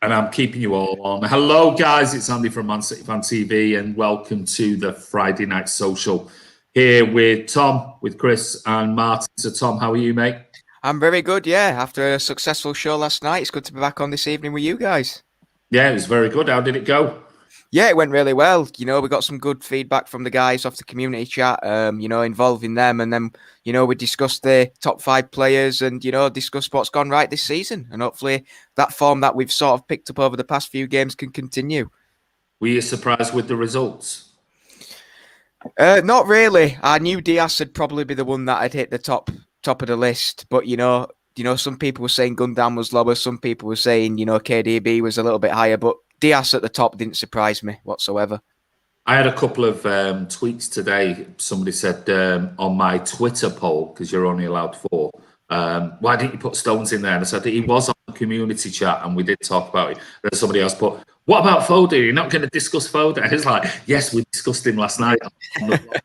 And I'm keeping you all on. Hello, guys. It's Andy from mcfcfantv, and welcome to the Friday Night Social here with Tom, with Chris, and Martin. So, Tom, how are you, mate? I'm very good, yeah. After a successful show last night, it's good to be back on this evening with you guys. Yeah, it was very good. How did it go? Yeah, it went really well. You know, we got some good feedback from the guys off the community chat, involving them. And then, we discussed the top 5 players and, discussed what's gone right this season. And hopefully that form that we've sort of picked up over the past few games can continue. Were you surprised with the results? Not really. I knew Diaz would probably be the one that had hit the top of the list. But, some people were saying Gundam was lower. Some people were saying, KDB was a little bit higher. But Diaz at the top didn't surprise me whatsoever. I had a couple of tweets today. Somebody said on my Twitter poll, because you're only allowed 4, why didn't you put Stones in there? And I said he was on the community chat and we did talk about it. Then somebody else put, what about Foden? You're not going to discuss Foden? I was like, yes, we discussed him last night.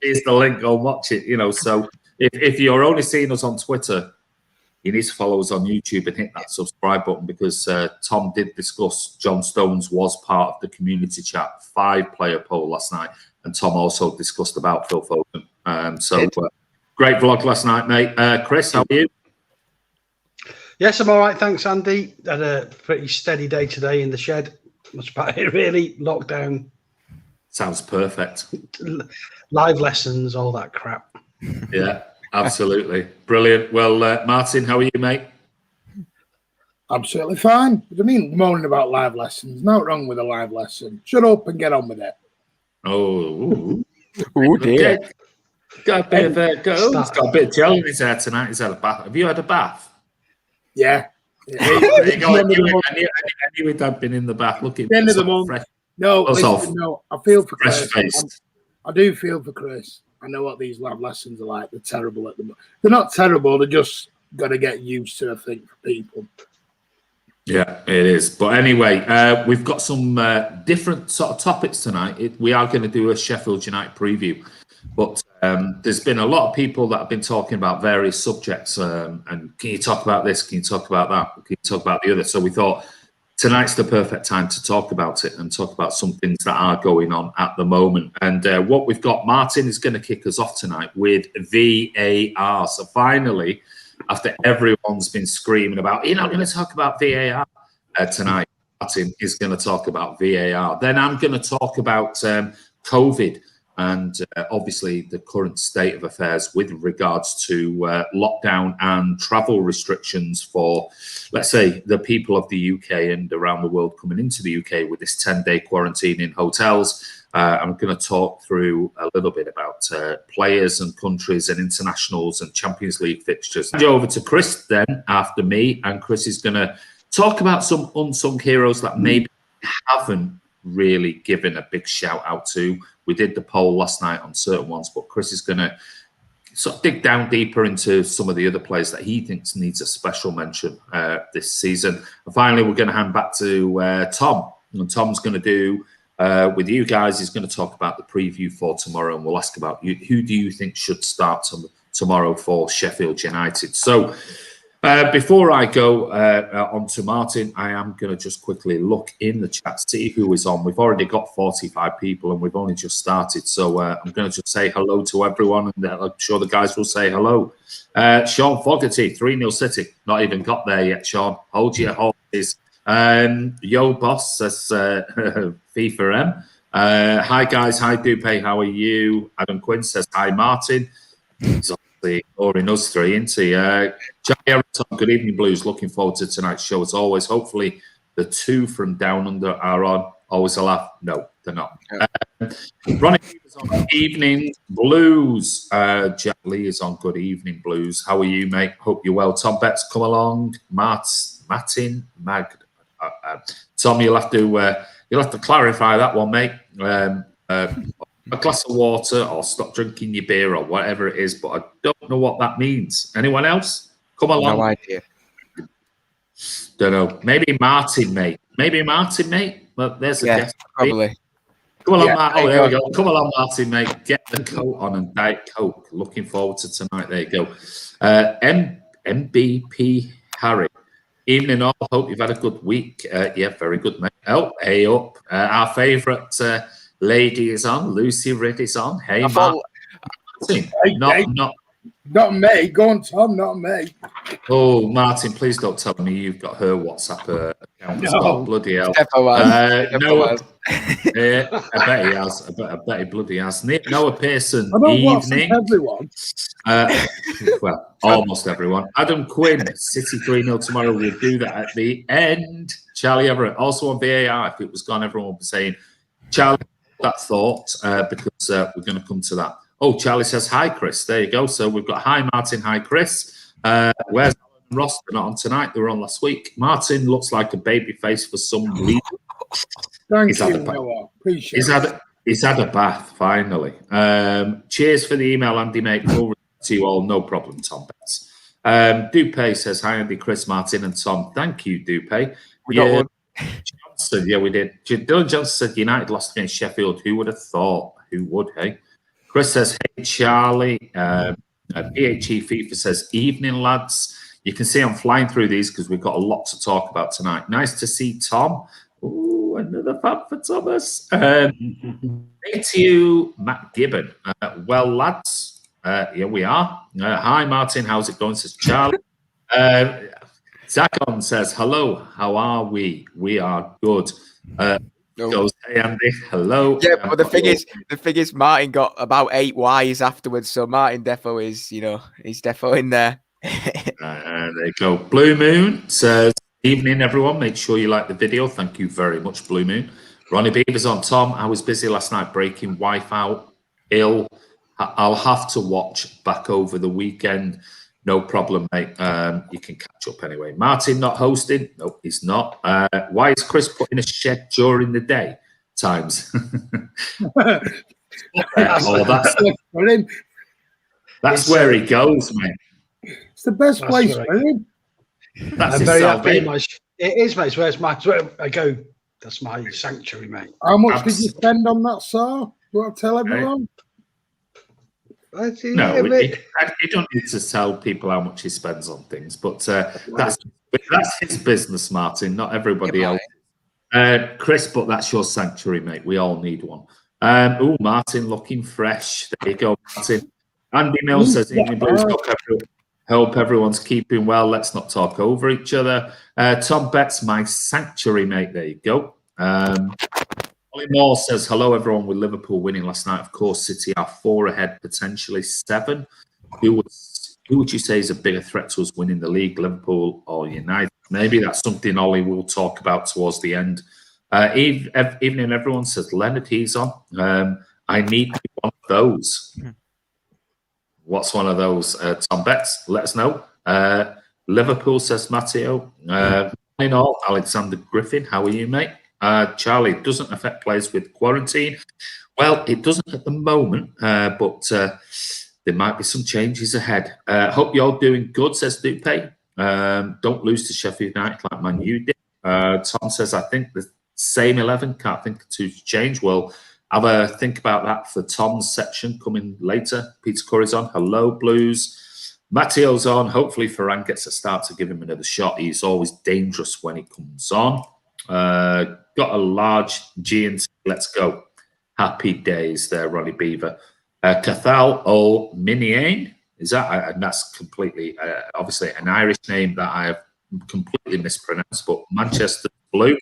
Here's the link, go and watch it. So if you're only seeing us on Twitter, you need to follow us on YouTube and hit that subscribe button, because Tom did discuss John Stones was part of the community chat 5-player poll last night, and Tom also discussed about Phil Foden. Great vlog last night, mate. Chris, how are you? Yes, I'm all right. Thanks, Andy. Had a pretty steady day today in the shed. Much about it, really. Lockdown. Sounds perfect. Live lessons, all that crap. Yeah. Absolutely. Brilliant. Well, Martin, how are you, mate? Absolutely fine. What do you mean moaning about live lessons? Nothing wrong with a live lesson. Shut up and get on with it. Oh, dear. Got a bit of he's got a bit of gel in his hair tonight. He's had a bath. Have you had a bath? Yeah. I knew he'd have been in the bath looking the end of the month. Fresh. No, I feel for Chris. I do feel for Chris. I know what these live lessons are like. They're terrible at the moment. They're not terrible. They're just got to get used to, I think, for people. Yeah, it is. But anyway, we've got some different sort of topics tonight. We are going to do a Sheffield United preview. But there's been a lot of people that have been talking about various subjects. And can you talk about this? Can you talk about that? Can you talk about the other? So we thought tonight's the perfect time to talk about it and talk about some things that are going on at the moment. And what we've got, Martin is going to kick us off tonight with VAR. So finally, after everyone's been screaming about, you're not going to talk about VAR tonight, Martin is going to talk about VAR. Then I'm going to talk about COVID and obviously the current state of affairs with regards to lockdown and travel restrictions for, let's say, the people of the UK and around the world coming into the UK with this 10-day quarantine in hotels. I'm going to talk through a little bit about players and countries and internationals and Champions League fixtures. I'll go over to Chris then after me, and Chris is going to talk about some unsung heroes that maybe haven't really given a big shout out to. We did the poll last night on certain ones, but Chris is going to sort of dig down deeper into some of the other players that he thinks needs a special mention this season. And finally, we're going to hand back to Tom. And Tom's going to do, with you guys, he's going to talk about the preview for tomorrow, and we'll ask about you. Who do you think should start tomorrow for Sheffield United? So before I go on to Martin, I am going to just quickly look in the chat, see who is on. We've already got 45 people and we've only just started. So I'm going to just say hello to everyone, and I'm sure the guys will say hello. Sean Fogarty, 3-0 City. Not even got there yet, Sean. Hold your horses. Yo Boss says FIFA M. Hi guys, hi Dupe, how are you? Adam Quinn says hi Martin. He's ignoring us three, isn't he? Johnny Harrington, good evening, Blues. Looking forward to tonight's show as always. Hopefully, the 2 from Down Under are on. Always a laugh. No, they're not. Ronnie is on Evening Blues. Jack Lee is on Good Evening Blues. How are you, mate? Hope you're well. Tom Betts, come along. Martin Mag. Tom, you'll have to clarify that one, mate. A glass of water or stop drinking your beer or whatever it is, but I don't know what that means. Anyone else? Come along. No idea. Don't know. Maybe Martin, mate. Well, there's a guess. Probably. Come along, Martin. Oh, there we go. Come along, Martin, mate. Get the coat on and Diet Coke. Looking forward to tonight. There you go. MBP Harry. Evening all. Hope you've had a good week. Yeah, very good, mate. Oh, hey up. Our favourite lady is on. Lucy Ridd is on. Hey, Martin. Not me. Go on, Tom. Not me. Oh, Martin, please don't tell me you've got her WhatsApp account as well. Bloody hell. No, I bet he has. I bet he bloody has. Noah Pearson, I don't evening. WhatsApp everyone. Well, almost everyone. Adam Quinn, City 3-0 tomorrow. We'll do that at the end. Charlie Everett, also on VAR. If it was gone, everyone would be saying, Charlie, that thought, because we're going to come to that. Oh, Charlie says, hi, Chris. There you go. So we've got hi, Martin. Hi, Chris. Where's Alan and Ross? They're not on tonight. They were on last week. Martin looks like a baby face for some reason. Thank you, Noah. Appreciate it. He's had a bath, finally. Cheers for the email, Andy, mate. Forward to you all. No problem, Tom Betts. Dupe says, hi, Andy, Chris, Martin, and Tom. Thank you, Dupe. We got one. Johnson, yeah, we did. Dylan Johnson said, United lost against Sheffield. Who would have thought? Who would, hey? Chris says, hey, Charlie. PHE FIFA says, evening, lads. You can see I'm flying through these because we've got a lot to talk about tonight. Nice to see Tom. Ooh, another fan for Thomas. Hey to you, Matt Gibbon. Well, lads, here we are. Hi, Martin. How's it going? Says Charlie. Zakon says, hello. How are we? We are good. Goes, hey, Andy. Hello. Yeah, but the thing is, Martin got about 8 Ys afterwards. So Martin defo is, he's defo in there. There you go. Blue Moon says, evening, everyone. Make sure you like the video. Thank you very much, Blue Moon. Ronnie Beaver's on. Tom, I was busy last night breaking wife out. Ill. I'll have to watch back over the weekend. No problem, mate. You can catch up anyway. Martin not hosting? No, he's not. Why is Chris put in a shed during the day times? That's where he goes, mate. It's the best place for him. That's I'm very happy. It is, mate. Where I go. That's my sanctuary, mate. How much did you spend on that saw? Do you want to tell everyone? No, you don't need to tell people how much he spends on things, but that's his business, Martin, not everybody else. Chris, but that's your sanctuary, mate. We all need one. Martin looking fresh. There you go, Martin. Andy Mills says, evening, Blues. Hope everyone's keeping well. Let's not talk over each other. Tom Betts, my sanctuary, mate. There you go. Ollie Moore says, hello, everyone. With Liverpool winning last night, of course, City are 4 ahead, potentially 7. Who would you say is a bigger threat to us winning the league, Liverpool or United? Maybe that's something Ollie will talk about towards the end. Evening, everyone, says Leonard, he's on. I need one of those. What's one of those? Tom Betts, let us know. Liverpool, says Matteo. In all, Alexander Griffin, how are you, mate? Charlie, it doesn't affect players with quarantine. Well, it doesn't at the moment, but there might be some changes ahead. Hope you're doing good, says Dupe. Don't lose to Sheffield United like Man U did. Tom says, I think the same 11. Can't think to change. Well, have a think about that for Tom's section coming later. Peter Curry's on. Hello, Blues. Matteo's on. Hopefully Ferran gets a start to give him another shot. He's always dangerous when he comes on. Got a large GNC. Let's go. Happy days there, Ronnie Beaver. Cathal Ol Miniane. Is that? And that's completely, obviously, an Irish name that I have completely mispronounced, but Manchester Blue.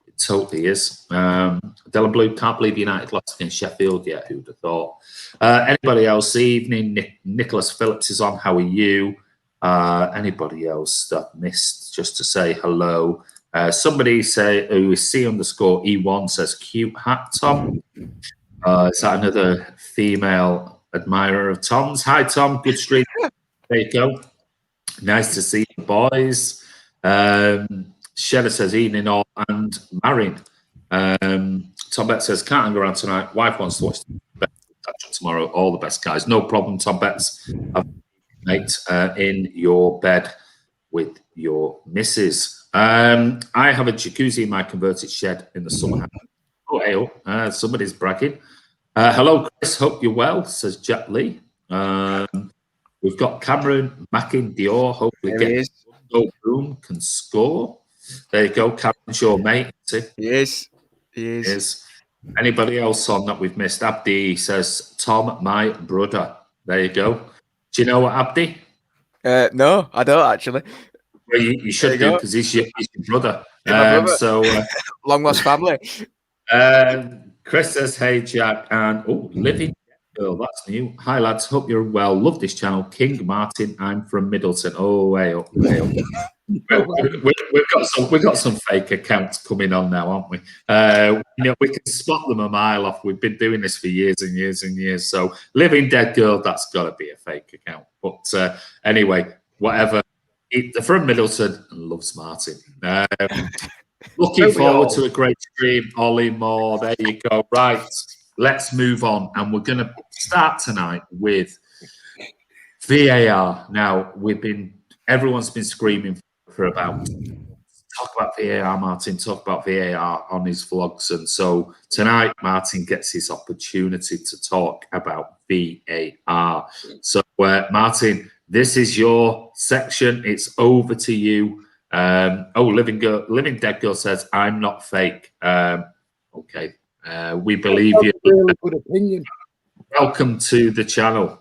It totally is. Della Blue, can't believe United lost against Sheffield yet. Who'd have thought? Anybody else? Evening. Nicholas Phillips is on. How are you? Anybody else that missed? Just to say hello. Somebody say, who is C_E1 says, cute hat, Tom. Is that another female admirer of Tom's? Hi, Tom. Good street. There you go. Nice to see you, boys. Shedder says, evening all and Marion. Tom Betts says, can't hang around tonight. Wife wants to watch the catch up tomorrow. All the best, guys. No problem, Tom Betts. Mate, in your bed with your missus. I have a jacuzzi in my converted shed in the summer house. Oh, hey, somebody's bragging. Hello, Chris. Hope you're well, says Jack Lee. We've got Cameron Mackin Dior. Hopefully, Go Boom can score. There you go. Karen's your mate. He is. He is. Anybody else on that we've missed? Abdi says, Tom, my brother. There you go. Do you know what, Abdi? No, I don't actually. Well, you should do, because he's your brother. So long lost family. Chris says, hey, Jack. And Living Girl, that's new. Hi, lads. Hope you're well. Love this channel. King Martin, I'm from Middleton. Oh, way up. We've got some fake accounts coming on now, aren't we? We can spot them a mile off. We've been doing this for years and years and years. So Living Dead Girl, that's got to be a fake account. But anyway, whatever. They're from Middleton and loves Martin. Looking forward to a great stream. Ollie Moore, there you go. Right, let's move on. And we're going to start tonight with VAR. Now, everyone's been screaming for about, talk about VAR, Martin, talk about VAR on his vlogs. And so tonight, Martin gets his opportunity to talk about VAR. So, Martin, this is your section. It's over to you. Living Dead Girl says, I'm not fake. Okay. We believe you. Really good opinion. Welcome to the channel.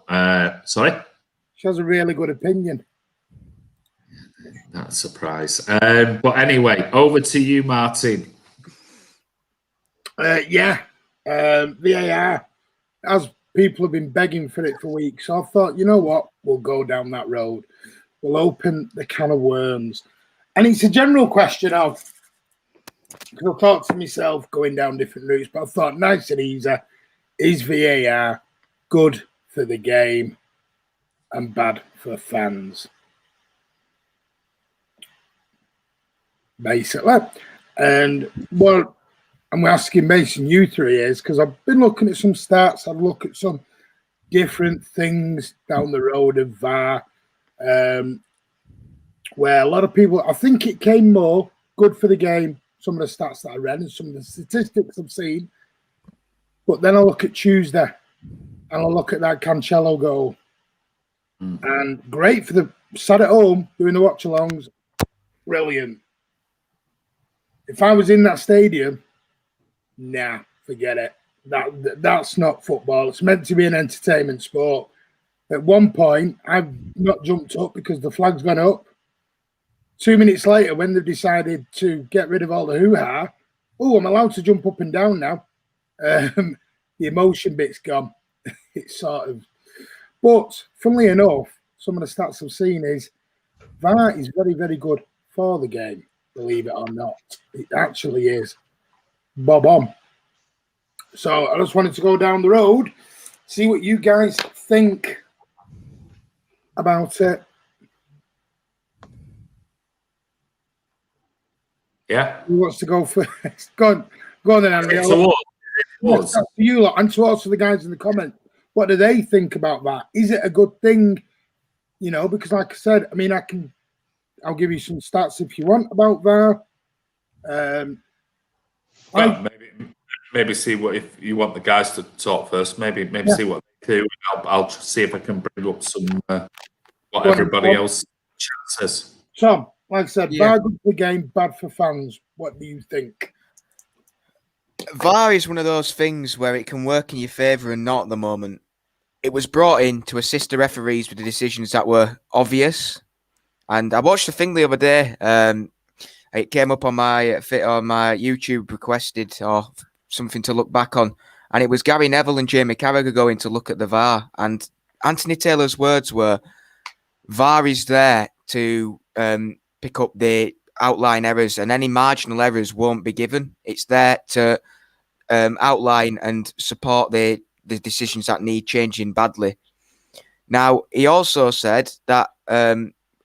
Sorry? She has a really good opinion. That's a surprise. But anyway, over to you, Martin. VAR. As people have been begging for it for weeks, so I thought, you know what? We'll go down that road. We'll open the can of worms. And it's a general question of, because I've thought to myself going down different routes, but I thought nice and easy, is VAR good for the game and bad for fans? Basically. And what I'm asking Mason you three is, because I've been looking at some stats, I've looked at some different things down the road of VAR, where a lot of people, I think it came more good for the game, some of the stats that I read and some of the statistics I've seen. But then I look at Tuesday and I look at that Cancelo goal. And great for the sat at home doing the watch-alongs, brilliant. If I was in that stadium, nah, forget it. That's not football. It's meant to be an entertainment sport. At one point, I've not jumped up because the flag's gone up. 2 minutes later, when they've decided to get rid of all the hoo-ha, I'm allowed to jump up and down now. The emotion bit's gone. It's sort of... But, funnily enough, some of the stats I've seen is VAR is very, very good for the game, believe it or not. It actually is. Bob on. So, I just wanted to go down the road, see what you guys think about it. Yeah. Who wants to go first? Go on then, Andy. To you lot, and to also the guys in the comments. What do they think about that? Is it a good thing? You know, because like I said, I mean, I'll give you some stats if you want about VAR. Maybe see what, if you want the guys to talk first, maybe see what they do. I'll see if I can bring up some what everybody else says. Tom, like I said, VAR good for the game, bad for fans. What do you think? VAR is one of those things where it can work in your favour and not at the moment. It was brought in to assist the referees with the decisions that were obvious. And I watched the thing the other day. It came up on my YouTube requested or something to look back on. And it was Gary Neville and Jamie Carragher going to look at the VAR. And Anthony Taylor's words were, VAR is there to pick up the outline errors, and any marginal errors won't be given. It's there to outline and support the decisions that need changing badly. Now, he also said that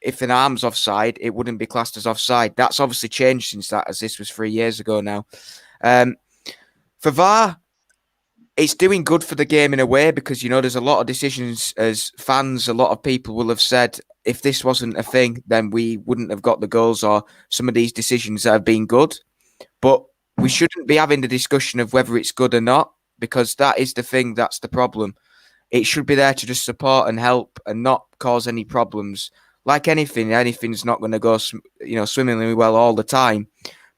if an arm's offside, it wouldn't be classed as offside. That's obviously changed since that, as this was 3 years ago now. For VAR, it's doing good for the game in a way because, you know, there's a lot of decisions as fans, a lot of people will have said, if this wasn't a thing, then we wouldn't have got the goals or some of these decisions that have been good. But we shouldn't be having the discussion of whether it's good or not, because that is the thing, that's the problem. It should be there to just support and help and not cause any problems. like anything's not going to go, swimmingly well all the time.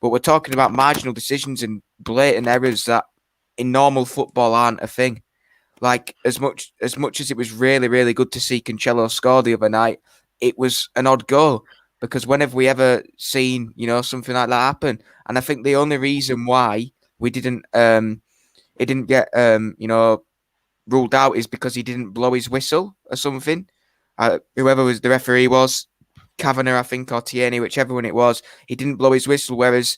But we're talking about marginal decisions and blatant errors that in normal football aren't a thing. Like as much as it was really, really good to see Cancelo score the other night, it was an odd goal because when have we ever seen, something like that happen? And I think the only reason why we didn't, it didn't get, ruled out is because he didn't blow his whistle or something. Whoever was the referee was, Kavanagh, I think, or Tierney, whichever one it was, he didn't blow his whistle. Whereas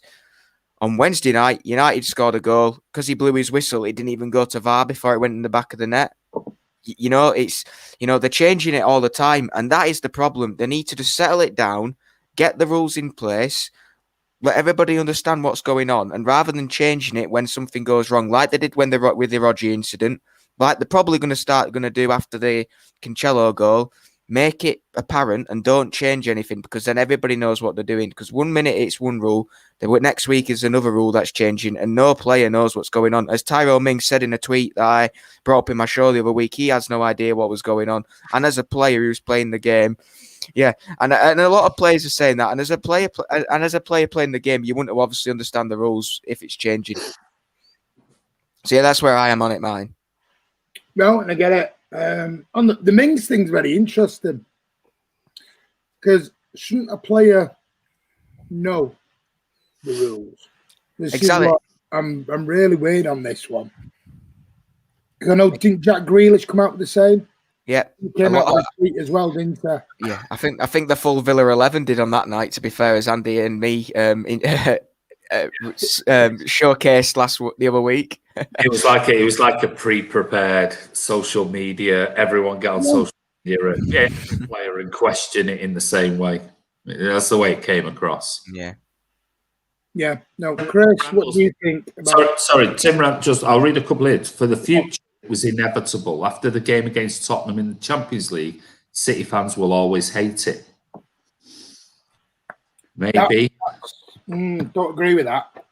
on Wednesday night, United scored a goal because he blew his whistle. It didn't even go to VAR before it went in the back of the net. They're changing it all the time, and that is the problem. They need to just settle it down, get the rules in place, let everybody understand what's going on, and rather than changing it when something goes wrong, like they did with the Rodri incident, like they're probably going to do after the Cancelo goal, make it apparent and don't change anything because then everybody knows what they're doing. Because 1 minute it's one rule, the next week is another rule that's changing, and no player knows what's going on. As Tyrone Mings said in a tweet that I brought up in my show the other week, he has no idea what was going on. And as a player who's playing the game, yeah, and a lot of players are saying that. And as a player playing the game, you wouldn't have obviously understand the rules if it's changing. So yeah, that's where I am on it, mine. No, and I get it. On the Mings thing's very interesting because shouldn't a player know the rules? Exactly. I'm really weird on this one because I think Jack Grealish come out with the same. Yeah, he came out with a tweet as well, didn't he? Yeah, I think the full Villa 11 did on that night. To be fair, as Andy and me showcased the other week. It was like a pre-prepared social media. Everyone got on social media and get the player and question it in the same way. That's the way it came across. Yeah. No, Chris, what do you think about? Sorry, Tim. I'll read a couple of it. For the future, it was inevitable. After the game against Tottenham in the Champions League, City fans will always hate it. Maybe. Don't agree with that.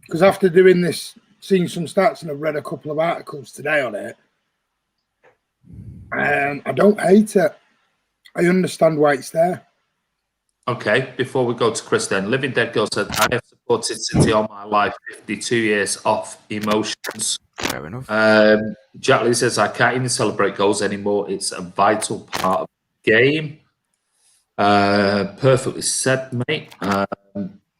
Because after doing this, seeing some stats, and I've read a couple of articles today on it, I don't hate it. I understand why it's there. Okay, before we go to Chris then, Living Dead Girl said, I have supported City all my life, 52 years off emotions. Fair enough. Jack Lee says, I can't even celebrate goals anymore. It's a vital part of the game. Perfectly said, mate.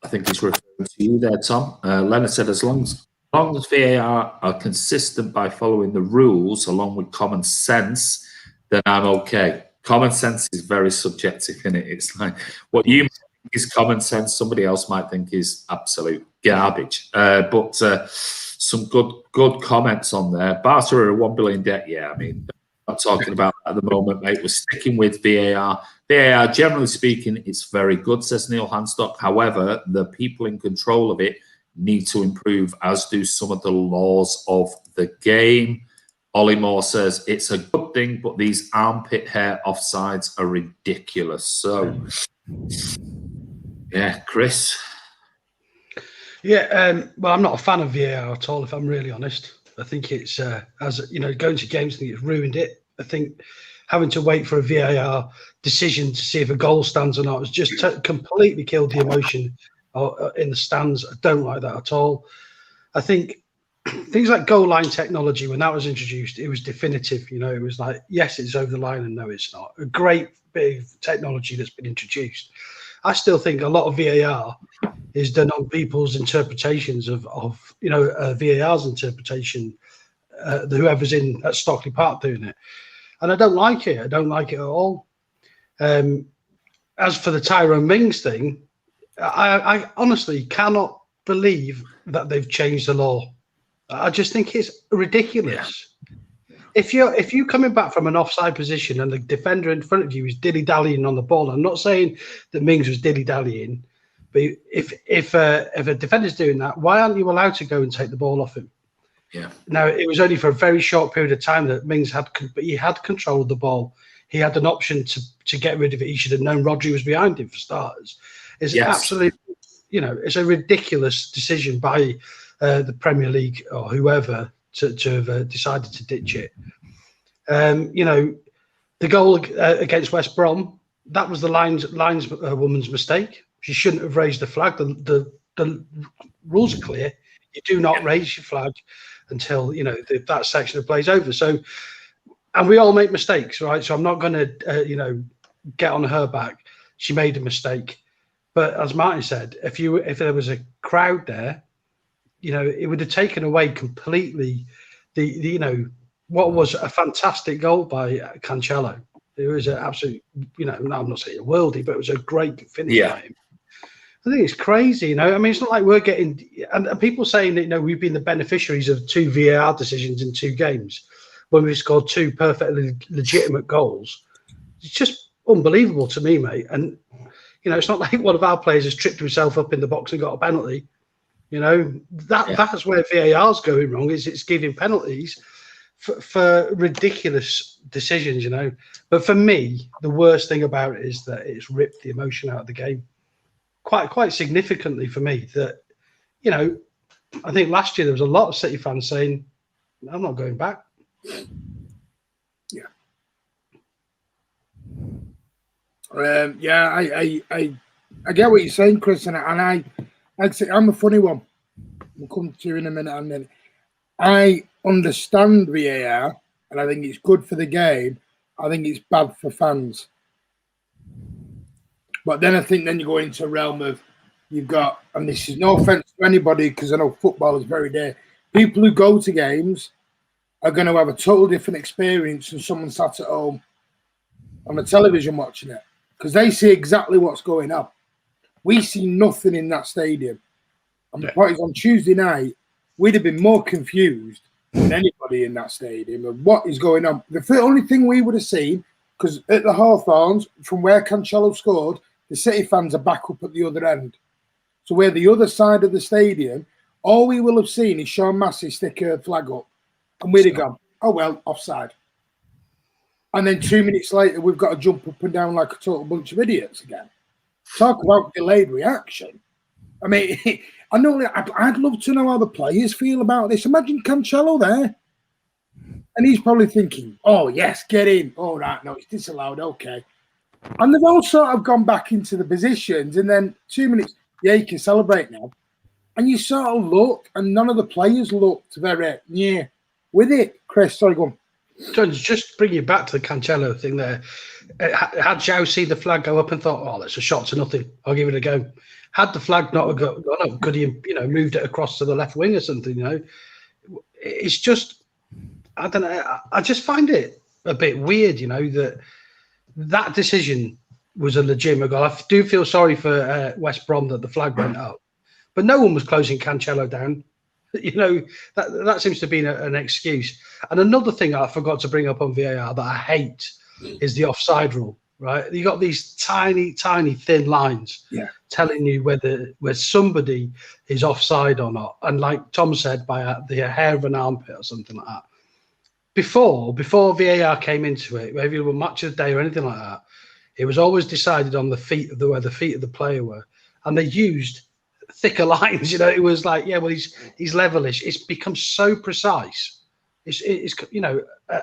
I think he's referring to you there, Tom. Leonard said, as long as VAR are consistent by following the rules along with common sense, then I'm okay. Common sense is very subjective, isn't it? It's like what you think is common sense, somebody else might think is absolute garbage. But some good comments on there. Barca are a 1 billion debt. Yeah, I mean, I'm not talking about that at the moment, mate. We're sticking with VAR. VAR, generally speaking, it's very good, says Neil Hanstock. However, the people in control of it need to improve, as do some of the laws of the game. Ollie Moore says, it's a good thing, but these armpit hair offsides are ridiculous. So, yeah, Chris? Yeah, well, I'm not a fan of VAR at all, if I'm really honest. I think it's, going to games, I think it's ruined it. I think having to wait for a VAR decision to see if a goal stands or not has just completely killed the emotion in the stands. I don't like that at all. I think things like goal line technology, when that was introduced, it was definitive. It was like, yes, it's over the line, and no, it's not. A great bit of technology that's been introduced. I still think a lot of VAR is done on people's interpretations of VAR's interpretation, whoever's in at Stockley Park doing it. And I don't like it. I don't like it at all. As for the Tyrone Mings thing, I honestly cannot believe that they've changed the law. I just think it's ridiculous. Yeah. If you're coming back from an offside position and the defender in front of you is dilly-dallying on the ball, I'm not saying that Mings was dilly-dallying, but if a defender's doing that, why aren't you allowed to go and take the ball off him? Yeah. Now, it was only for a very short period of time that Mings had control of the ball. He had an option to get rid of it. He should have known Rodri was behind him, for starters. It's absolutely, it's a ridiculous decision by the Premier League or whoever to have decided to ditch it. The goal against West Brom, that was the lineswoman's mistake. She shouldn't have raised the flag. The rules are clear. You do not raise your flag until that section of play is over. So, and we all make mistakes, right? So I'm not going to get on her back. She made a mistake, but as Martin said, if there was a crowd there, it would have taken away completely the what was a fantastic goal by Cancelo. It was an absolute, I'm not saying a worldie, but it was a great finish by him. I think it's crazy, I mean, it's not like we're getting, and people saying that, we've been the beneficiaries of 2 VAR decisions in 2 games when we've scored 2 perfectly legitimate goals. It's just unbelievable to me, mate. And, it's not like one of our players has tripped himself up in the box and got a penalty. That's where VAR's going wrong, is it's giving penalties for ridiculous decisions, But for me, the worst thing about it is that it's ripped the emotion out of the game quite significantly for me. That, I think last year there was a lot of City fans saying, I'm not going back. Yeah. I get what you're saying, Chris, and I'd say I'm a funny one. We'll come to you in a minute, and then I understand VAR, and I think it's good for the game. I think it's bad for fans. But then I think you go into a realm of you've got, and this is no offense to anybody because I know football is very dear. People who go to games are going to have a total different experience than someone sat at home on the television watching it, because they see exactly what's going on. We see nothing in that stadium. And the point is, on Tuesday night, we'd have been more confused than anybody in that stadium of what is going on. The only thing we would have seen, because at the Hawthorns, from where Cancelo scored, the City fans are back up at the other end. So we're the other side of the stadium. All we will have seen is Sean Massey stick a flag up. And we'd have gone, oh, well, offside. And then 2 minutes later, we've got to jump up and down like a total bunch of idiots again. Talk about delayed reaction. I mean, I'd love to know how the players feel about this. Imagine Cancelo there. And he's probably thinking, oh, yes, get in. Oh, right, no, it's disallowed. Okay. And they've all sort of gone back into the positions. And then 2 minutes, you can celebrate now. And you sort of look, and none of the players looked very, with it. Chris, sorry, go on. Just bring you back to the Cancelo thing there. Had Zhao seen the flag go up and thought, oh, that's a shot to nothing, I'll give it a go. Had the flag not gone up, could he, moved it across to the left wing or something, It's just, I don't know, I just find it a bit weird, that decision was a legitimate goal. I do feel sorry for West Brom that the flag went up, but no one was closing Cancelo down. That seems to be an excuse. And another thing I forgot to bring up on VAR that I hate is the offside rule, right? You got these tiny, tiny, thin lines telling you whether somebody is offside or not. And like Tom said, by the hair of an armpit or something like that. Before VAR came into it, whether it was match of the day or anything like that, it was always decided on where the feet of the player were. And they used thicker lines, it was like, he's levelish. It's become so precise. It's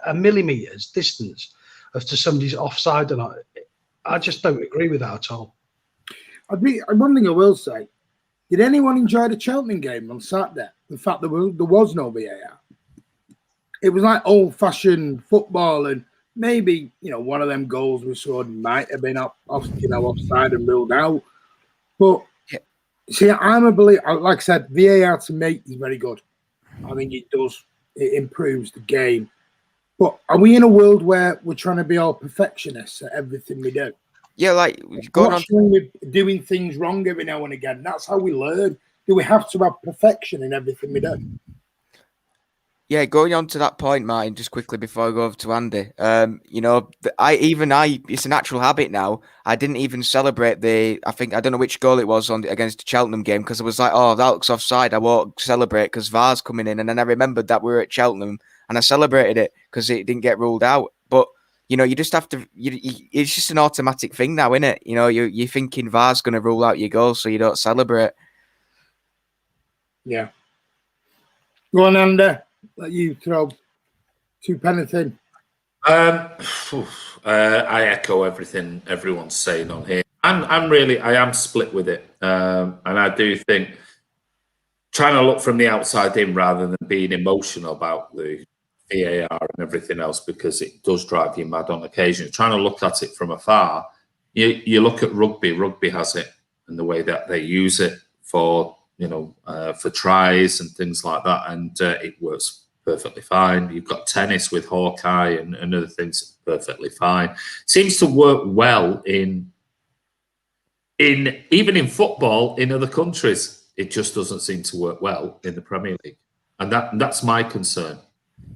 a millimeters distance as to somebody's offside or not. I just don't agree with that at all. One thing I will say, did anyone enjoy the Cheltenham game on Saturday? The fact that there was no VAR. It was like old-fashioned football, and maybe, one of them goals we scored might have been offside and ruled out. But see, I'm a believer. Like I said, VAR to me is very good. I think it does. It improves the game. But are we in a world where we're trying to be all perfectionists at everything we do? Yeah, like doing things wrong every now and again. That's how we learn. Do we have to have perfection in everything we do? Yeah, going on to that point, Martin, just quickly before I go over to Andy, it's a natural habit now. I didn't even celebrate I don't know which goal it was against the Cheltenham game, because I was like, oh, that looks offside. I won't celebrate because VAR's coming in. And then I remembered that we were at Cheltenham and I celebrated it because it didn't get ruled out. But, you just have to, it's just an automatic thing now, isn't it? You're thinking VAR's going to rule out your goal, so you don't celebrate. Yeah. Go on, Andy. Let you throw 2 pence in. I echo everything everyone's saying on here. I am split with it, and I do think trying to look from the outside in rather than being emotional about the VAR and everything else, because it does drive you mad on occasion. Trying to look at it from afar, you look at rugby. Rugby has it, and the way that they use it for for tries and things like that, and it works perfectly fine. You've got tennis with Hawkeye and other things perfectly fine. Seems to work well in even in football in other countries. It just doesn't seem to work well in the Premier League, and that's my concern.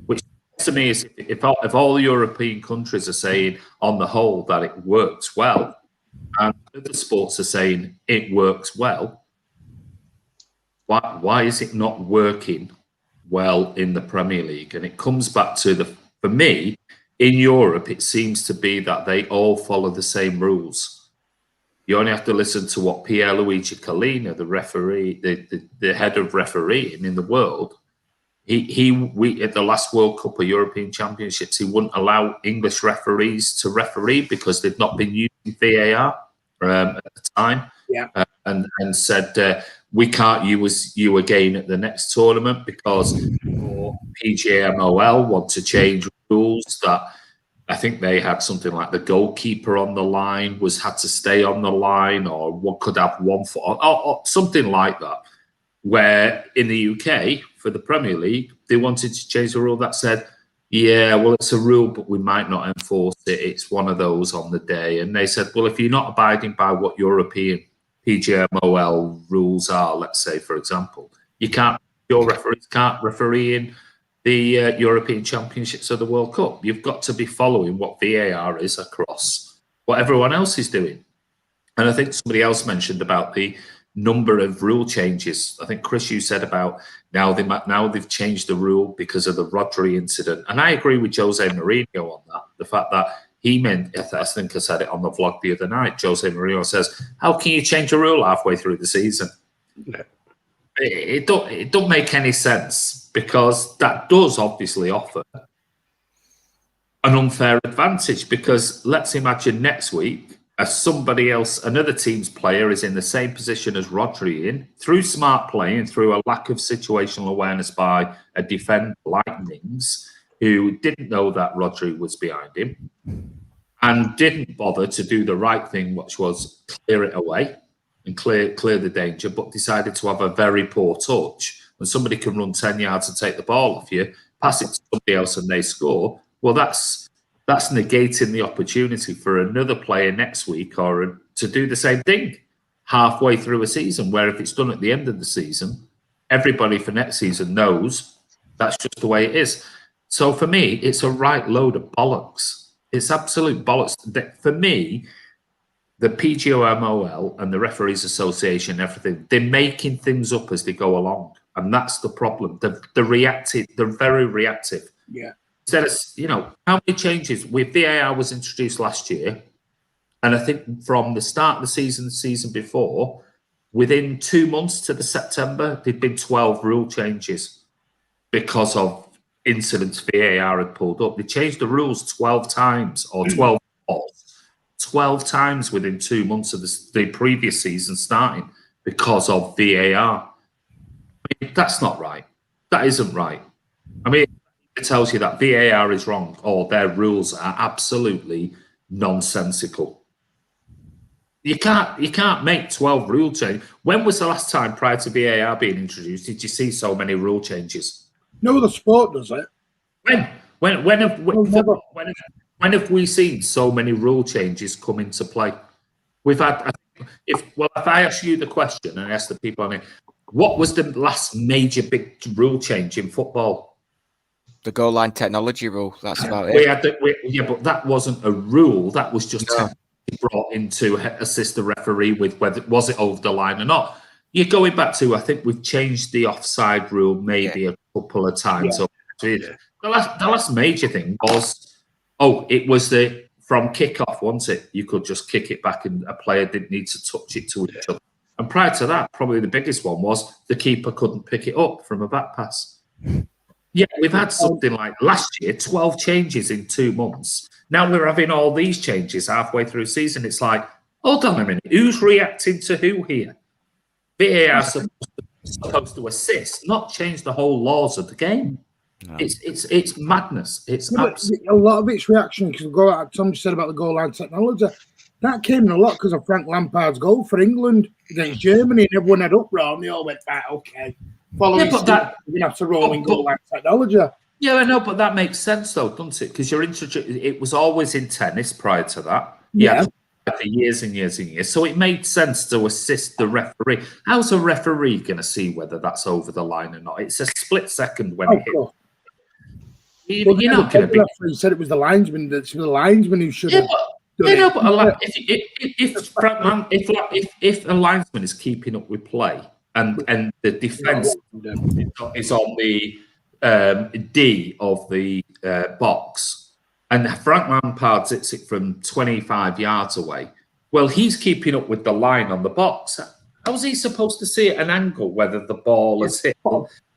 Which to me is if all European countries are saying on the whole that it works well, and other sports are saying it works well, why is it not working well in the Premier League? And it comes back to for me, in Europe, it seems to be that they all follow the same rules. You only have to listen to what Pierluigi Collina, the referee, the head of refereeing in the world, we at the last World Cup or European Championships, he wouldn't allow English referees to referee because they've not been using VAR at the time. Yeah. And said, we can't use you again at the next tournament because PGMOL want to change rules that I think they had something like the goalkeeper on the line had to stay on the line, or one could have 1 foot or something like that. Where in the UK, for the Premier League, they wanted to change the rule that said, yeah, well, it's a rule, but we might not enforce it. It's one of those on the day. And they said, well, if you're not abiding by what European PGMOL rules are, let's say, for example, your referees can't referee in the European Championships or the World Cup. You've got to be following what VAR is across what everyone else is doing. And I think somebody else mentioned about the number of rule changes. I think, Chris, you said about now they've changed the rule because of the Rodri incident. And I agree with Jose Mourinho on that. The fact that I think I said it on the vlog the other night, Jose Mourinho says, how can you change a rule halfway through the season? No. It don't make any sense, because that does obviously offer an unfair advantage, because let's imagine next week as somebody else, another team's player is in the same position as Rodri through smart play and through a lack of situational awareness by a defender like Mings, who didn't know that Rodri was behind him and didn't bother to do the right thing, which was clear it away and clear the danger, but decided to have a very poor touch. When somebody can run 10 yards and take the ball off you, pass it to somebody else and they score, well, that's negating the opportunity for another player next week or to do the same thing halfway through a season, where if it's done at the end of the season, everybody for next season knows that's just the way it is. So for me, it's a right load of bollocks. It's absolute bollocks. For me, the PGMOL and the Referees Association, everything, they're making things up as they go along. And that's the problem. They're reactive. They're very reactive. Yeah. Instead of, how many changes with VAR was introduced last year, and I think from the start of the season before, within 2 months to the September, there'd been 12 rule changes because of incidents VAR had pulled up. They changed the rules 12 times or 12 times within 2 months of the previous season starting because of VAR. I mean, that's not right. That isn't right. I mean, it tells you that VAR is wrong or their rules are absolutely nonsensical. You can't make 12 rule changes. When was the last time prior to VAR being introduced did you see so many rule changes? No other sport does it. When have we seen so many rule changes come into play? We've had. If I ask you the question and I ask the people on it, what was the last major big rule change in football? The goal line technology rule. That's about it. But that wasn't a rule. That was just brought in to assist the referee with whether was it over the line or not. You're going back to, I think we've changed the offside rule maybe a couple of times. Yeah. The last major thing was, it was from kickoff, wasn't it? You could just kick it back and a player didn't need to touch it to each other. And prior to that, probably the biggest one was the keeper couldn't pick it up from a back pass. Yeah, we've had something like last year, 12 changes in 2 months. Now we're having all these changes halfway through the season. It's like, hold on a minute, who's reacting to who here? VAR supposed to assist, not change the whole laws of the game. No. It's madness. It's a lot of its reaction because Tom said about the goal line technology. That came in a lot because of Frank Lampard's goal for England against Germany, and everyone had uproar, and they all went back, okay. Following but that you're gonna have to roll in goal line technology. Yeah, I know, but that makes sense though, doesn't it? Because it was always in tennis prior to that. Yeah. For years and years and years. So it made sense to assist the referee. How's a referee going to see whether that's over the line or not? It's a split second when it hits. You're not going to be. The referee said it was the linesman. That's the linesman who should have. But if a linesman is keeping up with play and the defence is on the D of the box. And Frank Lampard hits it from 25 yards away. Well, he's keeping up with the line on the box. How's he supposed to see at an angle whether the ball is hit?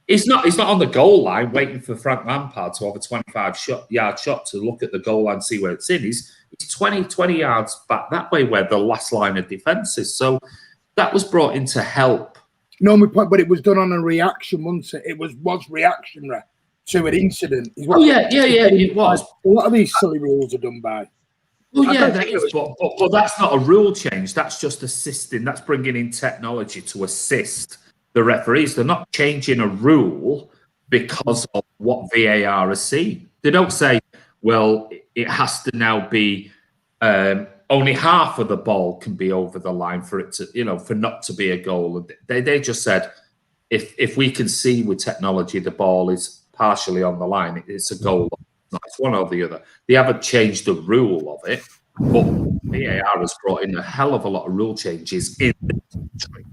He's not on the goal line waiting for Frank Lampard to have a 25-yard shot to look at the goal line and see where it's in. He's 20 yards back that way where the last line of defence is. So that was brought in to help. No, but it was done on a reaction, wasn't it? It was reactionary to an incident. It was. A lot of these silly rules are done by. Well, yeah, but that's not a rule change. That's just assisting. That's bringing in technology to assist the referees. They're not changing a rule because of what VAR has seen. They don't say, well, it has to now be only half of the ball can be over the line for it to, for not to be a goal. They just said, if we can see with technology the ball is partially on the line, it's a goal. It's one or the other. They haven't changed the rule of it, but VAR has brought in a hell of a lot of rule changes in this country.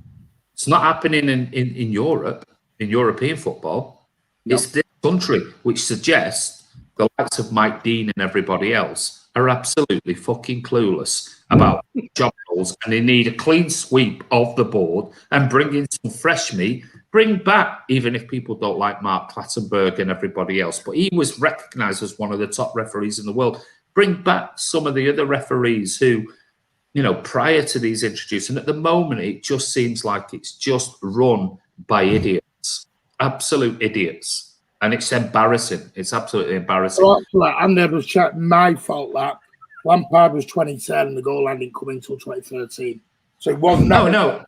It's not happening in Europe, in European football. No. It's this country, which suggests the likes of Mike Dean and everybody else are absolutely fucking clueless about job roles, and they need a clean sweep of the board and bring in some fresh meat. Bring back, even if people don't like Mark Clattenburg and everybody else, but he was recognised as one of the top referees in the world. Bring back some of the other referees who, prior to these introduced, and at the moment it just seems like it's just run by idiots, absolute idiots, and it's embarrassing. It's absolutely embarrassing. And there was my fault that Lampard was 2010 and the goal line didn't come until 2013, so it wasn't. No.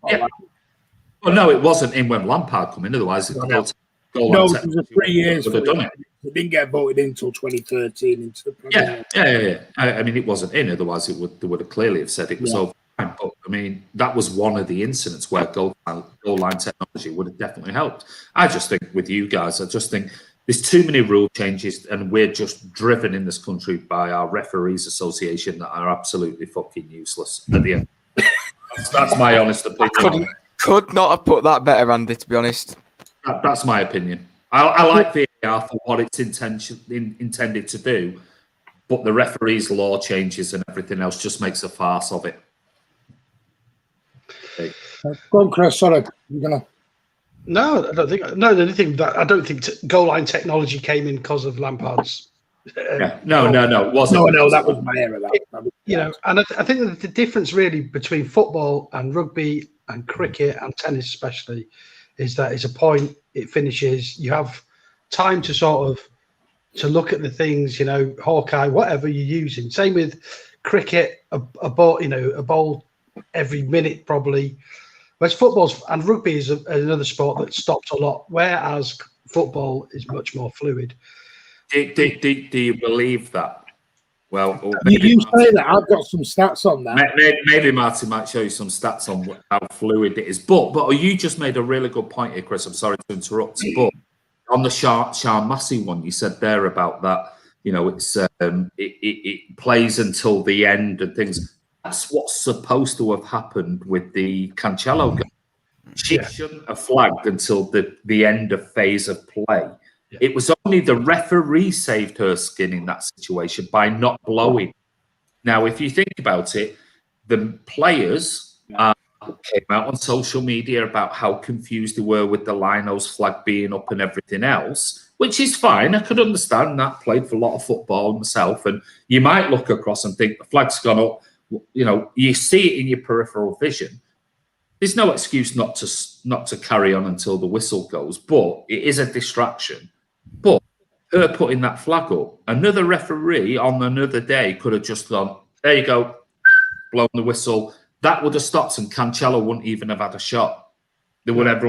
Well, no, it wasn't in when Lampard came in. Otherwise, it was 3 years. Would have done it. It didn't get voted in until 2013 into the Premier League. I mean, it wasn't in. Otherwise, they would have clearly have said it was over time. But I mean, that was one of the incidents where goal line technology would have definitely helped. I just think with you guys, there's too many rule changes, and we're just driven in this country by our referees association that are absolutely fucking useless at the end. That's my honest opinion. Could not have put that better, Andy, to be honest. That's my opinion. I like VAR for what it's intended to do, but the referees' law changes and everything else just makes a farce of it. Okay. Go on, Chris. Sorry, you're gonna. No, I don't think. No, the only thing that I don't think goal line technology came in because of Lampard's. No, it wasn't. No, that was my error. And I think that the difference really between football and rugby and cricket and tennis especially is that it's a point, it finishes, you have time to to look at the things, Hawkeye, whatever you're using. Same with cricket, a ball every minute probably. Whereas football and rugby is another sport that stops a lot, whereas football is much more fluid. Do you believe that? Well, you say that. I've got some stats on that. Maybe Martin might show you some stats on how fluid it is. But you just made a really good point here, Chris. I'm sorry to interrupt. But on the Sean Massey one, you said there about that. It's it plays until the end and things. That's what's supposed to have happened with the Cancelo goal. She shouldn't have flagged until the end of phase of play. It was only the referee saved her skin in that situation by not blowing. Now, if you think about it, the players are came out on social media about how confused they were with the Linos flag being up and everything else, which is fine. I could understand that. Played for a lot of football myself, and you might look across and think the flag's gone up. You know, you see it in your peripheral vision. There's no excuse not to carry on until the whistle goes, but it is a distraction. But her putting that flag up, another referee on another day could have just gone, there you go, blown the whistle. That would have stopped, and Cancelo wouldn't even have had a shot. They would have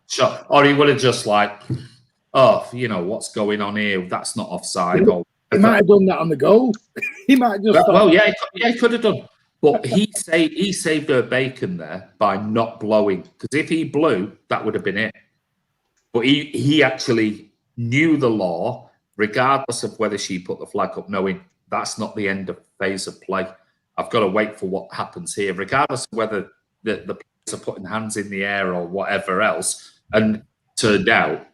shot, or he would have just like, oh, you know, what's going on here? That's not offside. He might have done that on the goal. He might have just. Well, yeah, he could have done. But he saved her bacon there by not blowing, because if he blew, that would have been it. But he actually knew the law, regardless of whether she put the flag up, knowing that's not the end of phase of play. I've got to wait for what happens here, regardless of whether the players are putting hands in the air or whatever else. And turned out,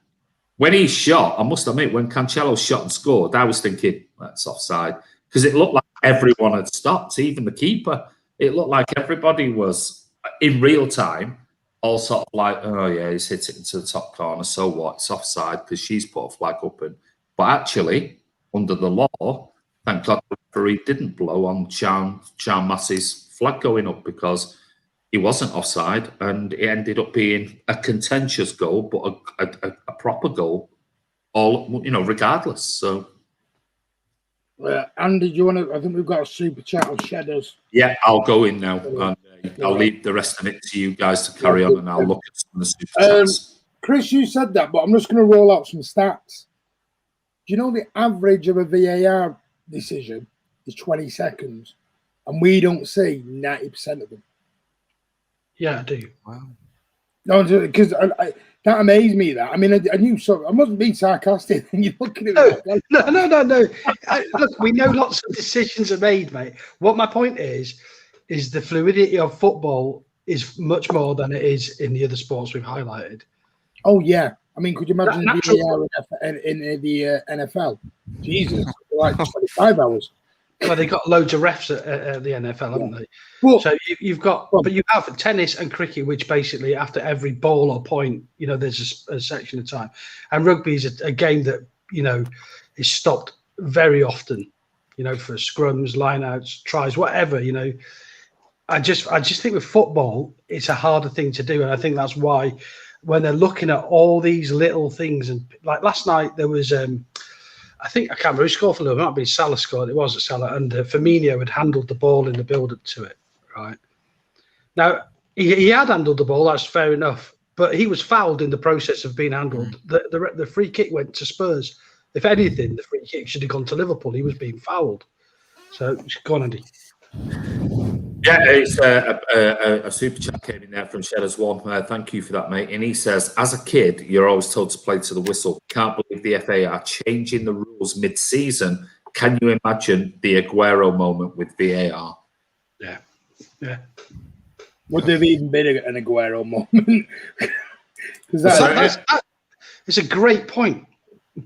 when he shot, I must admit, when Cancelo shot and scored, I was thinking, that's offside. Because it looked like everyone had stopped, even the keeper. It looked like everybody was, in real time, all sort of like, oh yeah, he's hit it into the top corner, so what? It's offside because she's put a flag up. But actually, under the law, thank God the referee didn't blow on Charm Massey's flag going up, because he wasn't offside, and it ended up being a contentious goal, but a proper goal, all, you know, regardless. So. Andy, do you want to? I think we've got a super chat on Shadows. Yeah, I'll go in now. And, I'll leave the rest of it to you guys to carry on, and I'll look at some of the super chats. Chris, you said that, but I'm just going to roll out some stats. Do you know the average of a VAR decision is 20 seconds, and we don't see 90% of them? Yeah, I do. Wow. No, because that amazed me. That, I mean, I knew so. I wasn't being sarcastic. And you're looking at me. No. Look, we know lots of decisions are made, mate. What my point is the fluidity of football is much more than it is in the other sports we've highlighted. Oh yeah, I mean, could you imagine VAR in the NFL? Jesus, like 25 hours. Well, they got loads of refs at the NFL, haven't they? Well, so you've got, but you have tennis and cricket, which basically after every ball or point, you know, there's a section of time. And rugby is a game that, you know, is stopped very often, you know, for scrums, lineouts, tries, whatever, you know. I just think with football, it's a harder thing to do. And I think that's why when they're looking at all these little things, and like last night there was, I think, I can't remember who scored for Liverpool. It might have been Salah scored. It was at Salah. And Firmino had handled the ball in the build-up to it, right? Now, he had handled the ball. That's fair enough. But he was fouled in the process of being handled. The free kick went to Spurs. If anything, the free kick should have gone to Liverpool. He was being fouled. So, go on, Andy. Yeah, it's a super chat came in there from Shadows One. Thank you for that, mate. And he says, as a kid, you're always told to play to the whistle. Can't believe the FA are changing the rules mid-season. Can you imagine the Aguero moment with VAR? Yeah. Would there have even been an Aguero moment? It's a great point,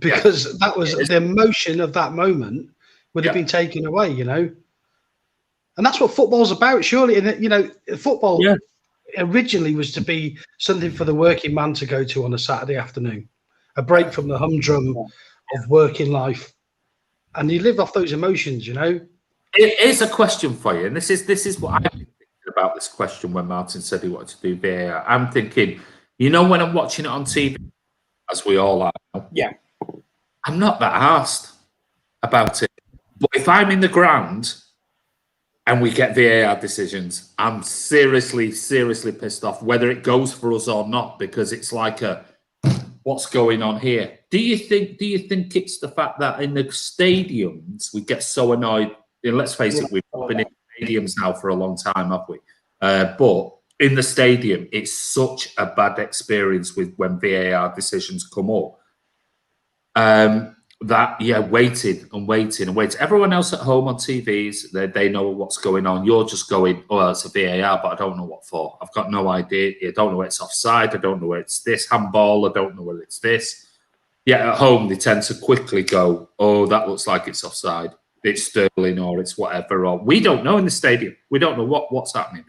because that was the emotion of that moment would have been taken away, you know. And that's what football's about, surely. And, you know, football originally was to be something for the working man to go to on a Saturday afternoon, a break from the humdrum of working life. And you live off those emotions, you know. It is a question for you. And this is what I've been thinking about this question when Martin said he wanted to do VAR. I'm thinking, you know, when I'm watching it on TV, as we all are now, I'm not that arsed about it. But if I'm in the ground and we get VAR decisions, I'm seriously pissed off, whether it goes for us or not, because it's like what's going on here? Do you think it's the fact that in the stadiums we get so annoyed? And let's face it, we've been in stadiums now for a long time, haven't we? But in the stadium, it's such a bad experience with when VAR decisions come up. That waiting. Everyone else at home on TVs, they know what's going on. You're just going, oh, it's a VAR, but I don't know what for. I've got no idea. I don't know where it's offside. I don't know where it's this handball. I don't know where it's this. Yeah, at home they tend to quickly go, oh, that looks like it's offside. It's Sterling or it's whatever. Or we don't know in the stadium. We don't know what's happening.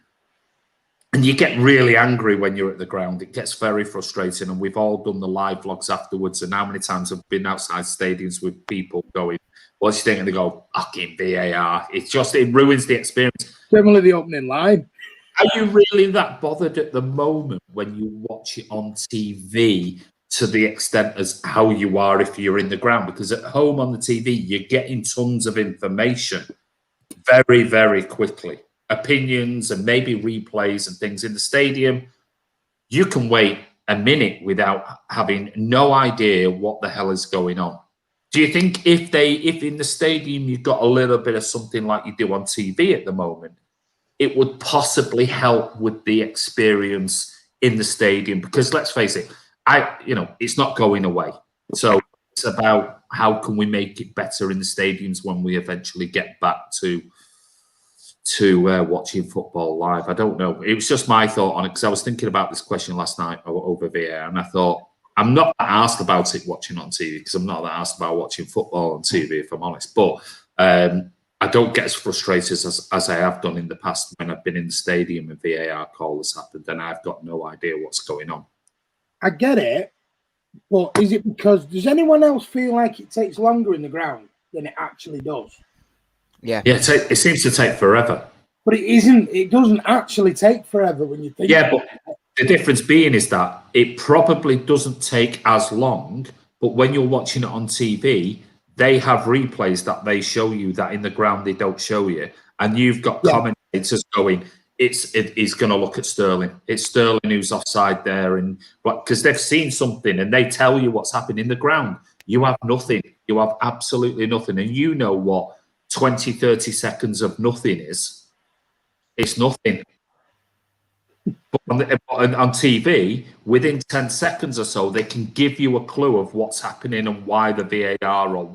And you get really angry when you're at the ground. It gets very frustrating. And we've all done the live vlogs afterwards. And how many times I've been outside stadiums with people going, what do you think? And they go, fucking VAR. It ruins the experience. Generally the opening line. Are you really that bothered at the moment when you watch it on TV to the extent as how you are if you're in the ground? Because at home on the TV, you're getting tons of information very, very quickly. Opinions and maybe replays and things. In the stadium, you can wait a minute without having no idea what the hell is going on. Do you think if in the stadium you've got a little bit of something like you do on TV at the moment, it would possibly help with the experience in the stadium? Because let's face it, it's not going away. So it's about how can we make it better in the stadiums when we eventually get back to watching football live. I don't know. It was just my thought on it because I was thinking about this question last night over VAR, and I thought I'm not that asked about it watching on TV because I'm not that asked about watching football on TV, if I'm honest. But I don't get as frustrated as I have done in the past when I've been in the stadium and VAR call has happened and I've got no idea what's going on. I get it, but is it because does anyone else feel like it takes longer in the ground than it actually does? Yeah. It seems to take forever. But it isn't. It doesn't actually take forever when you think. Yeah, but the difference being is that it probably doesn't take as long, but when you're watching it on TV, they have replays that they show you that in the ground they don't show you. And you've got commentators going, he's going to look at Sterling. It's Sterling who's offside there. And because they've seen something and they tell you what's happening in the ground. You have nothing. You have absolutely nothing. And you know what 20, 30 seconds of nothing is. It's nothing. But on TV, within 10 seconds or so, they can give you a clue of what's happening and why the VAR or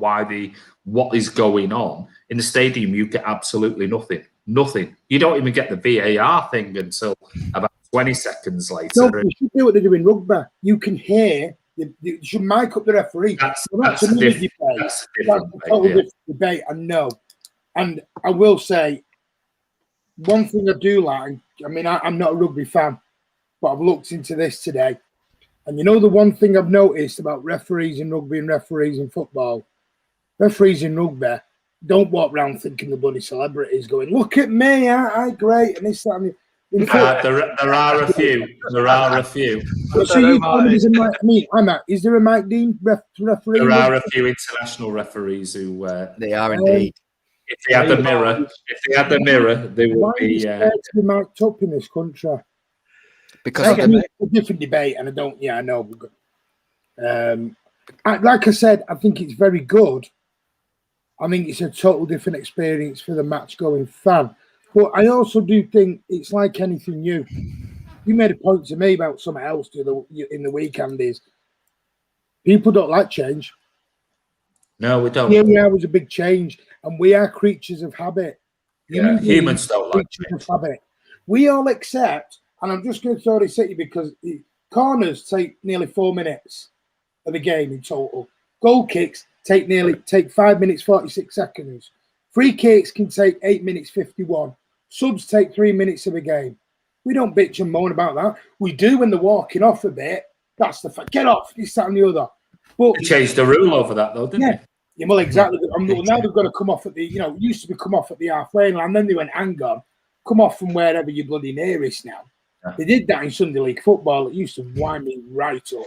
what is going on. In the stadium, you get absolutely nothing. Nothing. You don't even get the VAR thing until about 20 seconds later. No, you should do what they do in rugby. You can hear, you should mic up the referee. That's a different different debate, I know. And I will say, one thing I do like, I mean, I'm not a rugby fan, but I've looked into this today. And you know, the one thing I've noticed about referees in rugby and referees in football, referees in rugby don't walk around thinking the bloody celebrities going, look at me, I great, and this, that, and there are a few. There are a few. So you tell me, is there a Mike Dean referee? There are a few international referees who they are indeed. If they had the mirror, they would be. To be mic'd up in this country Because it's a different debate, and I don't. Yeah, I know. Like I said, I think it's very good. I think it's a total different experience for the match-going fan. But I also do think it's like anything new. You made a point to me about something else in the weekend is people don't like change. No, we don't. Yeah, it was a big change, and we are creatures of habit. Yeah, humans don't like change. Of habit. We all accept, and I'm just going to throw this at you because corners take nearly 4 minutes of the game in total. Goal kicks take 5 minutes 46 seconds. Free kicks can take 8 minutes 51. Subs take 3 minutes of a game. We don't bitch and moan about that. We do when they're walking off a bit. That's the fact. Get off, this, that, and the other. But they changed the rule over that, though, didn't they? Yeah, well, exactly. Now they've got to come off at the, it used to be come off at the halfway line, and then they went, hang on, come off from wherever you're bloody nearest now. Yeah. They did that in Sunday League football. It used to wind me right up.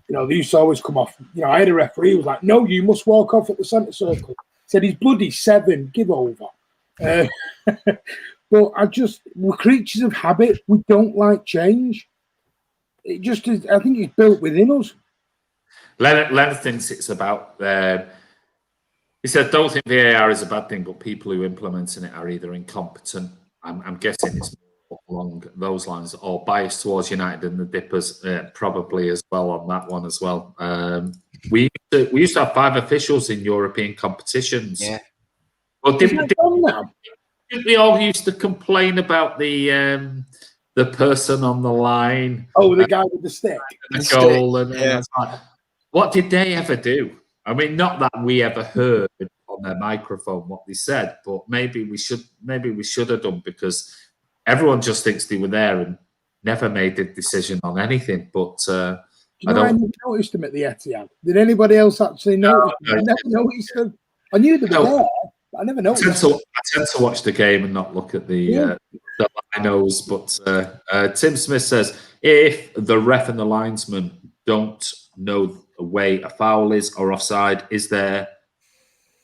They used to always come off. I had a referee who was like, no, you must walk off at the centre circle. Said he's bloody 7, give over. But we're creatures of habit. We don't like change. It just is, I think it's built within us. Leonard thinks it's about, he said, don't think VAR is a bad thing, but people who implementing it are either incompetent, I'm guessing it's more along those lines, or biased towards United and the Dippers, probably as well on that one as well. We used to have 5 officials in European competitions. Yeah. Well, didn't we all used to complain about the person on the line? Oh, the guy with the stick. The goal. And what did they ever do? I mean, not that we ever heard on their microphone what they said, but maybe we should have done, because everyone just thinks they were there and never made a decision on anything. But Do you know I never noticed them at the Etihad? Did anybody else actually notice them? I never noticed them. I knew they were there, but I never noticed them. I tend to watch the game and not look at the linos. But Tim Smith says, if the ref and the linesman don't know the way a foul is or offside, is there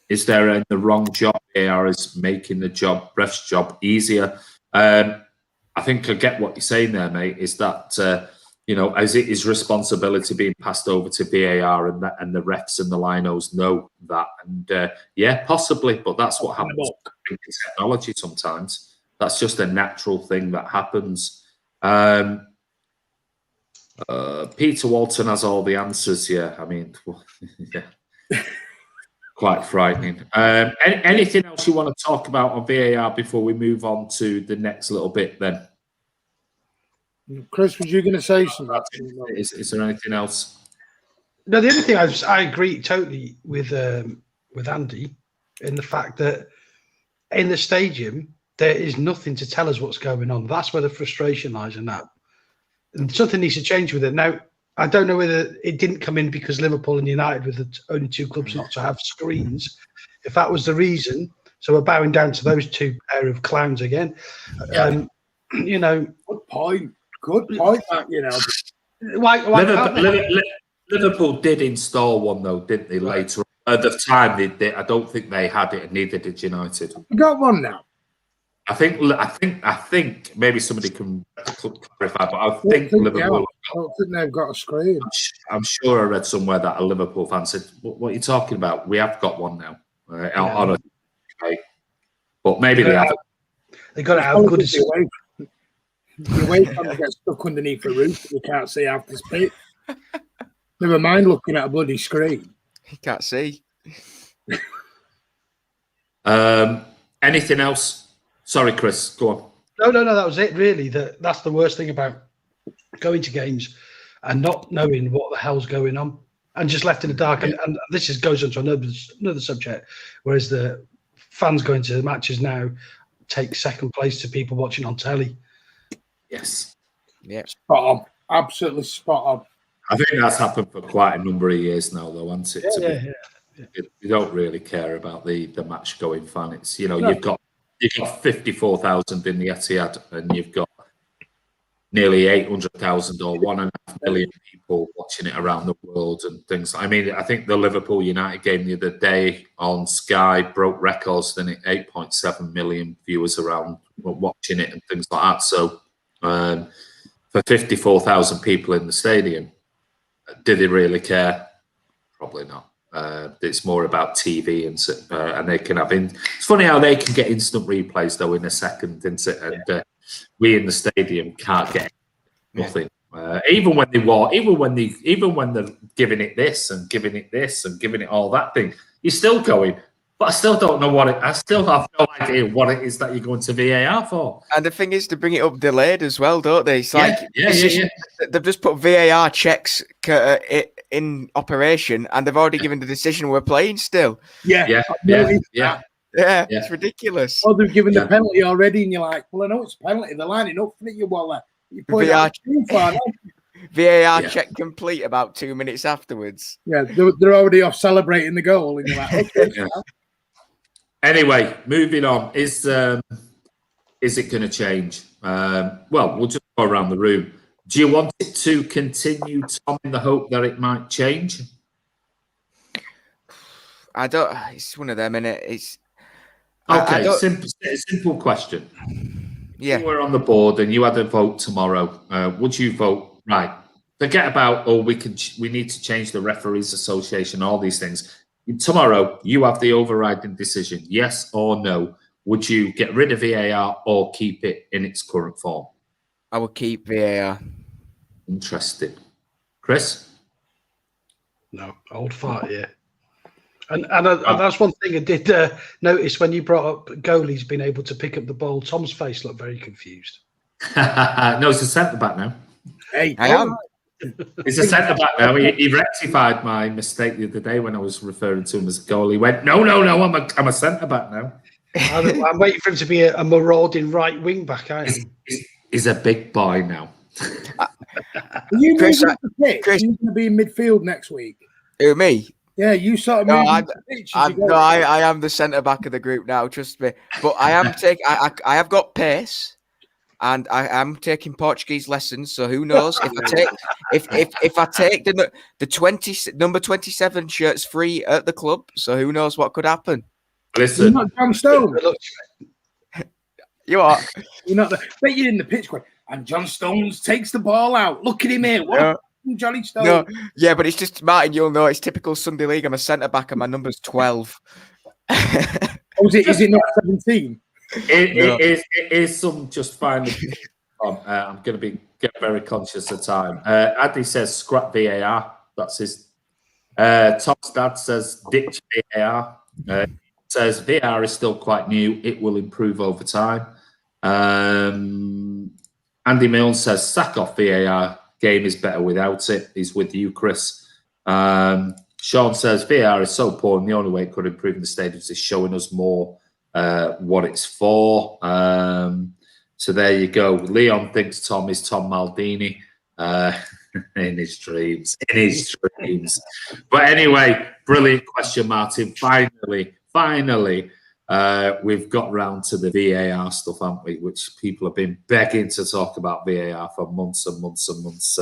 in the wrong job? AR is making the ref's job easier. I think I get what you're saying there, mate. Is that is it his responsibility being passed over to VAR and the refs and the linos know that? And possibly, but that's what happens in technology sometimes. That's just a natural thing that happens. Peter Walton has all the answers. Yeah, I mean, yeah. Quite frightening. Anything else you want to talk about on VAR before we move on to the next little bit then? Chris, was you going to say something? Is there anything else? No, the only thing I agree totally with Andy in the fact that in the stadium there is nothing to tell us what's going on. That's where the frustration lies in that. And something needs to change with it. Now, I don't know whether it didn't come in because Liverpool and United were the only two clubs not to have screens. If that was the reason, so we're bowing down to those two pair of clowns again. Good point, Liverpool did install one though, didn't they? Later at the time, they I don't think they had it, and neither did United. We got one now. I think maybe somebody can clarify, but I think Liverpool. I don't think they've got a screen. I'm sure I read somewhere that a Liverpool fan said, "What are you talking about? We have got one now." On a, but maybe they haven't. They got to have good. The away fans get stuck underneath the roof and you can't see half this bit. Never mind looking at a bloody screen. You can't see. Anything else? Sorry, Chris, go on. No, that was it, really. That's the worst thing about going to games and not knowing what the hell's going on and just left in the dark. And this goes on to another subject, whereas the fans going to the matches now take second place to people watching on telly. Yes. Yeah. Spot on. Absolutely spot on. I think that's happened for quite a number of years now, though, hasn't it? Yeah. You don't really care about the match going fan. It's you've got 54,000 in the Etihad, and you've got nearly 800,000 or 1.5 million people watching it around the world and things. I mean, I think the Liverpool United game the other day on Sky broke records. Then 8.7 million viewers around watching it and things like that. So. For 54,000 people in the stadium, did they really care? Probably not. It's more about TV and they can have. It's funny how they can get instant replays though in a second, isn't it? And we in the stadium can't get nothing. Even when they're giving it this and giving it this and giving it all that thing, you're still going. But I still don't know I still have no idea what it is that you're going to VAR for. And the thing is to bring it up delayed as well, don't they? It's like they've just put VAR checks in operation and they've already given the decision we're playing still. Yeah. It's ridiculous. Oh, they've given the penalty already and you're like, well, I know it's a penalty. They're lining up for it, you Waller. You put VAR, too far, VAR check complete about 2 minutes afterwards. Yeah, they're already off celebrating the goal and you're like, okay. Anyway, moving on. Is it going to change? Well, we'll just go around the room. Do you want it to continue, Tom, in the hope that it might change? I don't. It's one of them, innit? It's okay. Simple question. Yeah, if you were on the board and you had a vote tomorrow, would you vote right? Forget about we need to change the referees association, all these things. Tomorrow, you have the overriding decision, yes or no. Would you get rid of VAR or keep it in its current form? I would keep VAR. Interesting. Chris? No, old fart, yeah. And that's one thing I did notice when you brought up goalies being able to pick up the ball. Tom's face looked very confused. No, it's a centre-back now. Hey, I am. He's a centre-back now. He rectified my mistake the other day when I was referring to him as a goalie. He went, no, I'm a centre-back now. I'm waiting for him to be a marauding right wing-back, I am. He's a big boy now. Are you Chris, moving the pitch? Chris- You're going to be in midfield next week. Who, me? Yeah, you sort of No, moving the pitch. As you go. I am the centre back of the group now. Trust me. But I am taking. I have got pace, and I am taking Portuguese lessons. So who knows if I take the number 27 shirts free at the club. So who knows what could happen? You're Listen, not John Stones. You are. You're not the. Bet you're in the pitch going, and John Stones takes the ball out. Look at him here. What No. Johnny Stones? No, yeah, but it's just Martin. You'll know it's typical Sunday League. I'm a centre back, and my number's 12. Oh, is it not 17? It is some just finally. I'm going to get very conscious of time. Addy says scrap VAR. That's his. Tom's dad says ditch VAR. Says VAR is still quite new. It will improve over time. Andy Mills says sack off VAR. Game is better without it. He's with you, Chris. Sean says VAR is so poor, and the only way it could improve in the stadiums is showing us more what it's for. So there you go. Leon thinks Tom is Tom Maldini in his dreams. But anyway, brilliant question, Martin. Finally, we've got round to the VAR stuff, haven't we? Which people have been begging to talk about VAR for months and months and months.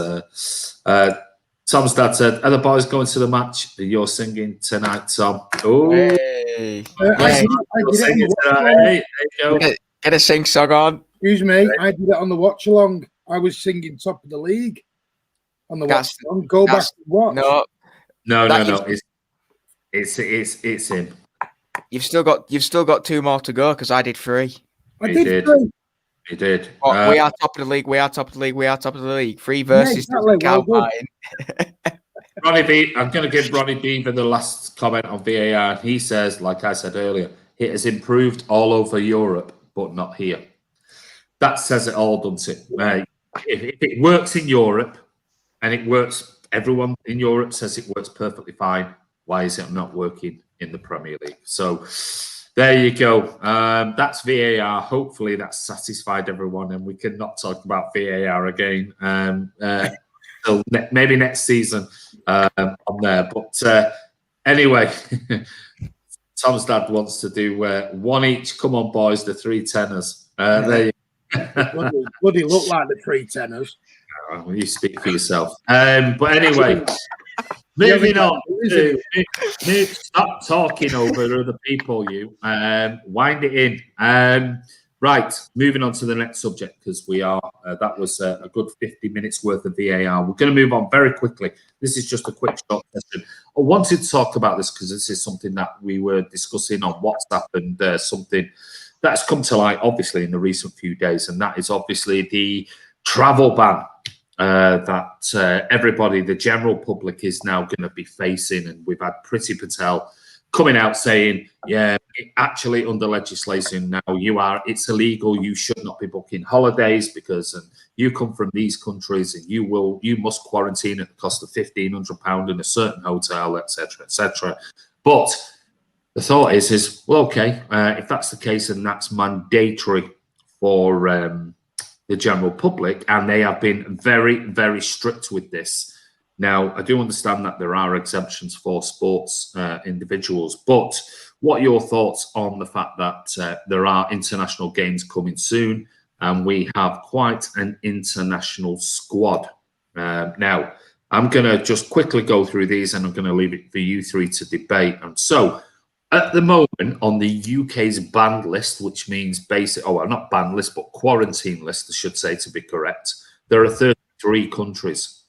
Tom's dad said, "Are the boys going to the match? You're singing tonight, Tom." Oh, Hey. I did it on the Hey, there you go. Get a sing song on. Excuse me, I did it on the watch along. I was singing top of the league on the watch along. Go back and watch. No. It's him. You've still got 2 more to go because I did 3. I did 3. He did. Oh, we are top of the league. We are top of the league. We are top of the league. 3 verses. Exactly. Count, Well Martin. Ronnie B. I'm going to give Ronnie Beaver the last comment on VAR. He says, like I said earlier, it has improved all over Europe, but not here. That says it all, doesn't it? If it works in Europe and it works, everyone in Europe says it works perfectly fine. Why is it not working in the Premier League? So there you go. That's VAR. Hopefully that's satisfied everyone and we can not talk about VAR again. So maybe next season on there. But anyway, Tom's dad wants to do 1 each. Come on, boys, the 3 tenors. There you go. Bloody look like the 3 tenors. You speak for yourself. But anyway, moving on. Stop talking over other people, you. Wind it in. Right, moving on to the next subject because we are. That was a good 50 minutes worth of VAR. We're going to move on very quickly. This is just a quick short session. I wanted to talk about this because this is something that we were discussing on WhatsApp and something that's come to light, obviously, in the recent few days, and that is obviously the travel ban that everybody, the general public, is now going to be facing. And we've had Priti Patel coming out saying, yeah, actually under legislation now, it's illegal. You should not be booking holidays because you come from these countries and you must quarantine at the cost of £1,500 in a certain hotel, etc., etc. But the thought is well, okay, if that's the case and that's mandatory for the general public, and they have been very, very strict with this. Now, I do understand that there are exemptions for sports individuals, but what are your thoughts on the fact that there are international games coming soon, and we have quite an international squad? Now, I'm going to just quickly go through these, and I'm going to leave it for you 3 to debate. And so, at the moment, on the UK's banned list, which means not banned list, but quarantine list, I should say, to be correct, there are 33 countries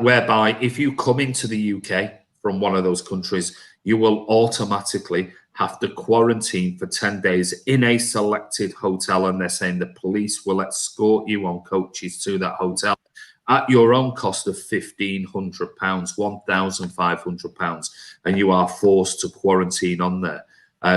whereby if you come into the UK from one of those countries, you will automatically have to quarantine for 10 days in a selected hotel. And they're saying the police will escort you on coaches to that hotel at your own cost of £1,500, £1,500, and you are forced to quarantine on there.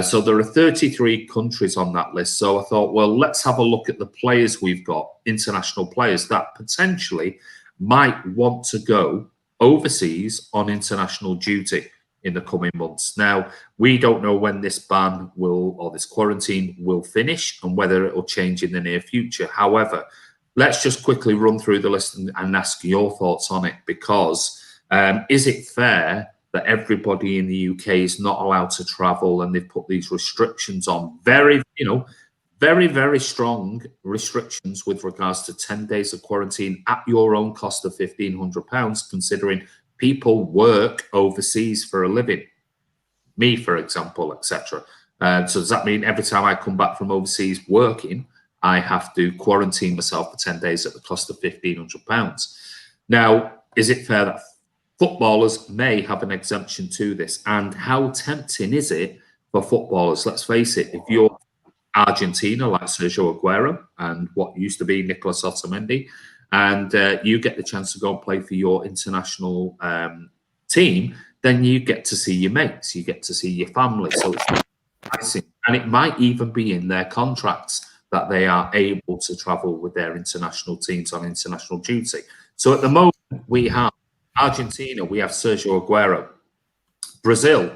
So there are 33 countries on that list. So I thought, well, let's have a look at the players we've got, international players that potentially might want to go overseas on international duty in the coming months. Now, we don't know when this ban or this quarantine will finish and whether it will change in the near future. However, let's just quickly run through the list and ask your thoughts on it, because is it fair that everybody in the UK is not allowed to travel, and they've put these restrictions on, very, very strong restrictions with regards to 10 days of quarantine at your own cost of £1,500, considering people work overseas for a living, me, for example, etc. So does that mean every time I come back from overseas working, I have to quarantine myself for 10 days at the cost of £1,500? Now, is it fair that footballers may have an exemption to this? And how tempting is it for footballers? Let's face it, if you're Argentina, like Sergio Aguero and what used to be Nicolas Otamendi, and you get the chance to go and play for your international team, then you get to see your mates, you get to see your family. So it's nice, and it might even be in their contracts that they are able to travel with their international teams on international duty. So at the moment, we have Argentina, we have Sergio Aguero, Brazil.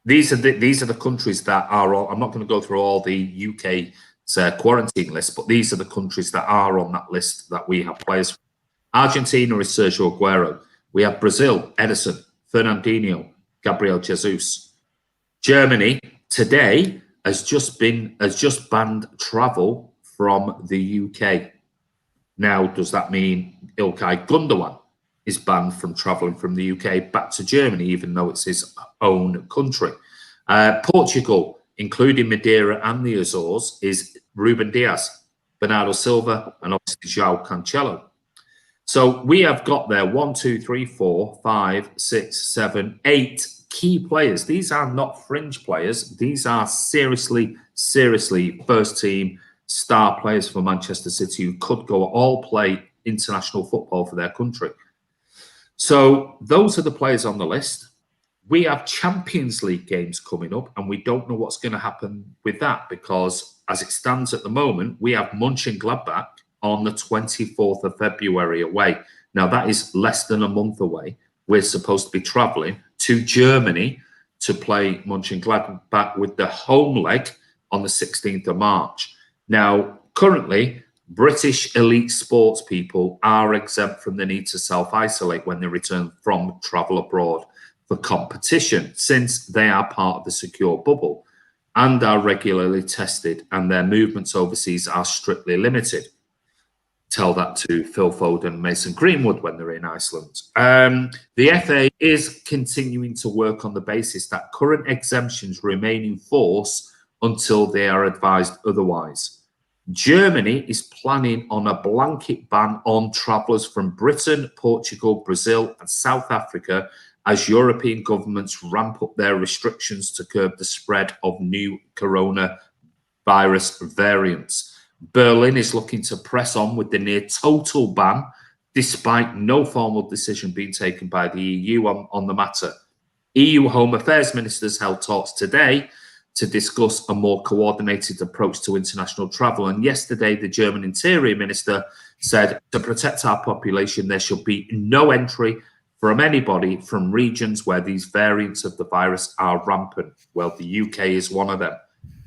These are the countries that are on. I'm not going to go through all the UK's quarantine list, but these are the countries that are on that list that we have players from. Argentina is Sergio Aguero. We have Brazil, Edison, Fernandinho, Gabriel Jesus. Germany today has just banned travel from the UK. Now, does that mean Ilkay Gundogan is banned from travelling from the UK back to Germany, even though it's his own country? Portugal, including Madeira and the Azores, is Ruben Diaz, Bernardo Silva, and obviously João Cancelo. So we have got there 1, 2, 3, 4, 5, 6, 7, 8 key players. These are not fringe players. These are seriously first team star players for Manchester City who could go all play international football for their country. So those are the players on the list. We have Champions League games coming up, and we don't know what's going to happen with that, because as it stands at the moment, we have Mönchengladbach on the 24th of February away. Now, that is less than a month away. We're supposed to be travelling to Germany to play Mönchengladbach with the home leg on the 16th of March. Now, currently, British elite sports people are exempt from the need to self-isolate when they return from travel abroad for competition, since they are part of the secure bubble and are regularly tested, and their movements overseas are strictly limited. Tell that to Phil Foden and Mason Greenwood when they're in Iceland. The FA is continuing to work on the basis that current exemptions remain in force until they are advised otherwise. Germany is planning on a blanket ban on travellers from Britain, Portugal, Brazil, and South Africa as European governments ramp up their restrictions to curb the spread of new coronavirus variants. Berlin is looking to press on with the near total ban, despite no formal decision being taken by the EU on the matter. EU Home Affairs ministers held talks today to discuss a more coordinated approach to international travel. And yesterday, the German Interior Minister said, to protect our population, there should be no entry from anybody from regions where these variants of the virus are rampant. Well, the UK is one of them.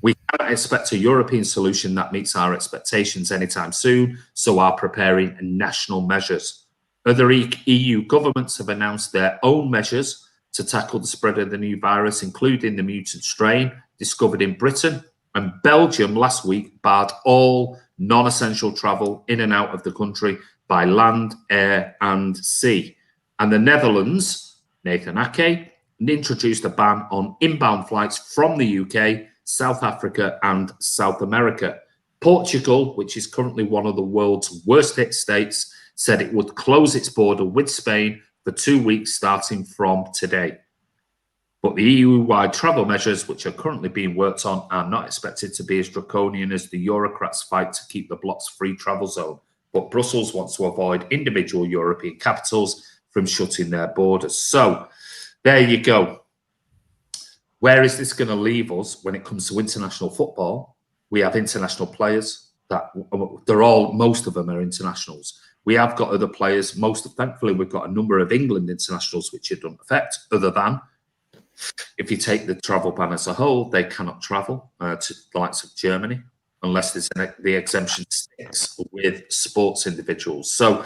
We cannot expect a European solution that meets our expectations anytime soon, so are preparing national measures. Other EU governments have announced their own measures to tackle the spread of the new virus, including the mutant strain discovered in Britain, and Belgium last week barred all non-essential travel in and out of the country by land, air and sea. And the Netherlands, Nathan Ake, introduced a ban on inbound flights from the UK, South Africa and South America. Portugal, which is currently one of the world's worst hit states, said it would close its border with Spain for 2 weeks starting from today. But the EU-wide travel measures, which are currently being worked on, are not expected to be as draconian as the Eurocrats fight to keep the bloc's free travel zone. But Brussels wants to avoid individual European capitals from shutting their borders. So there you go. Where is this going to leave us when it comes to international football? We have international players that most of them are internationals. We have got other players. Thankfully, we've got a number of England internationals which it doesn't affect, other than if you take the travel ban as a whole, they cannot travel to the likes of Germany. unless the exemption sticks with sports individuals. So,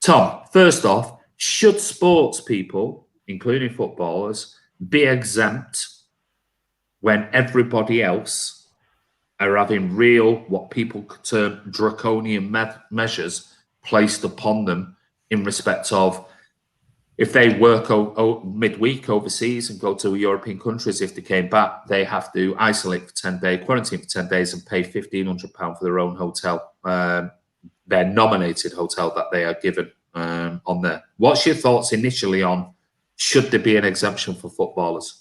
Tom, first off, should sports people, including footballers, be exempt when everybody else are having real, what people could term draconian measures placed upon them in respect of if they work midweek overseas and go to European countries, if they came back, they have to isolate for 10 days, quarantine for 10 days and pay £1,500 for their own hotel, their nominated hotel that they are given on there. What's your thoughts initially on should there be an exemption for footballers?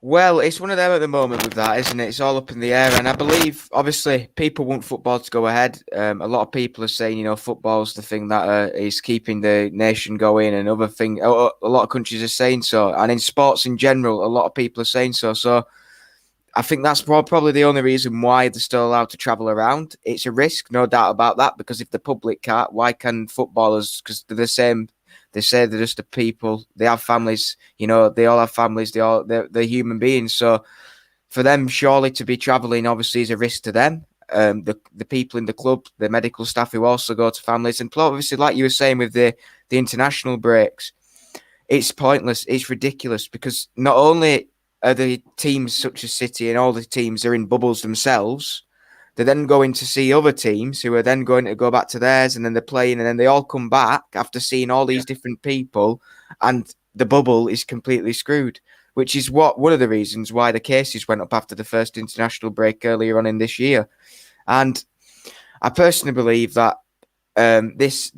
Well, it's one of them at the moment with that, isn't it? It's all up in the air. And I believe, obviously, people want football to go ahead. A lot of people are saying, football's the thing that is keeping the nation going, and other thing. A lot of countries are saying so. And in sports in general, a lot of people are saying so. So I think that's probably the only reason why they're still allowed to travel around. It's a risk, no doubt about that, because if the public can't, why can footballers? Because they're the same. They say they're just the people. They have families. They all have families. They're human beings. So for them, surely to be travelling, obviously, is a risk to them. The people in the club, the medical staff who also go to families, and obviously, like you were saying with the international breaks, it's pointless. It's ridiculous because not only are the teams such as City and all the teams are in bubbles themselves, they're then going to see other teams who are then going to go back to theirs, and then they're playing, and then they all come back after seeing all these different people, and the bubble is completely screwed, which is one of the reasons why the cases went up after the first international break earlier on in this year. And I personally believe that this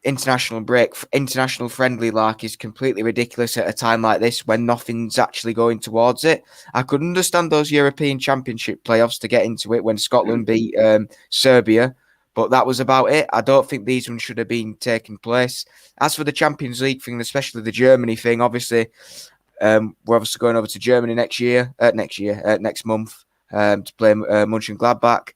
international break, international friendly lark is completely ridiculous at a time like this when nothing's actually going towards it. I could understand those European Championship playoffs to get into it when Scotland beat Serbia, but that was about it. I don't think these ones should have been taking place. As for the Champions League thing, especially the Germany thing, obviously, we're obviously going over to Germany next month to play Mönchengladbach.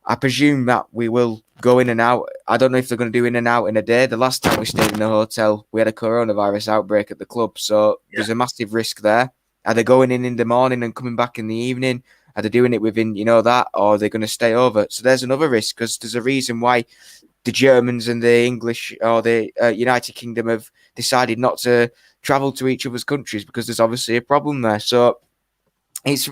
I presume that we will go in and out. I don't know if they're going to do in and out in a day. The last time we stayed in a hotel, we had a coronavirus outbreak at the club. So there's a massive risk there. Are they going in the morning and coming back in the evening? Are they doing it within, that? Or are they going to stay over? So there's another risk because there's a reason why the Germans and the English or the United Kingdom have decided not to travel to each other's countries because there's obviously a problem there. So it's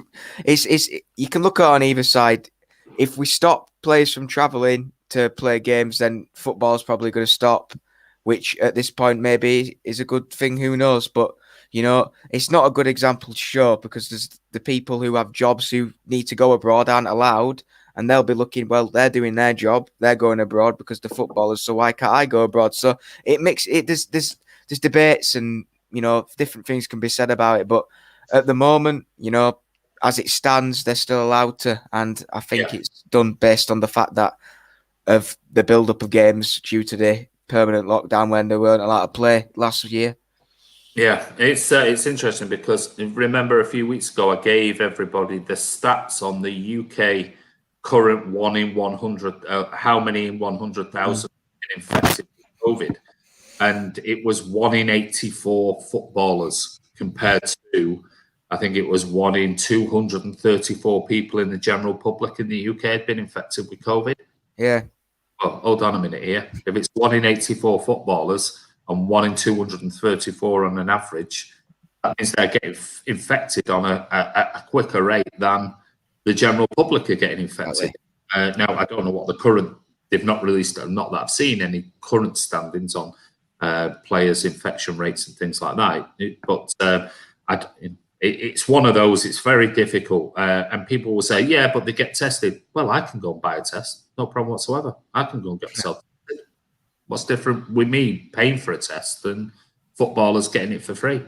you can look at it on either side. If we stop players from travelling to play games, then football's probably going to stop, which at this point maybe is a good thing. Who knows? But, it's not a good example to show because there's the people who have jobs who need to go abroad aren't allowed, and they'll be looking, well, they're doing their job. They're going abroad because the footballers, so why can't I go abroad? So there's debates and, different things can be said about it. But at the moment, as it stands, they're still allowed to, and I think it's done based on the fact that of the build-up of games due to the permanent lockdown when they weren't allowed to play last year. Yeah, it's interesting because remember a few weeks ago I gave everybody the stats on the UK current 1 in 100, how many in 100,000 infected with COVID, and it was 1 in 84 footballers compared to, I think it was 1 in 234 people in the general public in the UK had been infected with COVID. Yeah. Well, hold on a minute here. If it's 1 in 84 footballers and 1 in 234 on an average, that means they're getting infected on a quicker rate than the general public are getting infected. Now, I don't know what the current, they've not released, not that I've seen any current standings on players' infection rates and things like that. It's one of those, it's very difficult. And people will say, yeah, but they get tested. Well, I can go and buy a test. No problem whatsoever. I can go and get myself tested. What's different with me paying for a test than footballers getting it for free?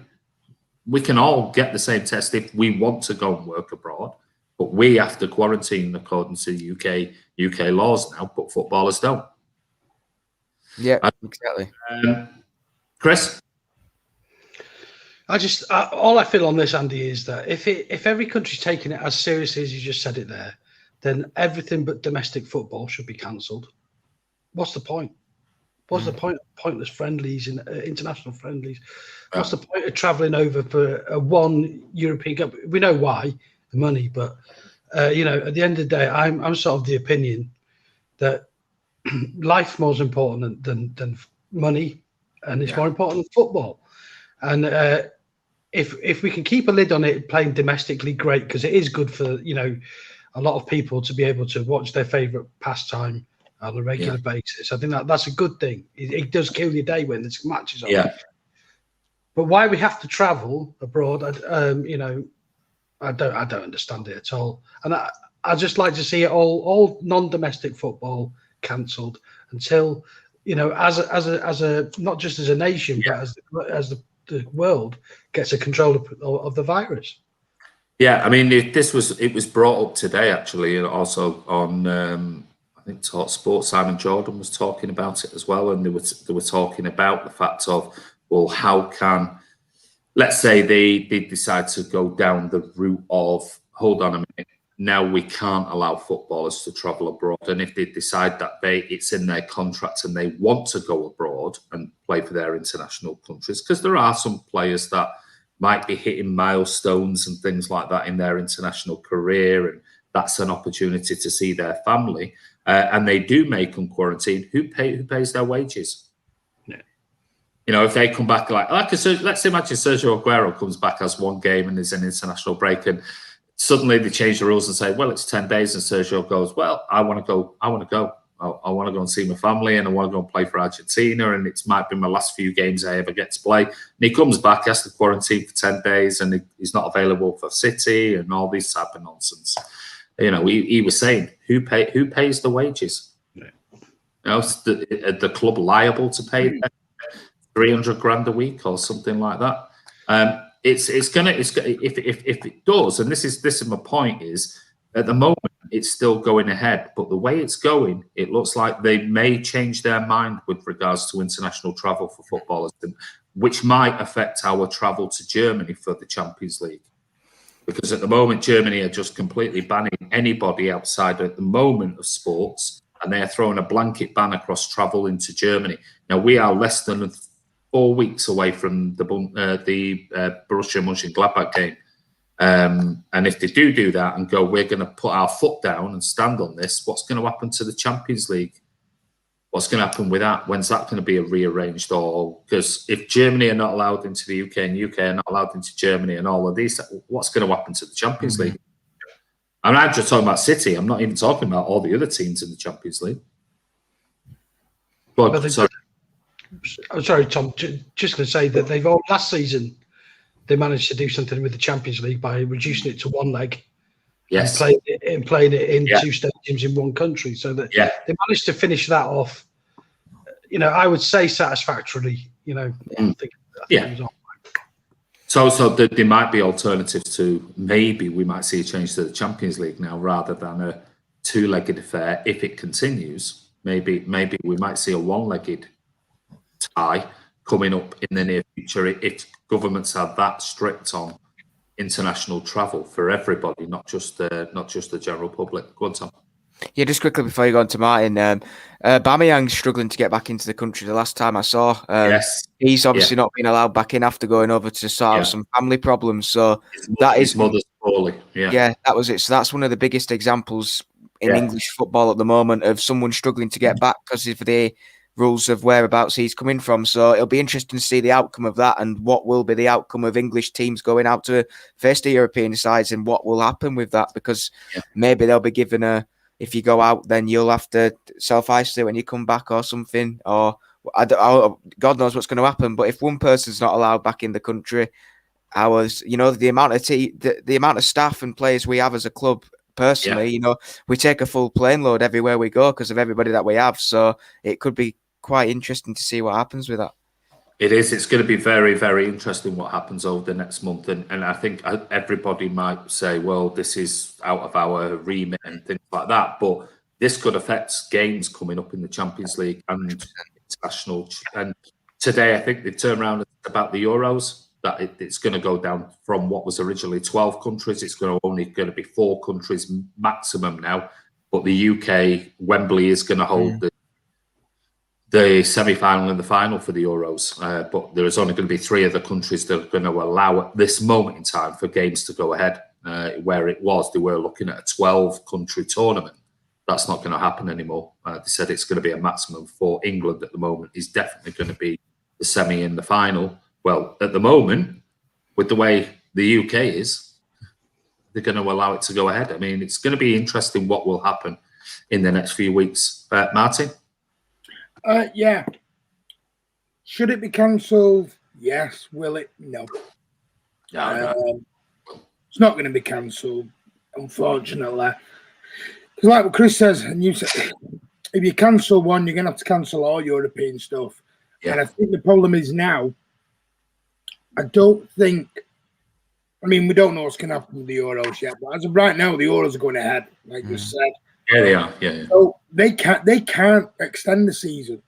We can all get the same test if we want to go and work abroad, but we have to quarantine according to UK laws now, but footballers don't. Yeah, exactly. Chris? All I feel on this, Andy, is that if every country's taking it as seriously as you just said it there, then everything but domestic football should be cancelled. What's the point? What's the point of pointless friendlies and international friendlies? What's the point of travelling over for one European Cup? We know why, the money, but You know, at the end of the day, I'm sort of the opinion that life more is important than money, and it's more important than football. And if we can keep a lid on it, playing domestically, great, because it is good for, you know, a lot of people to be able to watch their favourite pastime on a regular basis. I think that's a good thing. It does kill your day when there's matches on. Yeah. But why we have to travel abroad, you know, I don't understand it at all. And I just like to see it all non-domestic football cancelled until, you know, as a not just as a nation, but as the world gets a control of the virus. Yeah, I mean, it was brought up today actually, and also on I think Talk Sports. Simon Jordan was talking about it as well, and they were talking about the fact of, well, how can, let's say they decide to go down the route of, hold on a minute, now we can't allow footballers to travel abroad, and if they decide that it's in their contract and they want to go abroad and play for their international countries, because there are some players that might be hitting milestones and things like that in their international career, and that's an opportunity to see their family, and they do make them quarantine. Who pays their wages? Yeah. You know, if they come back like let's imagine Sergio Aguero comes back as one game and there's an international break, and suddenly they change the rules and say, well, it's 10 days, and Sergio goes, well, I want to go. I want to go and see my family, and I want to go and play for Argentina, and it might be my last few games I ever get to play. And he comes back, has to quarantine for 10 days, and he's not available for City and all these type of nonsense. You know, he was saying, who pays the wages? Yeah. You know, is the club liable to pay 300 grand a week or something like that? If it does, and this is my point, is at the moment it's still going ahead, but the way it's going, it looks like they may change their mind with regards to international travel for footballers, which might affect our travel to Germany for the Champions League. Because at the moment, Germany are just completely banning anybody outside at the moment of sports, and they are throwing a blanket ban across travel into Germany. Now, we are less than 4 weeks away from the Borussia Mönchengladbach game. And if they do that and go, we're going to put our foot down and stand on this, what's going to happen to the Champions League? What's going to happen with that? When's that going to be rearranged? Or because if Germany are not allowed into the UK and UK are not allowed into Germany and all of these, what's going to happen to the Champions League? I'm not just talking about City. I'm not even talking about all the other teams in the Champions League. But, I'm sorry, Tom. Just going to say that last season they managed to do something with the Champions League by reducing it to one leg. Yes. And playing it in two stadiums in one country, so that they managed to finish that off. You know, I would say satisfactorily. You know, I think it was all right. So there might be alternatives to, maybe we might see a change to the Champions League now rather than a two-legged affair. If it continues, maybe we might see a one-legged tie coming up in the near future if governments are that strict on international travel for everybody, not just the general public. Go on, Tom. Yeah, just quickly before you go on to Martin, Aubameyang's struggling to get back into the country. The last time I saw, he's obviously not been allowed back in after going over to sort out some family problems. So his mother's poorly. Yeah, that was it. So that's one of the biggest examples in English football at the moment of someone struggling to get back because of the rules of whereabouts he's coming from. So it'll be interesting to see the outcome of that and what will be the outcome of English teams going out to face the European sides and what will happen with that, because maybe they'll be given if you go out, then you'll have to self-isolate when you come back or something, or God knows what's going to happen. But if one person's not allowed back in the country, the amount of staff and players we have as a club, personally, we take a full plane load everywhere we go because of everybody that we have. So it could be quite interesting to see what happens with that. It is. It's going to be very, very interesting what happens over the next month. And I think everybody might say, well, this is out of our remit and things like that. But this could affect games coming up in the Champions League and international. And today, I think they turned around about the Euros, that it's going to go down from what was originally 12 countries. It's only going to be 4 countries maximum now. But the UK, Wembley is going to hold the semi-final and the final for the Euros. But there is only going to be 3 other countries that are going to allow at this moment in time for games to go ahead. where it was. They were looking at a 12-country tournament. That's not going to happen anymore. They said it's going to be a maximum for England at the moment. Is definitely going to be the semi and the final. Well, at the moment, with the way the UK is, they're going to allow it to go ahead. I mean, it's going to be interesting what will happen in the next few weeks. Martin? Yeah. Should it be cancelled? Yes. Will it? No. No. It's not going to be cancelled, unfortunately. Because like what Chris says, and you said, if you cancel one, you're going to have to cancel all European stuff. Yeah. And I think the problem is now, I don't think, I mean, we don't know what's going to happen with the Euros yet, but as of right now, the Euros are going ahead, like you said. Yeah, they are. Yeah. So they can't extend the season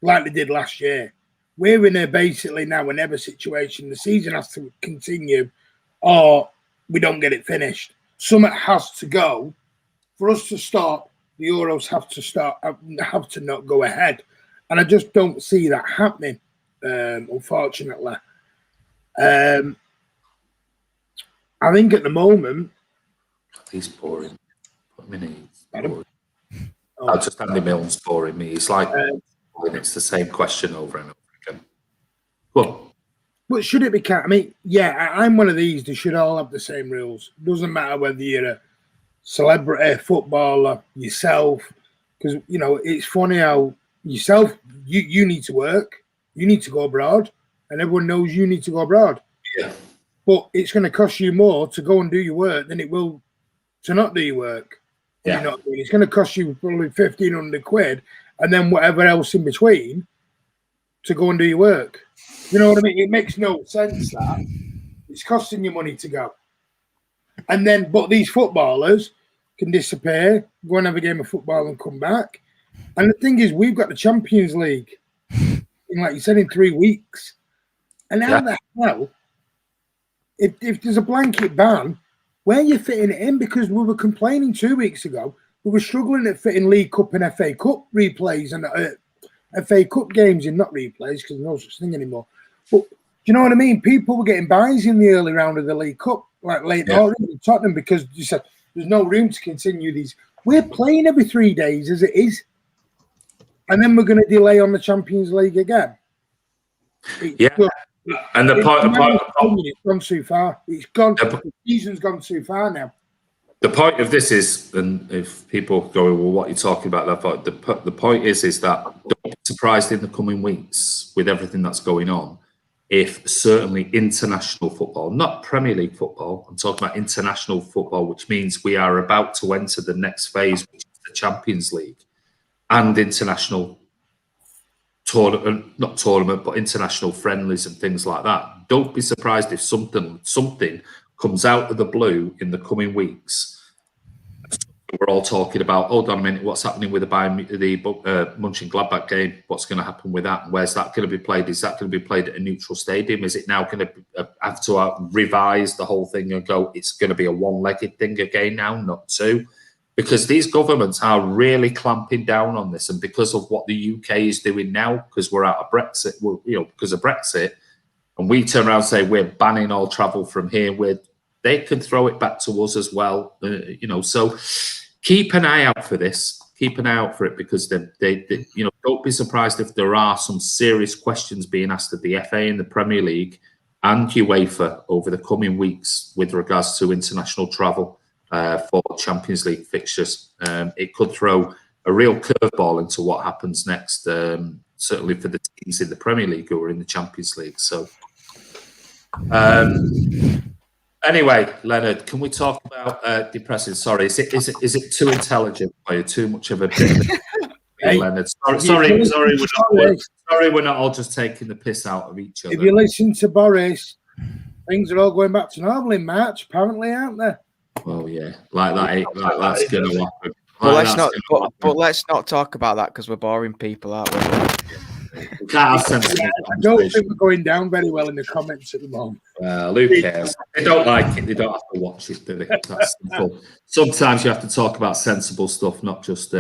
like they did last year. We're in a basically now a never situation. The season has to continue, or we don't get it finished. Something has to go. For us to stop, the Euros have to not go ahead. And I just don't see that happening, unfortunately. I think at the moment... He's boring. I mean, he's boring. Oh, just Andy Milne's boring me. It's like it's the same question over and over again. Well, but should it be... I mean, yeah, I'm one of these. They should all have the same rules. Doesn't matter whether you're a celebrity, footballer, yourself, because it's funny how yourself you need to work, you need to go abroad, and everyone knows you need to go abroad. Yeah. But it's going to cost you more to go and do your work than it will to not do your work. Yeah. You know what I mean? It's going to cost you probably 1,500 quid, and then whatever else in between to go and do your work. You know what I mean? It makes no sense that it's costing you money to go. And then, but these footballers can disappear, go and have a game of football and come back. And the thing is, we've got the Champions League in, like you said, in 3 weeks. And how the hell, if there's a blanket ban, where are you fitting it in? Because we were complaining 2 weeks ago, we were struggling at fitting League Cup and FA Cup replays and FA Cup games in, not replays, because there's no such thing anymore. But do you know what I mean? People were getting buys in the early round of the League Cup, like late in Tottenham, because you said there's no room to continue these. We're playing every 3 days as it is. And then we're going to delay on the Champions League again. And the point it's gone too far. It's gone. The season's gone too far now. The point of this is, and if people go, well, what are you talking about? That the point is that don't be surprised in the coming weeks with everything that's going on. If certainly international football, not Premier League football, I'm talking about international football, which means we are about to enter the next phase, which is the Champions League and international not tournament, but international friendlies and things like that. Don't be surprised if something comes out of the blue in the coming weeks. We're all talking about, hold on a minute, what's happening with the Mönchengladbach game? What's going to happen with that? Where's that going to be played? Is that going to be played at a neutral stadium? Is it now going to have to revise the whole thing and go, it's going to be a one-legged thing again now, not two? Because these governments are really clamping down on this, and because of what the UK is doing now, because we're out of Brexit, because of Brexit, and we turn around and say we're banning all travel from here, they can throw it back to us as well, So keep an eye out for this. Keep an eye out for it, because they don't be surprised if there are some serious questions being asked of the FA and the Premier League and UEFA over the coming weeks with regards to international travel. For Champions League fixtures. It could throw a real curveball into what happens next, certainly for the teams in the Premier League who are in the Champions League. So, anyway, Leonard, can we talk about depressing? Sorry, is it too intelligent? Are you too much of a bit? Hey, Leonard, sorry, we're not all just taking the piss out of each other. If you listen to Boris, things are all going back to normal in March, apparently, aren't they? Well, yeah, that's going to happen. But let's not talk about that, because we're boring people, aren't we? We can't have sensible I don't think we're going down very well in the comments at the moment. Well, who cares? They don't like it. They don't have to watch it, do they? That's simple. Sometimes you have to talk about sensible stuff, not just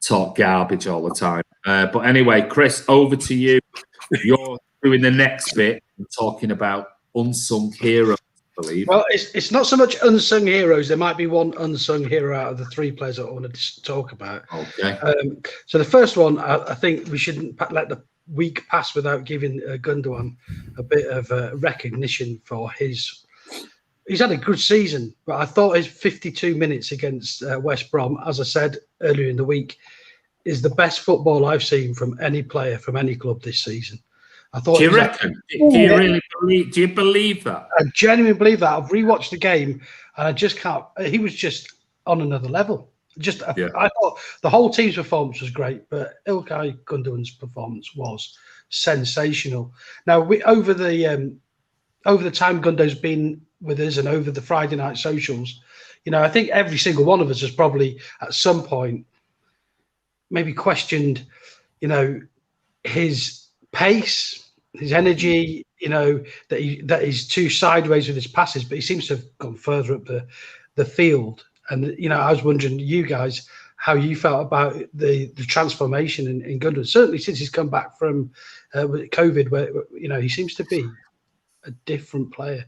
talk garbage all the time. But anyway, Chris, over to you. You're doing the next bit and talking about unsung heroes. believe. Well, it's not so much unsung heroes. There might be one unsung hero out of the three players that I want to talk about. Okay. So the first one, I think we shouldn't let the week pass without giving Gundogan a bit of recognition for his. He's had a good season, but I thought his 52 minutes against West Brom, as I said earlier in the week, is the best football I've seen from any player from any club this season. I thought. Do you reckon? Do you really believe? Do you believe that? I genuinely believe that. I've rewatched the game, and I just can't. He was just on another level. I thought the whole team's performance was great, but Ilkay Gundogan's performance was sensational. Now, over the time Gundo's been with us and over the Friday night socials, I think every single one of us has probably at some point maybe questioned, his pace, his energy, that he's too sideways with his passes, but he seems to have gone further up the field. And, I was wondering, you guys, how you felt about the transformation in Gundogan, certainly since he's come back from COVID, where, he seems to be a different player.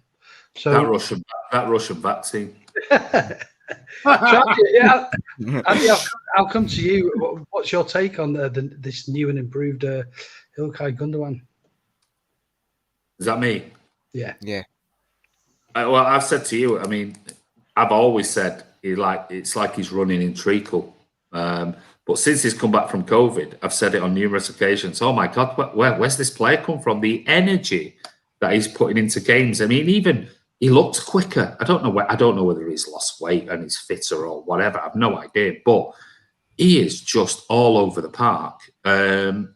So that Russian vaccine. Andy, I'll come to you. What's your take on this new and improved Ilkay Gundogan? Is that me? Yeah. Well, I've said to you. I mean, I've always said it's like he's running in treacle. But since he's come back from COVID, I've said it on numerous occasions. Oh my God, where's this player come from? The energy that he's putting into games. I mean, even he looks quicker. I don't know whether he's lost weight and he's fitter or whatever. I've no idea. But he is just all over the park. And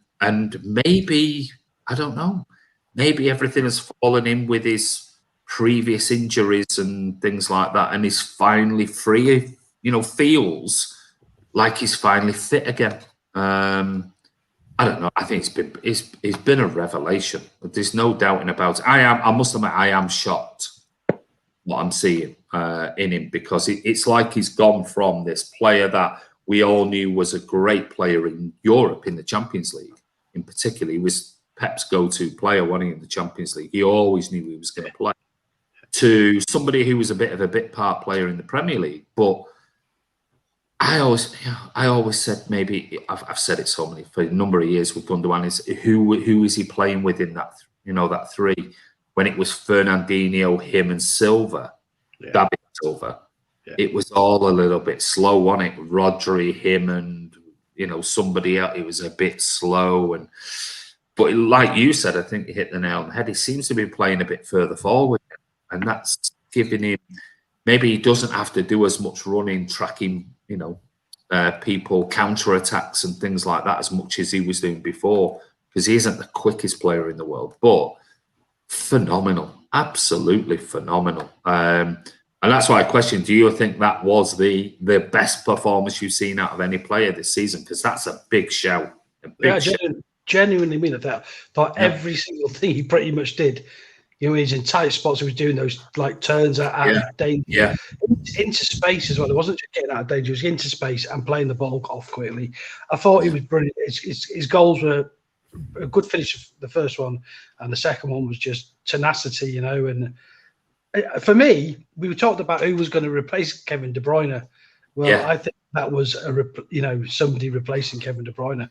maybe, I don't know, maybe everything has fallen in with his previous injuries and things like that. And he's finally free, feels like he's finally fit again. I don't know. I think it's been a revelation. There's no doubting about it. I must admit, I am shocked what I'm seeing in him, because it's like he's gone from this player that we all knew was a great player in Europe in the Champions League. In particular, he was Pep's go-to player when he in the Champions League. He always knew he was going to play. To somebody who was a bit of a bit part player in the Premier League, but I always said, maybe I've said it for a number of years with Gundogan, is who is he playing with in that that three, when it was Fernandinho, him and Silva, David Silva. Yeah. It was all a little bit slow, wasn't it? Rodri, him, and somebody else. It was a bit slow, but like you said, I think you hit the nail on the head. He seems to be playing a bit further forward, and that's giving him. Maybe he doesn't have to do as much running, tracking, people, counter attacks and things like that as much as he was doing before, because he isn't the quickest player in the world, but phenomenal, absolutely phenomenal. And that's why I question: do you think that was the best performance you've seen out of any player this season? Because that's a big shout. Genuinely mean that. Thought every single thing he pretty much did. He's in tight spots. He was doing those turns out of danger, into space as well. It wasn't just getting out of danger; it was into space and playing the ball off quickly. I thought he was brilliant. His goals were a good finish. The first one, and the second one was just tenacity. And for me, we talked about who was going to replace Kevin De Bruyne. Well, I think that was somebody replacing Kevin De Bruyne.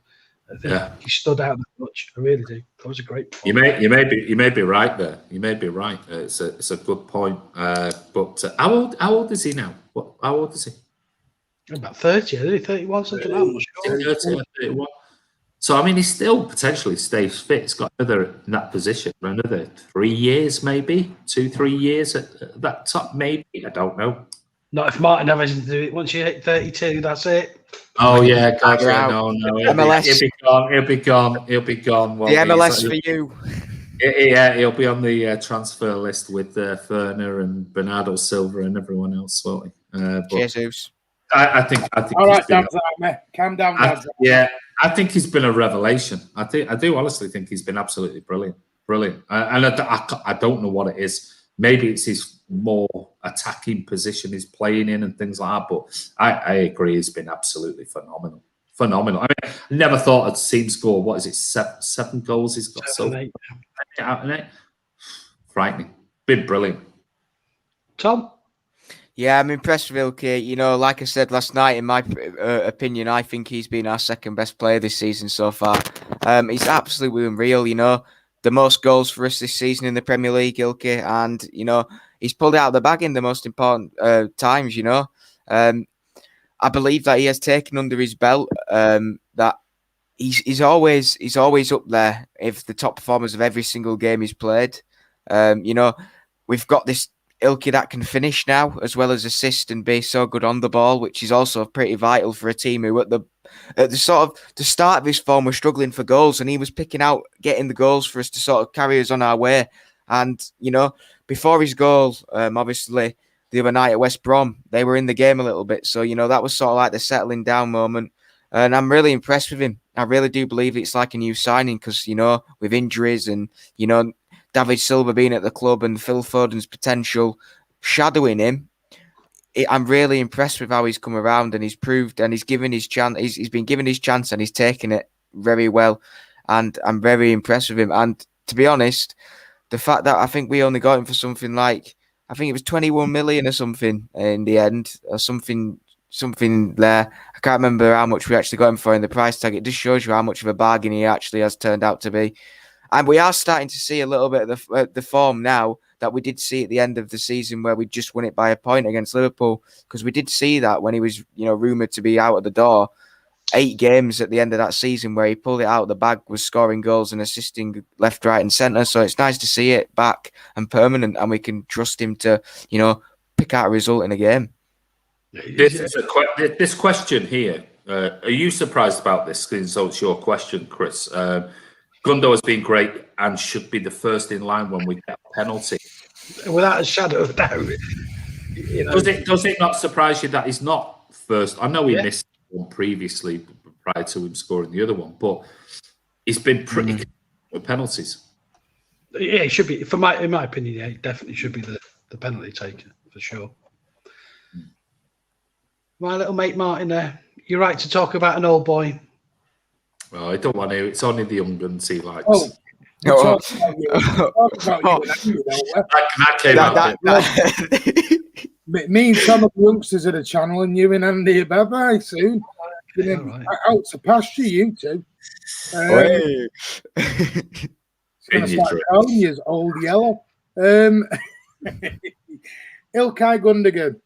I think he stood out that much. I really do. That was a great point. You may be right there. You may be right. It's a good point. But how old is he now? How old is he? About 30, 31, something like that. 30 or 31. So I mean, he still potentially stays fit. He's got another in that position for another 3 years, maybe 2-3 years at that top. Maybe, I don't know. Not if Martin has anything to do it. Once you hit 32, that's it. Oh yeah, God, no. MLS. He'll be gone. Well, the MLS for you. Yeah, he'll be on the transfer list with Ferner and Bernardo Silva and everyone else, won't he? Jesus. I think. All right, calm down. I think he's been a revelation. I do honestly think he's been absolutely brilliant. And I don't know what it is. Maybe it's his more attacking position he's playing in and things like that. But I agree, he's been absolutely phenomenal. I mean, I never thought I'd seen him score. What is it? Seven goals he's got. 7, 8. Frightening. Been brilliant. Tom? Yeah, I'm impressed with Ilkay. You know, like I said last night, in my opinion, I think he's been our second best player this season so far. He's absolutely unreal, you know. The most goals for us this season in the Premier League, Ilkay. And, you know, he's pulled it out of the bag in the most important times, you know. I believe that he has taken under his belt that he's always up there if the top performers of every single game he's played. You know, we've got this Ilkay that can finish now, as well as assist and be so good on the ball, which is also pretty vital for a team who at the sort of the start of his form were struggling for goals, and he was picking out getting the goals for us to sort of carry us on our way. And you know, before his goal, obviously the other night at West Brom, they were in the game a little bit, so you know that was sort of like the settling down moment. And I'm really impressed with him. I really do believe it's like a new signing because, you know, with injuries and, you know, David Silva being at the club and Phil Foden's potential shadowing him, I'm really impressed with how he's come around and he's proved and he's given his chance. He's been given his chance and he's taken it very well. And I'm very impressed with him. And to be honest, the fact that I think we only got him for something like, I think it was 21 million or something in the end, or something there. I can't remember how much we actually got him for in the price tag. It just shows you how much of a bargain he actually has turned out to be. And we are starting to see a little bit of the form now that we did see at the end of the season where we just won it by a point against Liverpool, because we did see that when he was, you know, rumoured to be out of the door. 8 games at the end of that season where he pulled it out of the bag, was scoring goals and assisting left, right and centre. So it's nice to see it back and permanent, and we can trust him to, you know, pick out a result in a game. This question here, are you surprised about this? So it's your question, Chris. Gundo has been great and should be the first in line when we get a penalty. Without a shadow of doubt. You know. Does it not surprise you that he's not first? I know he missed one previously prior to him scoring the other one, but he's been pretty good with penalties. Yeah, he should be. In my opinion, yeah, he definitely should be the penalty taker for sure. My little mate Martin there. You're right to talk about an old boy. Well, I don't want to. It's only the young guns he likes. Me and some of the youngsters at the channel and you and Andy bye soon. Out to pasture, you two. It's going to start calling you old yellow. Ilkay Gundogan.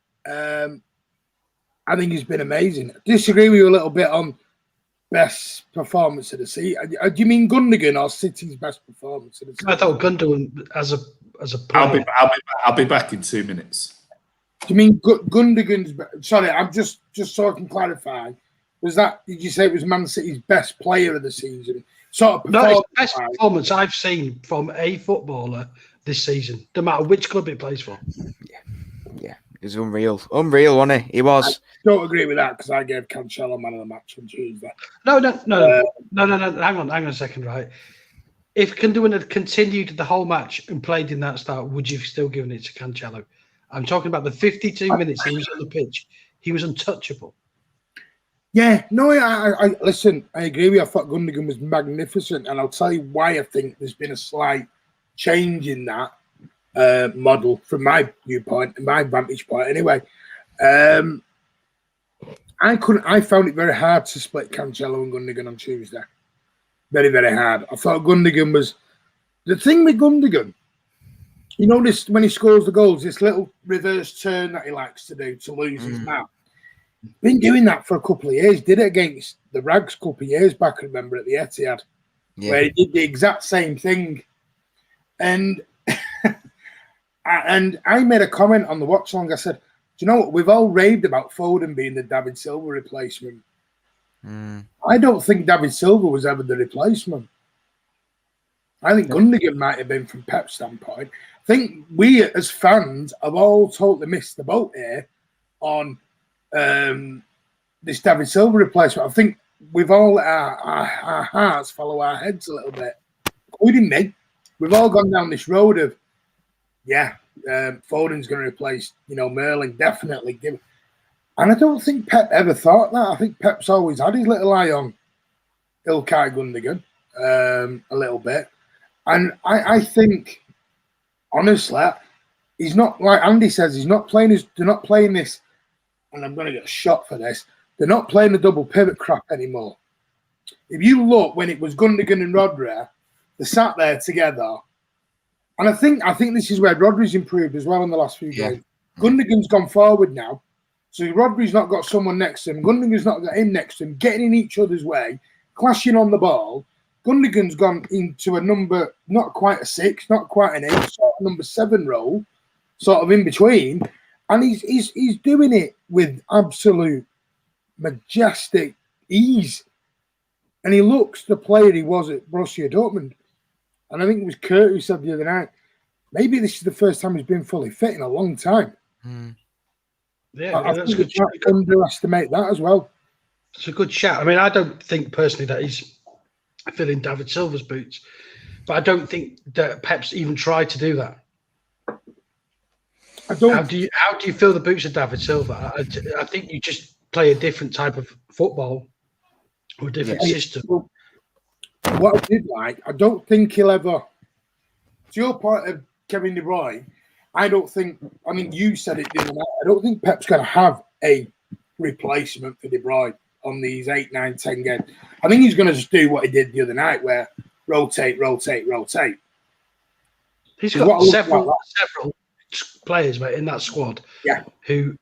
I think he's been amazing. I disagree with you a little bit on best performance of the season. Do you mean Gundogan or City's best performance of the season? I thought Gundogan as a player. I'll be back in 2 minutes. Do you mean Gundogan's? Sorry, I'm just so I can clarify. Did you say it was Man City's best player of the season? No, it's the best performance I've seen from a footballer this season, no matter which club he plays for. Yeah. He was unreal, wasn't he? He was. I don't agree with that because I gave Cancelo man of the match on Tuesday. No. Hang on a second, right? If Gundogan had continued the whole match and played in that start, would you have still given it to Cancelo? I'm talking about the 52 minutes he was on the pitch. He was untouchable. Yeah, no, I listen. I agree with you. I thought Gundogan was magnificent, and I'll tell you why I think there's been a slight change in that. Model from my viewpoint, my vantage point. Anyway, I found it very hard to split Cancelo and Gundogan on Tuesday. Very, very hard. I thought Gundogan was the thing with Gundogan. You notice when he scores the goals, this little reverse turn that he likes to do to lose his map. Been doing that for a couple of years. Did it against the Rags a couple of years back. I remember at the Etihad, where he did the exact same thing, and. And I made a comment on the watch along. I said, do you know what? We've all raved about Foden being the David Silva replacement. I don't think David Silva was ever the replacement. I think Gundogan might have been from Pep's standpoint. I think we as fans have all totally missed the boat here on this David Silva replacement. I think we've all let our hearts follow our heads a little bit, including me. We've all gone down this road of, Foden's going to replace, Merlin, definitely. And I don't think Pep ever thought that. I think Pep's always had his little eye on Ilkay Gundogan a little bit. And I think, honestly, he's not, like Andy says, he's not playing they're not playing this, and I'm going to get shot for this, they're not playing the double pivot crap anymore. If you look, when it was Gundogan and Rodri, they sat there together, and I think this is where Rodri's improved as well in the last few games. Gundogan's gone forward now, so Rodri's not got someone next to him, Gundogan's not got him next to him, getting in each other's way, clashing on the ball. Gundogan's gone into a number, not quite a 6, not quite an 8, sort of number 7 role, sort of in between, and he's doing it with absolute majestic ease, and he looks the player he was at Borussia Dortmund. And I think it was Kurt who said the other night, maybe this is the first time he's been fully fit in a long time. Yeah, I think you can't underestimate that as well. It's a good shout. I mean, I don't think personally that he's filling David Silva's boots, but I don't think that Pep's even tried to do that. How do you fill the boots of David Silva? I think you just play a different type of football or a different system. What I did like, I don't think he'll ever. To your point of Kevin De Bruyne, I don't think. I mean, you said it the other night. I don't think Pep's going to have a replacement for De Bruyne on these 8, 9, 10 games. I think he's going to just do what he did the other night, where rotate. He's got several players, mate, in that squad. Who've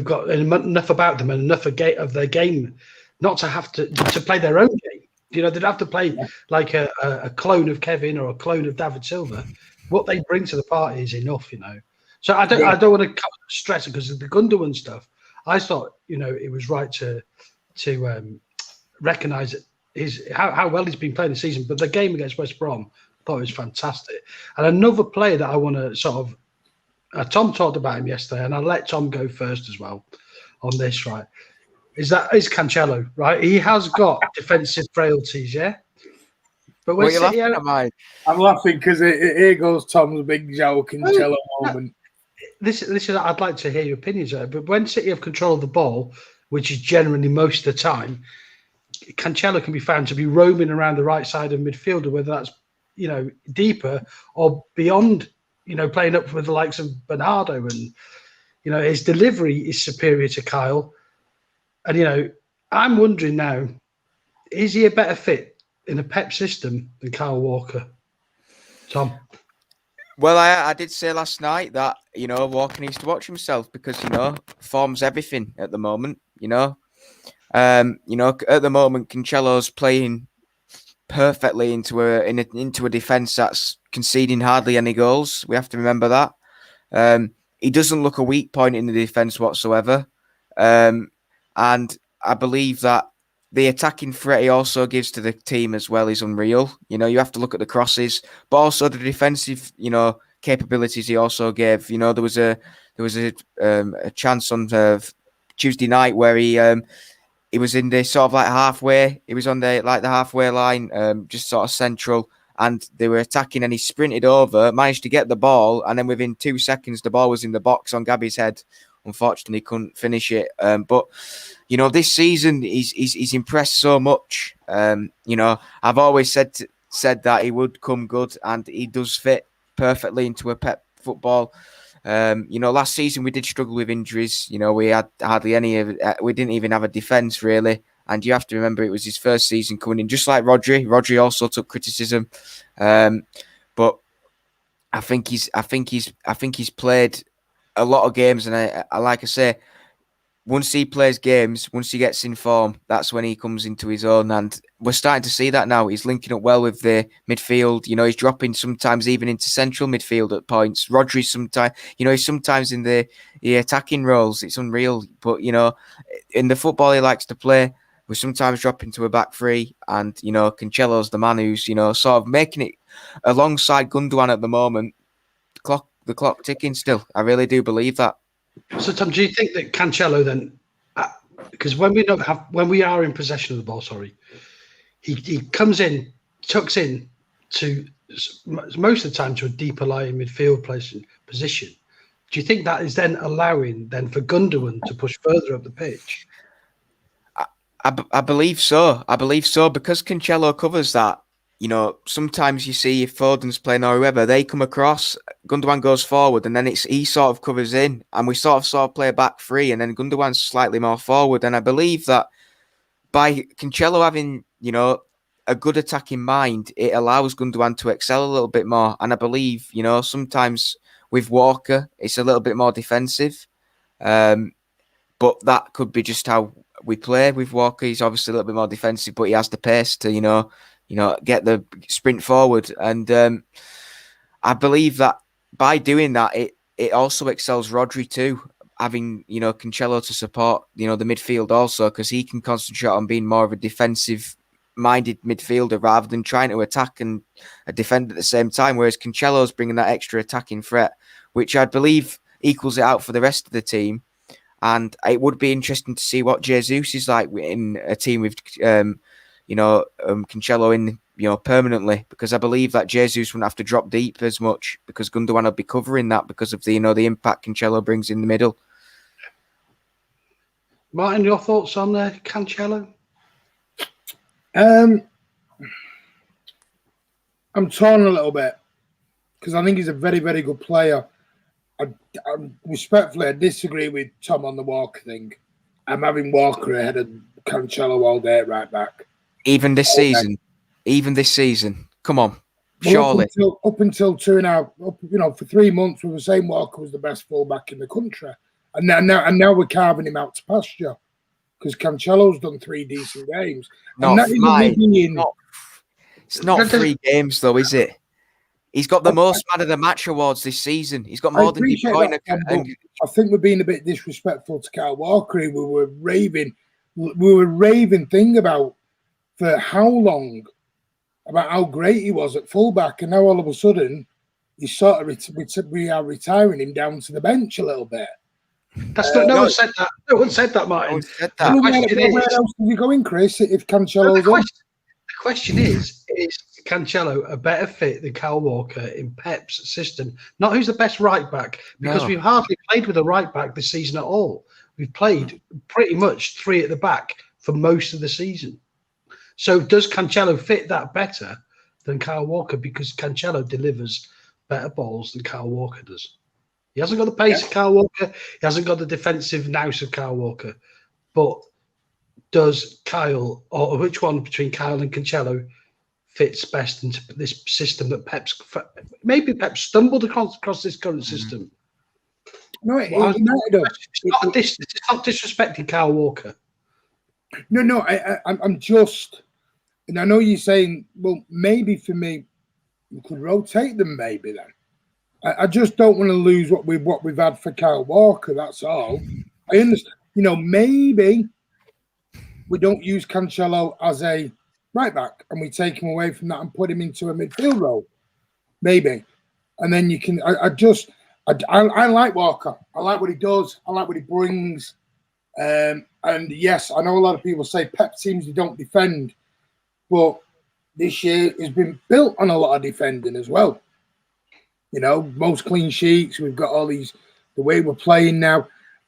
got enough about them and enough of their game not to have to play their own game. You know, they'd have to play like a clone of Kevin or a clone of David Silva. What they bring to the party is enough, you know. So I don't want to stress it because of the Gundogan stuff. I thought, you know, it was right to recognise how well he's been playing the season. But the game against West Brom, I thought it was fantastic. And another player that I want to sort of Tom talked about him yesterday, and I'll let Tom go first as well on this, right? Is Cancelo, right? He has got defensive frailties, yeah? But when City I'm laughing because here goes Tom's big João Cancelo moment. This is I'd like to hear your opinions on it, but when City have control of the ball, which is generally most of the time, Cancelo can be found to be roaming around the right side of midfielder, whether that's, you know, deeper or beyond, you know, playing up with the likes of Bernardo, and, you know, his delivery is superior to Kyle. And, you know, I'm wondering now, is he a better fit in a Pep system than Kyle Walker? Tom? Well, I did say last night that, you know, Walker needs to watch himself because, you know, form's everything at the moment, you know. At the moment, Cancelo's playing perfectly into a defence that's conceding hardly any goals. We have to remember that. He doesn't look a weak point in the defence whatsoever. And I believe that the attacking threat he also gives to the team as well is unreal. You know, you have to look at the crosses, but also the defensive, you know, capabilities he also gave. You know, there was a chance on Tuesday night where he was in the sort of like halfway. He was on the halfway line, just sort of central, and they were attacking, and he sprinted over, managed to get the ball, and then within 2 seconds the ball was in the box on Gabby's head. Unfortunately, couldn't finish it. But, you know, this season he's impressed so much. You know, I've always said that he would come good, and he does fit perfectly into a Pep football. You know, last season we did struggle with injuries. You know, we had hardly any. We didn't even have a defence really. And you have to remember it was his first season coming in, just like Rodri. Rodri also took criticism, but I think he's played a lot of games, and I like I say, once he plays games, once he gets in form, that's when he comes into his own, and we're starting to see that now. He's linking up well with the midfield. You know, he's dropping sometimes even into central midfield at points. Rodri's sometimes, you know, he's sometimes in the attacking roles. It's unreal, but you know, in the football he likes to play, we sometimes drop into a back three, and you know, Cancelo's the man who's, you know, sort of making it alongside Gundogan at the moment. The clock ticking still. I really do believe that. So, Tom, do you think that Cancelo then, because when we are in possession of the ball, he comes in, tucks in to most of the time to a deeper lying midfield position. Do you think that is then allowing then for Gundogan to push further up the pitch? I believe so. I believe so because Cancelo covers that. you know, sometimes you see if Foden's playing or whoever, they come across, Gundogan goes forward, and then he sort of covers in, and we sort of play a back three, and then Gundogan's slightly more forward. And I believe that by Cancelo having, you know, a good attacking mind, it allows Gundogan to excel a little bit more. And I believe, you know, sometimes with Walker, it's a little bit more defensive. But that could be just how we play with Walker. He's obviously a little bit more defensive, but he has the pace to, you know, get the sprint forward. And I believe that by doing that, it also excels Rodri too, having, you know, Cancelo to support, you know, the midfield also, because he can concentrate on being more of a defensive-minded midfielder rather than trying to attack and defend at the same time, whereas Cancelo's bringing that extra attacking threat, which I believe equals it out for the rest of the team. And it would be interesting to see what Jesus is like in a team with, Cancelo in, you know, permanently, because I believe that Jesus wouldn't have to drop deep as much because Gundogan will be covering that because of the, you know, the impact Cancelo brings in the middle. Martin, your thoughts on Cancelo? I'm torn a little bit because I think he's a very, very good player. Respectfully, I disagree with Tom on the Walker thing. I'm having Walker ahead of Cancelo all day at right back. Even this season. Come on, surely. Up until 2.5, you know, for 3 months we were saying Walker was the best fullback in the country, and now we're carving him out to pasture because Cancelo's done 3 decent games. It's not 3 games though, is it? He's got the most man of the match awards this season. He's got more than De Bruyne. I think we're being a bit disrespectful to Kyle Walker. We were raving thing about for how long about how great he was at fullback, and now all of a sudden he's sort of we are retiring him down to the bench a little bit. No one said that. No one said that, Martin. Where else is he going, Chris? If Cancelo's the question is Cancelo a better fit than Kyle Walker in Pep's system? Not who's the best right back, because we've hardly played with a right back this season at all. We've played pretty much 3 at the back for most of the season. So does Cancelo fit that better than Kyle Walker? Because Cancelo delivers better balls than Kyle Walker does. He hasn't got the pace of Kyle Walker. He hasn't got the defensive nous of Kyle Walker. But does Kyle, or which one between Kyle and Cancelo fits best into this system that Pep stumbled across this current system? No, it's not disrespecting Kyle Walker. No, I'm just, and I know you're saying, well, maybe for me, we could rotate them. Maybe then, I just don't want to lose what we've had for Kyle Walker. That's all. I understand. You know, maybe we don't use Cancelo as a right back and we take him away from that and put him into a midfield role. Maybe, and then you can. I like Walker. I like what he does. I like what he brings. And yes, I know a lot of people say Pep teams they don't defend, but this year has been built on a lot of defending as well. You know, most clean sheets. We've got all these, the way we're playing now.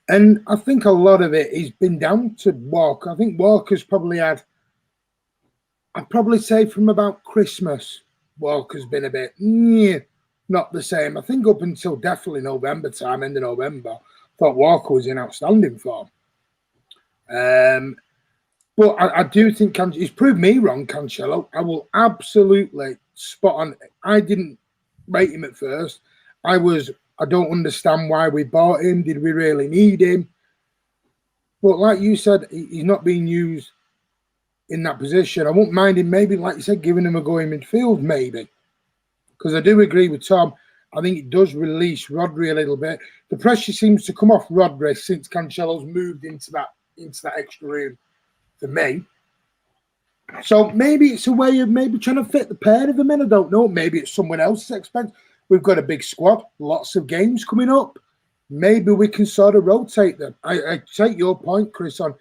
And I think a lot of it has been down to Walker. I think Walker's probably had, I'd probably say from about Christmas, Walker's been a bit, not the same. I think up until definitely November time, end of November, I thought Walker was in outstanding form. But I do think he's proved me wrong, Cancelo. I will absolutely spot on. I didn't rate him at first. I don't understand why we bought him. Did we really need him? But like you said, he's not being used in that position. I won't mind him, maybe, like you said, giving him a go in midfield, maybe. Because I do agree with Tom. I think it does release Rodri a little bit. The pressure seems to come off Rodri since Cancelo's moved into that extra room for me. So maybe it's a way of maybe trying to fit the pair of them in. I don't know. Maybe it's someone else's expense. We've got a big squad, lots of games coming up. Maybe we can sort of rotate them. I take your point, Chris, on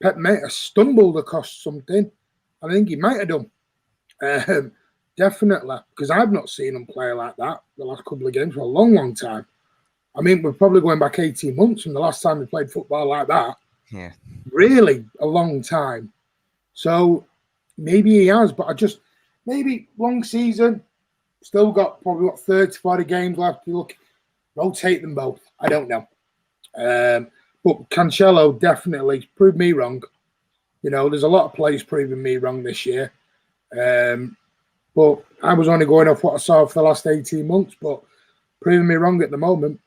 Pep might have stumbled across something. I think he might have done. Definitely, because I've not seen him play like that the last couple of games for a long, long time. I mean, we're probably going back 18 months from the last time we played football like that. Yeah. Really a long time. So maybe he has, but maybe long season, still got probably 30, 40 games left. You look, rotate them both. I don't know. But Cancelo definitely proved me wrong. You know, there's a lot of players proving me wrong this year. But I was only going off what I saw for the last 18 months, but proving me wrong at the moment.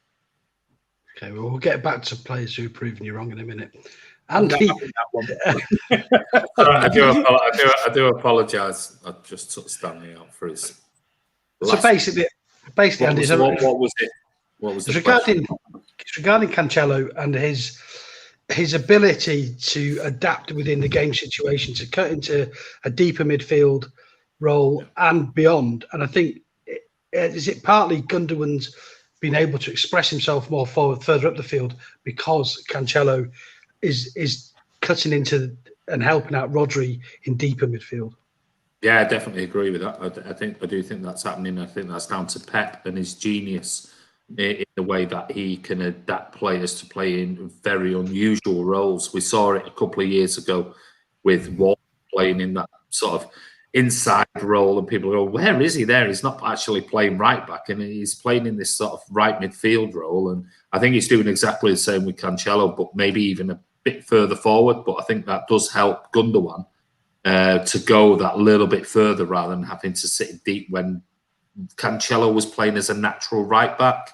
Okay, well, we'll get back to players who are proving you wrong in a minute. Andy, I do apologise. I just took Stanley out for his. So basically, Andy, what was it? What was the regarding Cancelo and his ability to adapt within the game situation, to cut into a deeper midfield role and beyond. And I think is it partly Gundogan's been able to express himself more further up the field because Cancelo is cutting into and helping out Rodri in deeper midfield. Yeah, I definitely agree with that. I do think that's happening. I think that's down to Pep and his genius in the way that he can adapt players to play in very unusual roles. We saw it a couple of years ago with Walker playing in that sort of inside role, and people go, where is he there? He's not actually playing right back, and he's playing in this sort of right midfield role. And I think he's doing exactly the same with Cancelo, but maybe even a bit further forward. But I think that does help Gundogan to go that little bit further rather than having to sit deep when Cancelo was playing as a natural right back.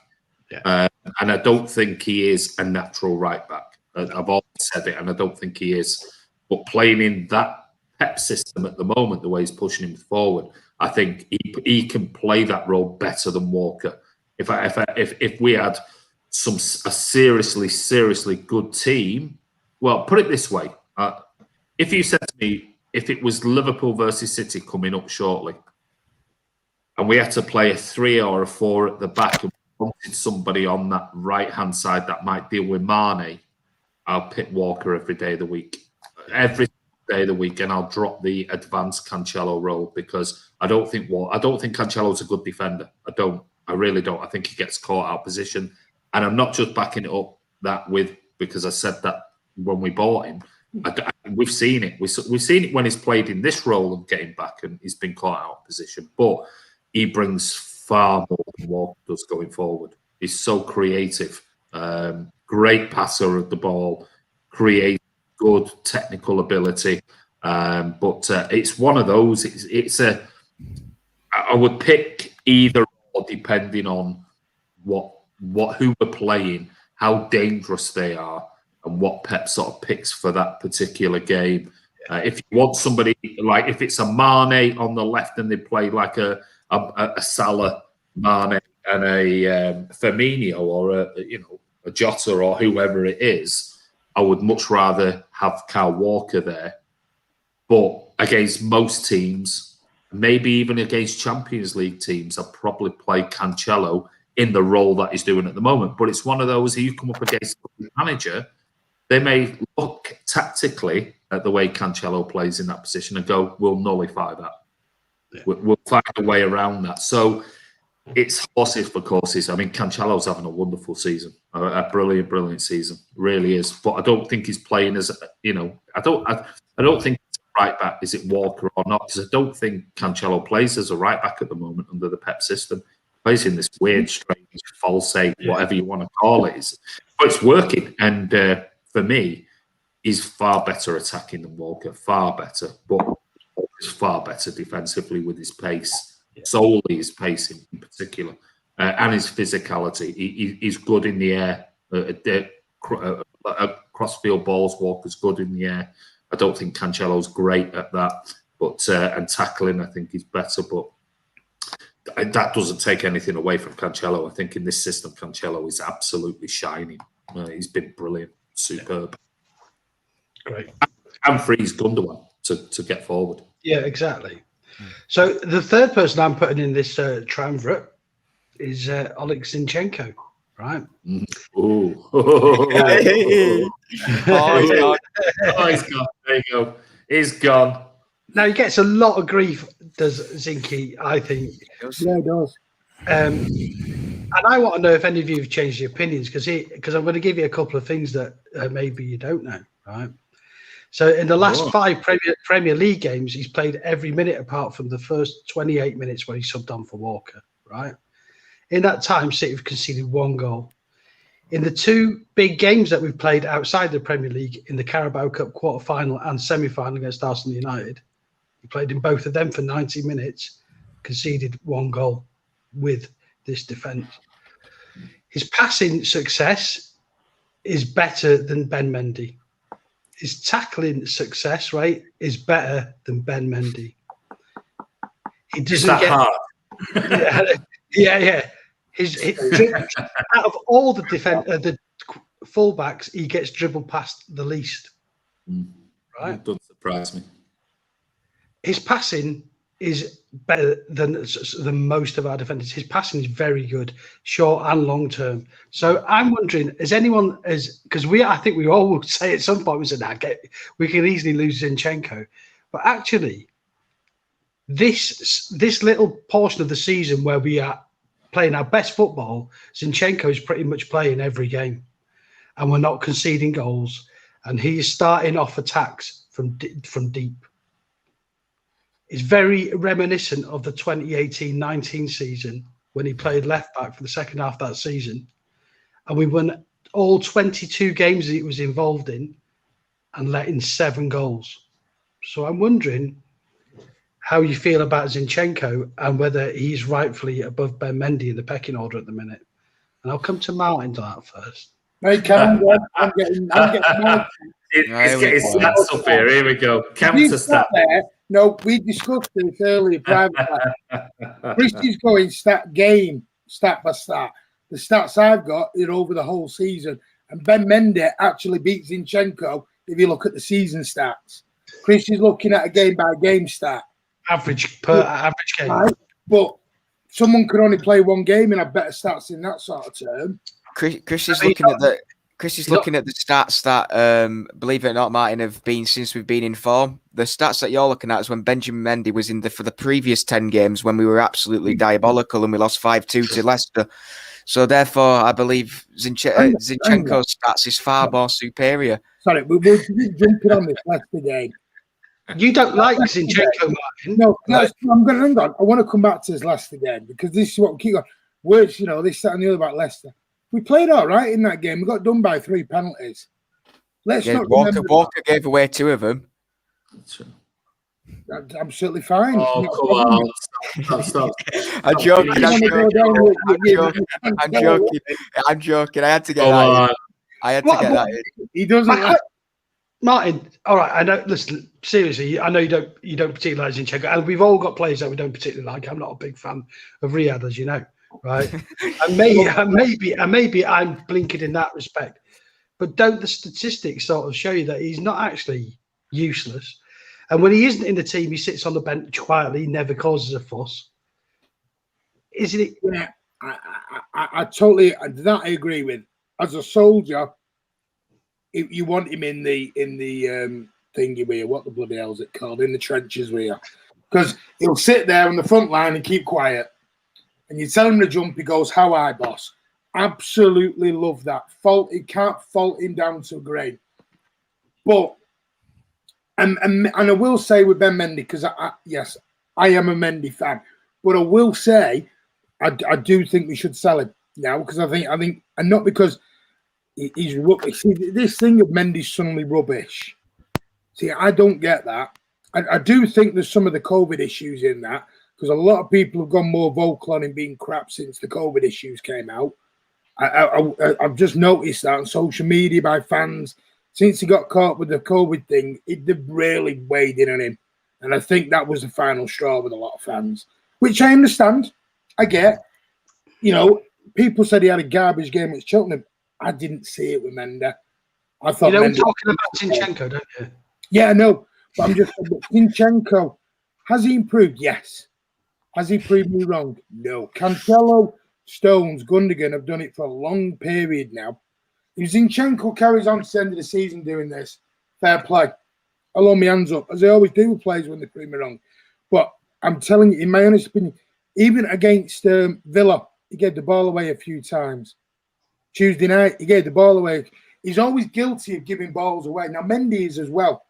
Yeah. And I don't think he is a natural right back. I've always said it, and I don't think he is. But playing in that Pep system at the moment, the way he's pushing him forward, I think he can play that role better than Walker. If we had a seriously good team, well, put it this way: if you said to me, if it was Liverpool versus City coming up shortly, and we had to play a 3 or a 4 at the back, and we wanted somebody on that right-hand side that might deal with Mane, I'll pick Walker every day of the week. Every day of the week, and I'll drop the advanced Cancelo role because I don't think Cancelo's a good defender. I really don't. I think he gets caught out of position, and I'm not just backing it up because I said that when we bought him. We've seen it. We've seen it when he's played in this role and getting back, and he's been caught out of position. But he brings far more than Walker does going forward. He's so creative, great passer of the ball, creative, good technical ability. But it's one of those. I would pick either or depending on who we're playing, how dangerous they are, and what Pep sort of picks for that particular game. If you want somebody, like if it's a Mane on the left and they play like a Salah, Mane and a Firmino or a Jota or whoever it is, I would much rather have Kyle Walker there. But against most teams, maybe even against Champions League teams, I'd probably play Cancelo in the role that he's doing at the moment. But it's one of those, you come up against a manager, they may look tactically at the way Cancelo plays in that position and go, we'll nullify that. Yeah. We'll find a way around that. So it's horses for courses. I mean, Cancelo's having a wonderful season, a brilliant, brilliant season. Really is. But I don't think he's playing as, I don't think it's a right back. Is it Walker or not? Because I don't think Cancelo plays as a right back at the moment under the Pep system. He plays in this weird, strange, false eight, whatever you want to call it. But it's working. And for me, he's far better attacking than Walker, far better. But Walker's far better defensively with his pace, solely his pace in particular, and his physicality. He's good in the air. Cross-field balls, Walker's good in the air. I don't think Cancelo's great at that, but and tackling, I think he's better. But that doesn't take anything away from Cancelo. I think in this system, Cancelo is absolutely shining. He's been brilliant. Superb. Great. And frees Gundogan to get forward. Yeah, exactly. So the third person I'm putting in this triumvirate is Alex Zinchenko, right? Ooh. He's gone. He's gone. There you go. He's gone. Now he gets a lot of grief, does Zinky, I think. Yeah, he does. And I want to know if any of you have changed your opinions because I'm going to give you a couple of things that maybe you don't know, right? So in the last 5 Premier League games, he's played every minute apart from the first 28 minutes where he subbed on for Walker, right? In that time, City have conceded 1 goal. In the 2 big games that we've played outside the Premier League, in the Carabao Cup quarter-final and semi-final against Arsenal United, he played in both of them for 90 minutes, conceded 1 goal with this defence. His passing success is better than Ben Mendy. His tackling success rate is better than Ben Mendy. He doesn't get hard. Yeah. Out of all the the fullbacks, he gets dribbled past the least. Right? It doesn't surprise me. His passing is better than most of our defenders. His passing is very good, short and long term. So I'm wondering, has anyone, because I think we all would say at some point, we can easily lose Zinchenko, but actually, this little portion of the season where we are playing our best football, Zinchenko is pretty much playing every game, and we're not conceding goals, and he is starting off attacks from deep. It's very reminiscent of the 2018-19 season when he played left back for the second half of that season. And we won all 22 games that he was involved in and let in 7 goals. So I'm wondering how you feel about Zinchenko and whether he's rightfully above Ben Mendy in the pecking order at the minute. And I'll come to Martin to that first. Hey, Cam, I'm getting He's getting stats up here. Here we go. Counter stat. No, we discussed this earlier privately. Chris is going stat by stat. The stats I've got are over the whole season. And Ben Mendy actually beats Zinchenko if you look at the season stats. Chris is looking at a game-by-game stat. Average game. Right? But someone could only play 1 game and have better stats in that sort of term. Chris is looking at the stats that, believe it or not, Martin, have been since we've been in form. The stats that you're looking at is when Benjamin Mendy was for the previous 10 games when we were absolutely diabolical and we lost 5-2 to Leicester. So therefore, I believe Zinchenko's stats is far more superior. Sorry, we're jumping on this Leicester game. You don't like Zinchenko, Martin? No, I'm going to hang on. I want to come back to this Leicester game because this is what we keep going. Words, this, that, and the other about Leicester. We played all right in that game. We got done by 3 penalties. Walker gave away 2 of them. That's absolutely fine. Oh, come on. Stop. I'm joking. I'm joking. I had to get that in. I had to get that in. He doesn't Martin, all right, I know, listen, seriously, I know you don't particularly like Zinchenko, and we've all got players that we don't particularly like. I'm not a big fan of Riyad, as you know, right? and maybe I'm blinkered in that respect. But don't the statistics sort of show you that he's not actually useless? And when he isn't in the team, he sits on the bench quietly, never causes a fuss. Isn't it? Yeah, I totally, that I agree with. As a soldier, you want him in the thingy where, what the bloody hell is it called? In the trenches where, because he'll sit there on the front line and keep quiet. And you tell him to jump, he goes, "How high, boss?" Absolutely love that. You can't fault him down to a grade. But and I will say with Ben Mendy, because yes, I am a Mendy fan, but I will say I do think we should sell him now because I think and not because he's rubbish. See, this thing of Mendy's suddenly rubbish. See, I don't get that. I do think there's some of the COVID issues in that because a lot of people have gone more vocal on him being crap since the COVID issues came out. I've just noticed that on social media by fans. Since he got caught with the COVID thing, they've really weighed in on him. And I think that was the final straw with a lot of fans, which I understand. I get. People said he had a garbage game at Cheltenham. I didn't see it with Mendy. I thought we're talking about Zinchenko, don't you? Yeah, I know. But I'm just saying, Zinchenko, has he improved? Yes. Has he proved me wrong? No. Cancelo, Stones, Gundogan have done it for a long period now. If Zinchenko carries on to the end of the season doing this, fair play. I'll hold my hands up, as I always do with players when they prove me wrong. But I'm telling you, in my honest opinion, even against Villa, he gave the ball away a few times. Tuesday night, he gave the ball away. He's always guilty of giving balls away. Now, Mendy is as well.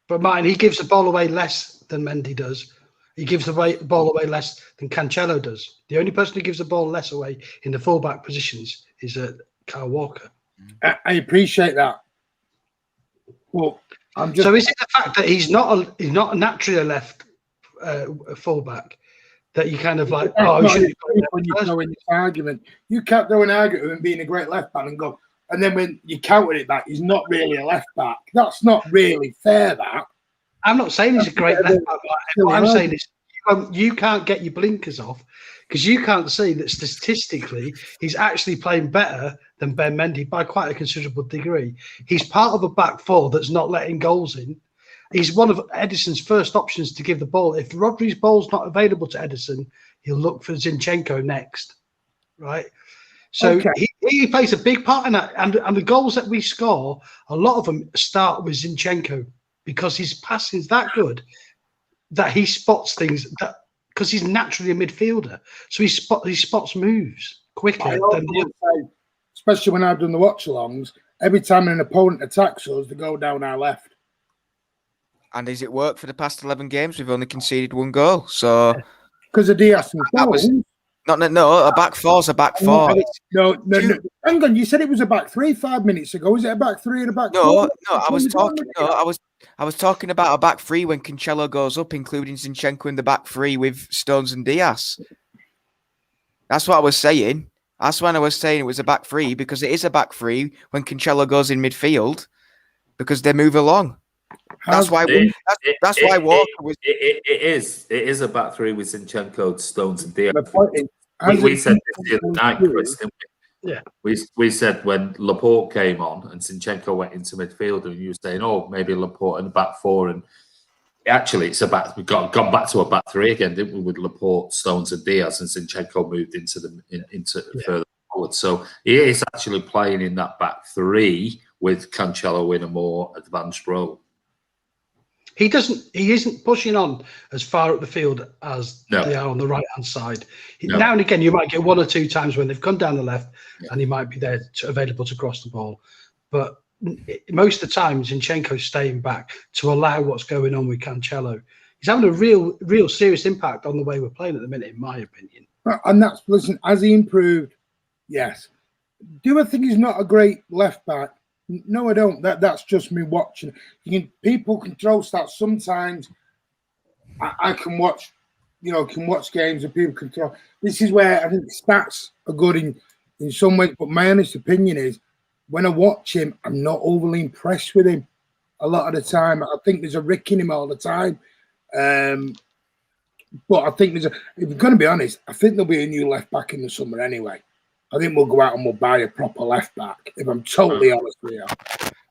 But Martin, he gives the ball away less than Mendy does. He gives the ball away less than Cancelo does. The only person who gives the ball less away in the fullback positions is Kyle Walker. I appreciate that. Well, So is it the fact that he's not naturally a left fullback that you kind of like? When you throw in this argument, you can't throw an argument and being a great left back and go, and then when you counter it back, he's not really a left back. That's not really fair. That I'm not saying he's a great left back. What I'm saying is you can't get your blinkers off because you can't see that statistically he's actually playing better than Ben Mendy by quite a considerable degree. He's part of a back four that's not letting goals in. He's one of Edison's first options to give the ball. If Rodri's ball's not available to Edison, he'll look for Zinchenko next, right? So he plays a big part in that. And the goals that we score, a lot of them start with Zinchenko because his passing's that good that he spots things that because he's naturally a midfielder. So he spots moves quicker. Especially when I've done the watch-alongs, every time an opponent attacks us, they go down our left. And has it worked for the past 11 games? We've only conceded 1 goal. So because of Diaz and that was no, a back four's a back four. No. Hang on, you said it was a back 3 5 minutes ago. Is it a back 3 and a back 4? No, I was talking about a back 3 when Cancelo goes up, including Zinchenko in the back 3 with Stones and Diaz. That's what I was saying. That's when I was saying it was a back 3 because it is a back 3 when Cancelo goes in midfield because they move along. That's why Walker was. It is a back 3 with Zinchenko, Stones, and Diaz. We said this the other night, Chris, didn't we? Yeah. We said when Laporte came on and Zinchenko went into midfield, and you were saying, "Oh, maybe Laporte in the back 4," and actually, it's about we've gone back to a back 3 again, didn't we? With Laporte, Stones, and Diaz, and Zinchenko moved into further forward. So he is actually playing in that back 3 with Cancelo in a more advanced role. He isn't pushing on as far up the field as they are on the right hand side. Now and again, you might get 1 or 2 times when they've come down the left and he might be there available to cross the ball. But most of the time, Zinchenko's staying back to allow what's going on with Cancelo. He's having a real serious impact on the way we're playing at the minute, in my opinion. And that's, listen, has he improved? Yes. Do I think he's not a great left back? No, I don't. That's just me watching. People can throw stats. Sometimes I can watch, games and people can throw. This is where I think stats are good in some ways. But my honest opinion is, when I watch him, I'm not overly impressed with him. A lot of the time, I think there's a rick in him all the time. But I think if we're going to be honest, I think there'll be a new left back in the summer anyway. I think we'll go out and we'll buy a proper left back, if I'm totally honest with you.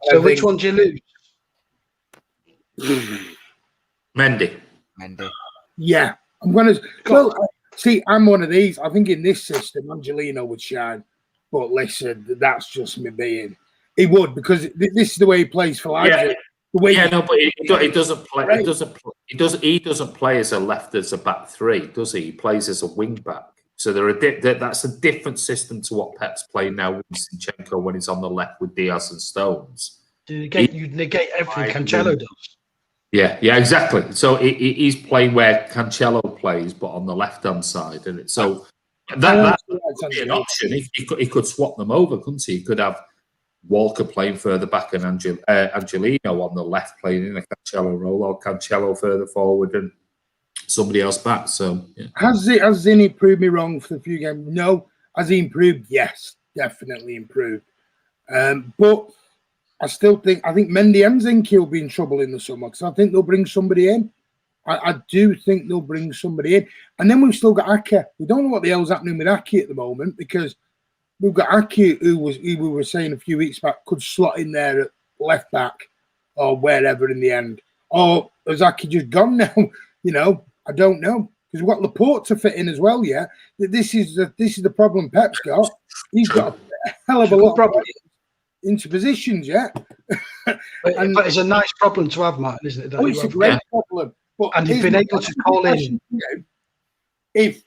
So which one do you lose? Mendy. Yeah. I'm going to... Well, see, I'm one of these. I think in this system, Angelino would shine. But listen, that's just me being... He would, because this is the way he plays for Leipzig. But he doesn't play. He doesn't play as a back 3, does he? He plays as a wing back. So that's a different system to what Pep's playing now with Sinchenko when he's on the left with Diaz and Stones. You negate everything Cancelo does. Yeah, exactly. So he's playing where Cancelo plays, but on the left-hand side. And so that's an option. He could swap them over, couldn't he? He could have Walker playing further back and Angelino on the left playing in a Cancelo role, or Cancelo further forward and somebody else back. So has Zini proved me wrong for the few games? No. Has he improved? Yes, definitely improved. But I think Mendy and Zinke will be in trouble in the summer because I think they'll bring somebody in. I do think they'll bring somebody in. And then we've still got Ake. We don't know what the hell's happening with Ake at the moment because we've got Ake who we were saying a few weeks back could slot in there at left back or wherever in the end. Or has Ake just gone now? I don't know. Because we've got Laporte to fit in as well, yeah? This is the problem Pep's got. He's got a hell of a lot of problems into positions, yeah? But it's a nice problem to have, Martin, isn't it? It's a great problem. But and you've been able to call in. If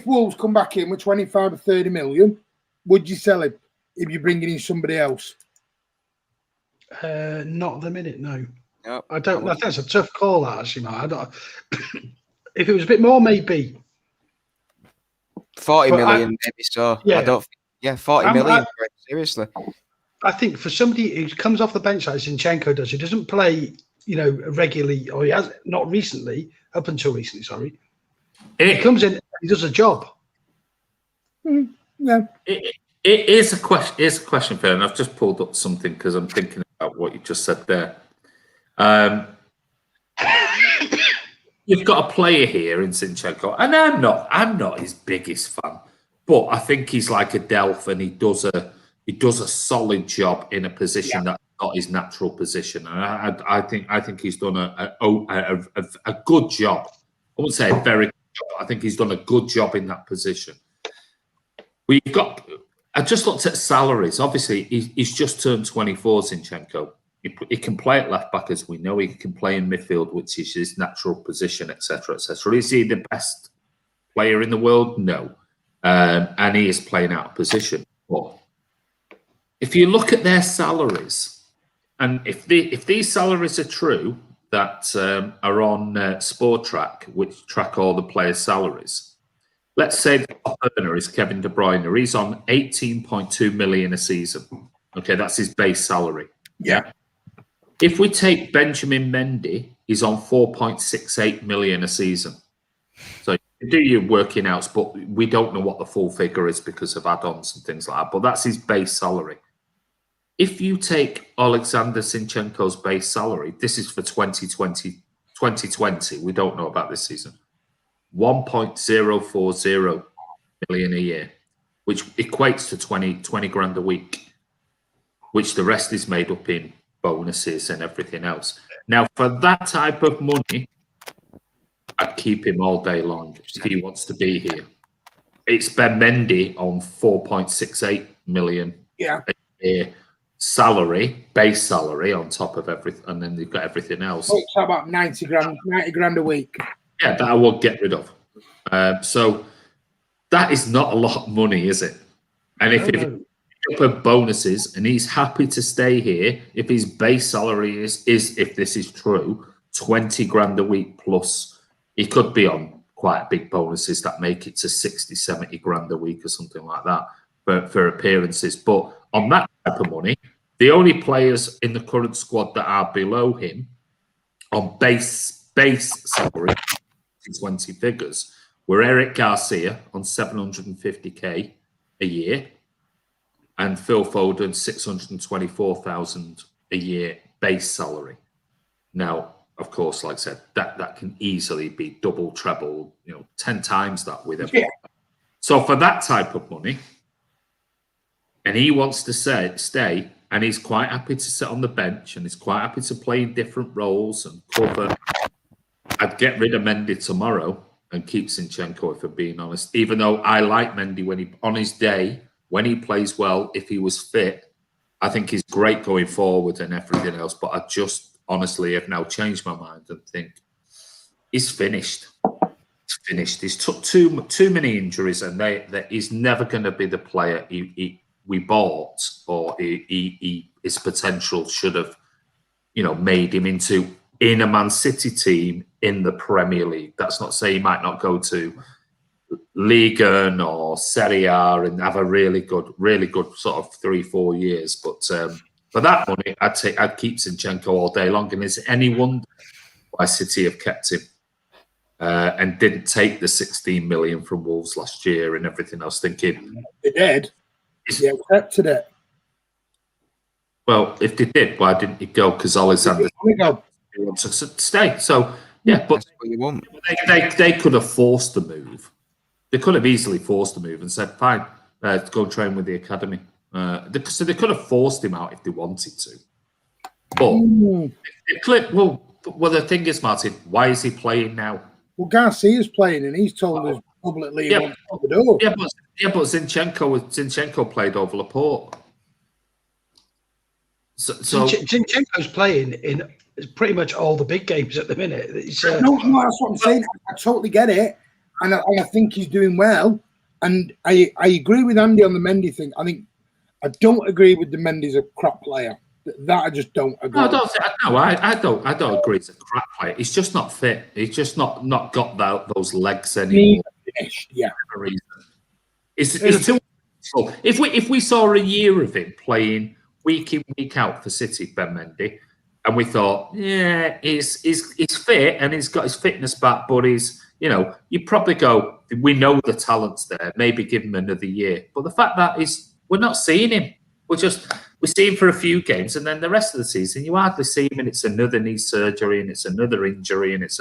Wolves come back in with 25 or 30 million, would you sell him if you're bringing in somebody else? Not at the minute, no. No, I don't. I think that's a tough call, that, actually, Matt. I don't, if it was a bit more, maybe 40 But million, maybe so. yeah. I don't. Yeah, 40 million. Seriously. I think for somebody who comes off the bench like Zinchenko does, who doesn't play, regularly, or he has not recently, up until recently, sorry, he comes in, and he does a job. Yeah. It is a question. It's a question, Phil, and I've just pulled up something because I'm thinking about what you just said there. You've got a player here in Sinchenko, and I'm not his biggest fan, but I think he's like a Delph, and he does a solid job in a position that's not his natural position, and I think he's done a good job. I wouldn't say a very good job, but I think he's done a good job in that position. I just looked at salaries. Obviously, he's just turned 24, Zinchenko. He can play at left back, as we know. He can play in midfield, which is his natural position, etc., etc. Is he the best player in the world? No, and he is playing out of position. But if you look at their salaries, and if these salaries are true that are on Sport Track, which track all the players' salaries, let's say the top earner is Kevin De Bruyne. He's on 18.2 million a season. Okay, that's his base salary. Yeah. If we take Benjamin Mendy, he's on 4.68 million a season. So you do your working outs, but we don't know what the full figure is because of add-ons and things like that. But that's his base salary. If you take Alexander Zinchenko's base salary, this is for 2020. We don't know about this season. 1.040 million a year, which equates to 20 grand a week, which the rest is made up in bonuses and everything else. Now, for that type of money, I'd keep him all day long if he wants to be here. It's Ben Mendy on 4.68 million a year salary, base salary on top of everything, and then you've got everything else. It's about 90 grand a week. Yeah, that I would get rid of. So that is not a lot of money, is it? And if up bonuses and he's happy to stay here, if his base salary is if this is true, 20 grand a week plus, he could be on quite big bonuses that make it to 60, 70 grand a week or something like that for appearances. But on that type of money, the only players in the current squad that are below him on base salary, 20 figures, were Eric Garcia on 750k a year, and Phil Foden 624,000 a year base salary. Now, of course, like I said, that can easily be double, treble, 10 times that with everyone. Yeah. So for that type of money, and he wants to stay, and he's quite happy to sit on the bench, and he's quite happy to play in different roles and cover. I'd get rid of Mendy tomorrow and keep Sinchenko, if I'm being honest. Even though I like Mendy on his day, when he plays well, if he was fit, I think he's great going forward and everything else. But I just honestly have now changed my mind and think he's finished. He's finished. He's took too many injuries, and he's never going to be the player we bought, or his potential should have, made him into in a Man City team in the Premier League. That's not to say he might not go to Liga or Serie A and have a really good sort of 3-4 years. But for that money, I'd keep Zinchenko all day long. And is it any wonder why City have kept him and didn't take the 16 million from Wolves last year and everything else? Thinking they did. They accepted it. Well, if they did, why didn't he go? Because Alexander wants to stay. So yeah, but they could have forced the move. They could have easily forced the move and said, "Fine, go and train with the academy." So they could have forced him out if they wanted to. But well, the thing is, Martin, why is he playing now? Well, Garcia's playing, and he's told us publicly he wants to do. Yeah, but Zinchenko played over Laporte. So Zinchenko's playing in pretty much all the big games at the minute. No, that's what I'm saying. I totally get it, and I think he's doing well. And I agree with Andy on the Mendy thing. I don't agree with the Mendy's a crap player. That I just don't agree. No, I don't agree. It's a crap player. He's just not fit. He's just not got those legs anymore. Yeah. For a reason. It's too. If we saw a year of him playing week in, week out for City, Ben Mendy, and we thought, yeah, he's fit and he's got his fitness back, but he's, you'd probably go, we know the talent's there, maybe give him another year. But the fact that we're not seeing him. We see him for a few games, and then the rest of the season, you hardly see him, and it's another knee surgery, and it's another injury, and it's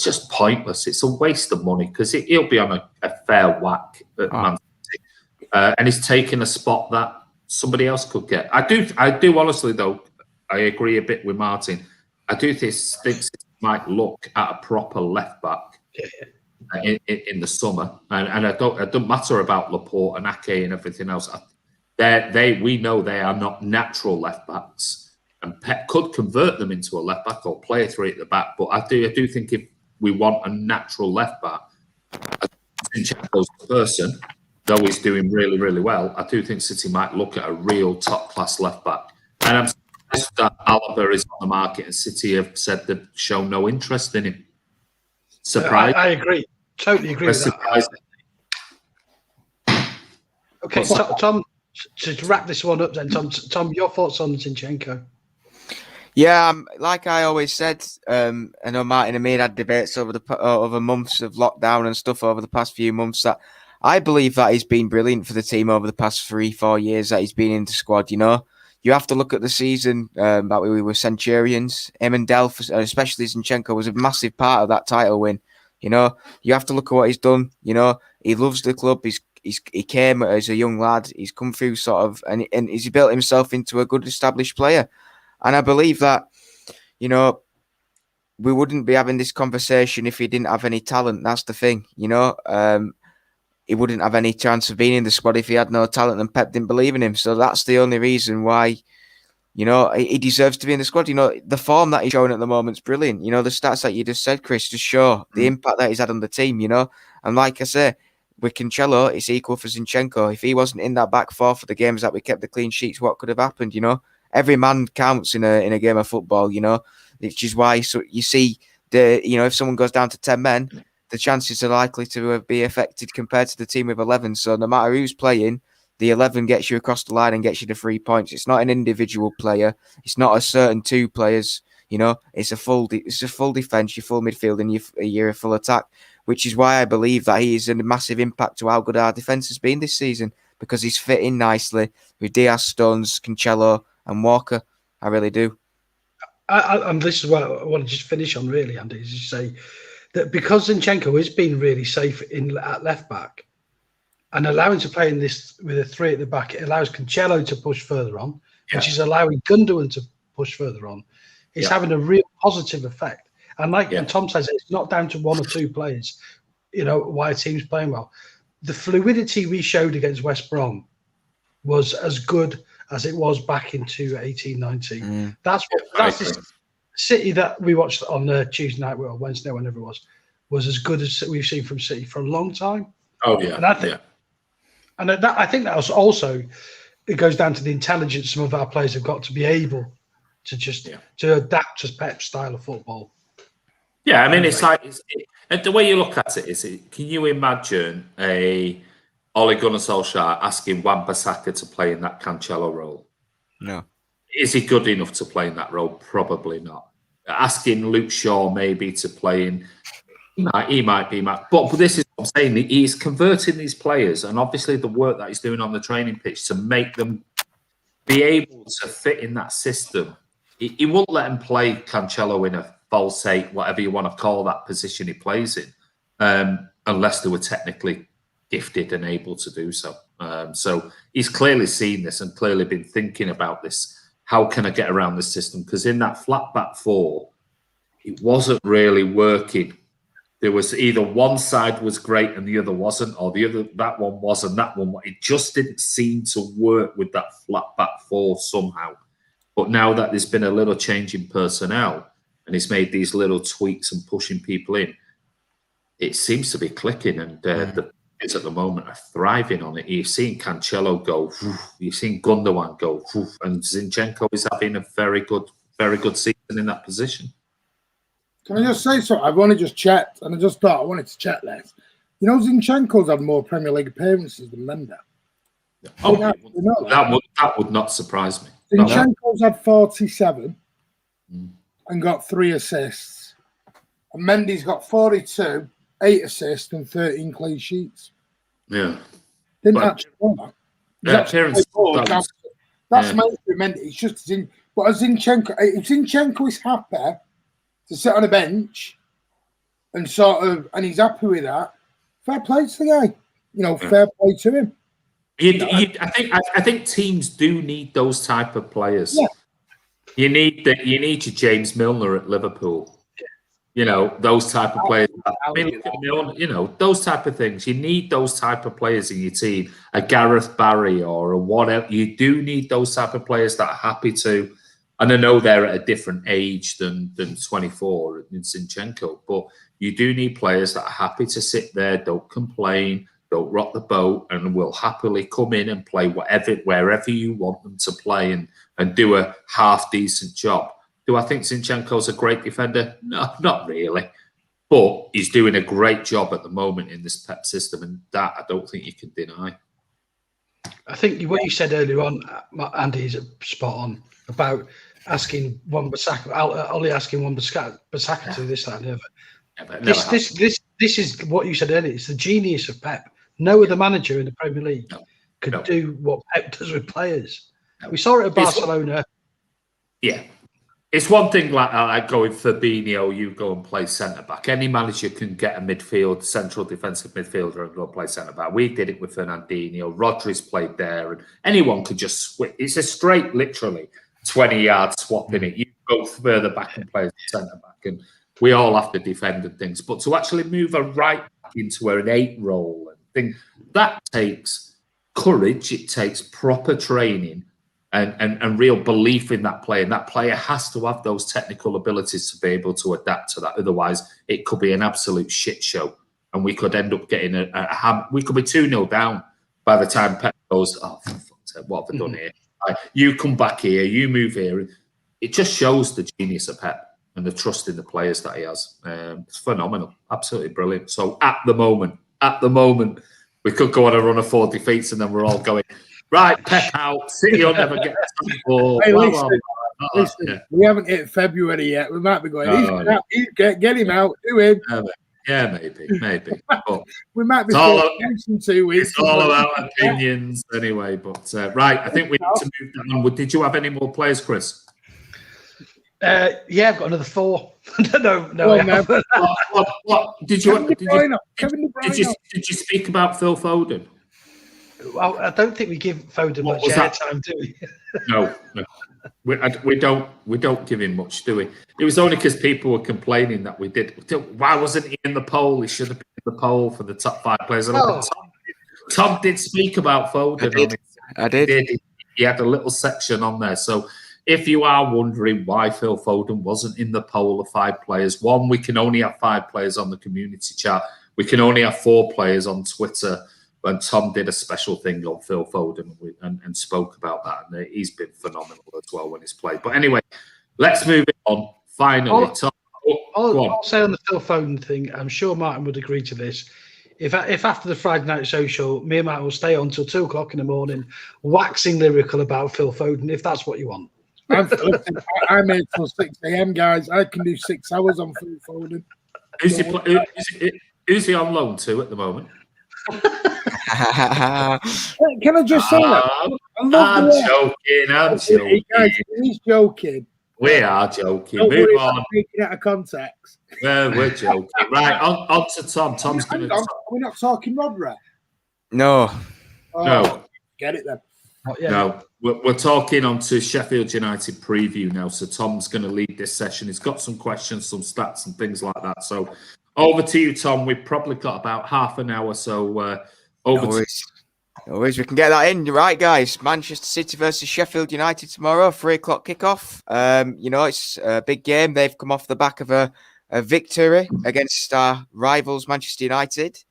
just pointless. It's a waste of money because he'll be on a fair whack at Man City. And he's taking a spot that somebody else could get. I do honestly, though, I agree a bit with Martin. I do think City might look at a proper left-back in the summer. And it don't matter about Laporte and Ake and everything else. We know they are not natural left-backs. And Pep could convert them into a left-back or play a three at the back. But I do think if we want a natural left-back, Zinchenko's the person, though he's doing really, really well, I do think City might look at a real top-class left-back. And I'm surprised that Alaba is on the market and City have said they've shown no interest in him. Surprised. I agree. Totally agree with that. Okay, Tom, to wrap this one up then, Tom, your thoughts on Zinchenko? Yeah, like I always said, I know Martin and me had debates over months of lockdown and stuff over the past few months, that I believe that he's been brilliant for the team over the past 3-4 years that he's been in the squad. You have to look at the season that we were Centurions. Him and Delph, especially Zinchenko, was a massive part of that title win. You have to look at what he's done. He loves the club. He came as a young lad. He's come through and he's built himself into a good established player. And I believe that, we wouldn't be having this conversation if he didn't have any talent. That's the thing, he wouldn't have any chance of being in the squad if he had no talent and Pep didn't believe in him. So that's the only reason why, he deserves to be in the squad. The form that he's showing at the moment is brilliant. The stats that you just said, Chris, just show the impact that he's had on the team, And like I say, with Cancelo, it's equal for Zinchenko. If he wasn't in that back four for the games that we kept the clean sheets, what could have happened, Every man counts in a game of football, which is why you see if someone goes down to 10 men, the chances are likely to be affected compared to the team with 11. So no matter who's playing, the 11 gets you across the line and gets you the 3 points. It's not an individual player. It's not a certain two players. It's a full defense, your full midfield, and your full attack. Which is why I believe that he is a massive impact to how good our defense has been this season, because he's fit in nicely with Diaz, Stones, Cancelo, and Walker. I really do. And this is what I want to just finish on, really, Andy, is to say that because Zinchenko has been really safe at left back and allowing to play in this with a three at the back, it allows Cancelo to push further on, which is allowing Gundogan to push further on. It's having a real positive effect. And and Tom says, it's not down to one or two players, why a team's playing well. The fluidity we showed against West Brom was as good as it was back in 2018-19. That's this City that we watched on Tuesday night or Wednesday, whenever it was as good as we've seen from City for a long time. Oh yeah, and I think that was also, it goes down to the intelligence some of our players have got to be able to just to adapt to Pep's style of football. Yeah, I mean, it's like the way you look at it is, can you imagine Ole Gunnar Solskjaer asking Wan-Bissaka to play in that Cancelo role? No. Is he good enough to play in that role? Probably not. Asking Luke Shaw maybe to play in, he might be. But this is what I'm saying. He's converting these players, and obviously the work that he's doing on the training pitch to make them be able to fit in that system. He won't let him play Cancelo in a false eight, whatever you want to call that position he plays in, unless they were technically gifted and able to do so. So he's clearly seen this and clearly been thinking about this. How can I get around this system? Because in that flat back four, it wasn't really working. There was either one side was great and the other wasn't, or that one was and that one. It just didn't seem to work with that flat back four somehow. But now that there's been a little change in personnel and he's made these little tweaks and pushing people in, it seems to be clicking. And players at the moment are thriving on it. You've seen Cancelo go, you've seen Gundogan go, and Zinchenko is having a very good season in that position. Can I just say something? I've only just checked, and I just thought I wanted to check this. You know, Zinchenko's had more Premier League appearances than Mendes. Oh, that would not surprise me. Zinchenko's had 47 and got 3 assists. And Mendy's got 42, 8 assists, and 13 clean sheets. Yeah. Didn't actually know that. That's meant to be Mendy. It's just but as Zinchenko, if Zinchenko is happy to sit on a bench and he's happy with that, fair play to the guy. You know, fair play to him. I think teams do need those type of players. Yeah. You need your James Milner at Liverpool. You know, those type of players. I mean, look at Milner, you know, those type of things. You need those type of players in your team. A Gareth Barry or a whatever. You do need those type of players that are happy to. And I know they're at a different age than 24 in Sinchenko, but you do need players that are happy to sit there, don't complain, don't rock the boat, and will happily come in and play wherever you want them to play and do a half decent job. Do I think Zinchenko's a great defender? No, not really. But he's doing a great job at the moment in this Pep system, and that I don't think you can deny. I think what you said earlier on, Andy, is spot on about asking Wan-Bissaka, Ollie asking Wan-Bissaka to this, that, and the other. This is what you said earlier. It's the genius of Pep. No other manager in the Premier League could do what Pep does with players. We saw it at Barcelona. It's one thing like going Fabinho, you go and play centre-back. Any manager can get a central defensive midfielder and go play centre-back. We did it with Fernandinho. Rodri's played there. And anyone could just switch. It's a straight, literally, 20-yard swap in it. You go further back and play as a centre-back. And we all have to defend and things. But to actually move a right back into an 8 role and thing, that takes courage. It takes proper training. And real belief in that player. And that player has to have those technical abilities to be able to adapt to that. Otherwise, it could be an absolute shit show. And we could end up getting we could be 2-0 down by the time Pep goes, oh, for fuck's sake, what have I done here? You come back here, you move here. It just shows the genius of Pep and the trust in the players that he has. It's phenomenal. Absolutely brilliant. So at the moment, we could go on a run of 4 defeats and then we're all going, right, Pep out. City will never get a ball. Hey, listen, we haven't hit February yet. We might be going, get him out, do him. Yeah, maybe. But we might be in 2 weeks. It's all about opinions anyway. But right, I think we need to move that on. Did you have any more players, Chris? I've got another 4. no. What did you speak about Phil Foden? Well, I don't think we give Foden much airtime, do we? No. We don't give him much, do we? It was only because people were complaining that we did. Why wasn't he in the poll? He should have been in the poll for the top 5 players. Tom did speak about Foden. I did. He had a little section on there. So if you are wondering why Phil Foden wasn't in the poll of 5 players, one, we can only have 5 players on the community chat. We can only have 4 players on Twitter. And Tom did a special thing on Phil Foden and spoke about that. And he's been phenomenal as well when he's played. But anyway, let's move it on. Finally, Tom. I'll say on the Phil Foden thing, I'm sure Martin would agree to this. If after the Friday night social, me and Martin will stay on till 2 o'clock in the morning, waxing lyrical about Phil Foden, if that's what you want. I'm here till 6 a.m., guys. I can do 6 hours on Phil Foden. Who's he on loan to at the moment? Can I just say that? I'm joking. Guys, he's joking. We are joking. Don't Move worry on. Taking it out of context. We're joking. Right, on to Tom. Tom's going to. Are we not talking Rodri? No. No. Get it then. No, we're talking on to Sheffield United preview now. So Tom's going to lead this session. He's got some questions, some stats, and things like that. So over to you, Tom. We've probably got about half an hour. So over to you. No worries, we can get that in. Right, guys. Manchester City versus Sheffield United tomorrow, 3 o'clock kickoff. It's a big game. They've come off the back of a victory against our rivals, Manchester United.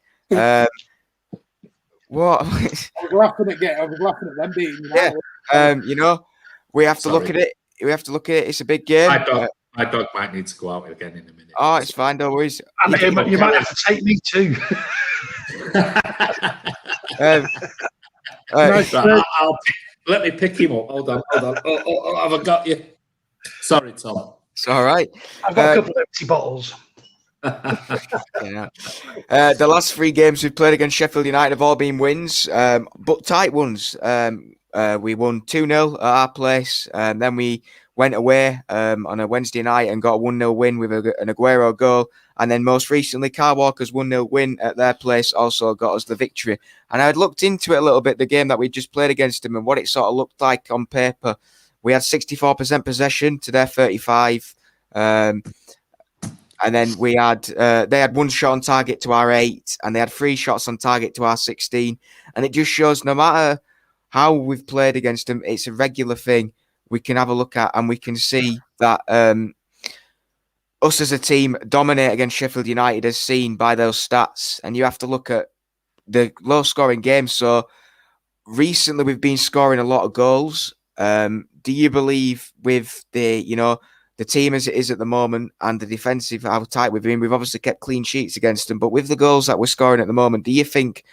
What? I was laughing at them beating United. Yeah. We have to look at it. We have to look at it. It's a big game. My dog might need to go out again in a minute. Oh, it's fine. Don't worry. I mean, you might have to take me too. Let me pick him up. Hold on. Oh, have I got you? Sorry, Tom. It's all right. I've got a couple of empty bottles. Yeah. The last 3 games we've played against Sheffield United have all been wins, but tight ones. We won 2-0 at our place, and then we went away on a Wednesday night and got a 1-0 win with an Aguero goal. And then most recently, Kyle Walker's 1-0 win at their place also got us the victory. And I had looked into it a little bit, the game that we just played against them and what it sort of looked like on paper. We had 64% possession to their 35%. And then we had they had 1 shot on target to our 8, and they had 3 shots on target to our 16. And it just shows no matter how we've played against them, it's a regular thing we can have a look at, and we can see that us as a team dominate against Sheffield United as seen by those stats. And you have to look at the low-scoring games. So recently we've been scoring a lot of goals. Do you believe with the team as it is at the moment and the defensive, how tight we've been, we've obviously kept clean sheets against them, but with the goals that we're scoring at the moment, do you think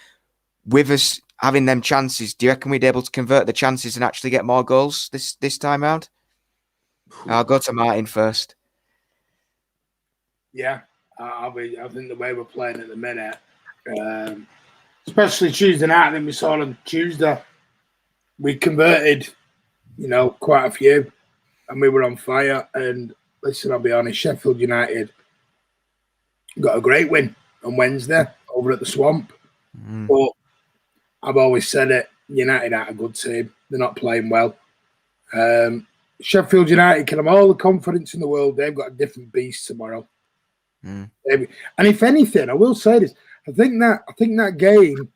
with us having them chances, do you reckon we'd be able to convert the chances and actually get more goals this time round? I'll go to Martin first. Yeah, I think the way we're playing at the minute, especially Tuesday night, I think we saw on Tuesday, we converted, quite a few, and we were on fire. And listen, I'll be honest, Sheffield United got a great win on Wednesday over at the Swamp. But I've always said it, United aren't a good team. They're not playing well. Sheffield United can have all the confidence in the world. They've got a different beast tomorrow. And if anything, I will say this: I think that game,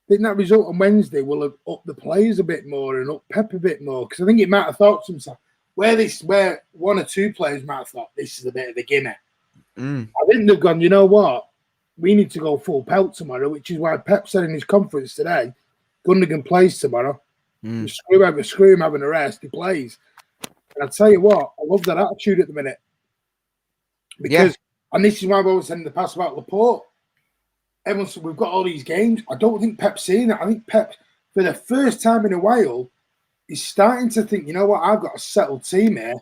that result on Wednesday will have upped the players a bit more and up Pep a bit more, because I think it might have thought to himself where 1 or 2 players might have thought this is a bit of a gimme. I think they've gone, you know what? We need to go full pelt tomorrow, which is why Pep said in his conference today, Gundogan plays tomorrow. Screw him having a rest, he plays. And I tell you what, I love that attitude at the minute. Because, and this is why I've always said in the past about Laporte, everyone said we've got all these games. I don't think Pep's seeing it. I think Pep, for the first time in a while, is starting to think, you know what, I've got a settled team here.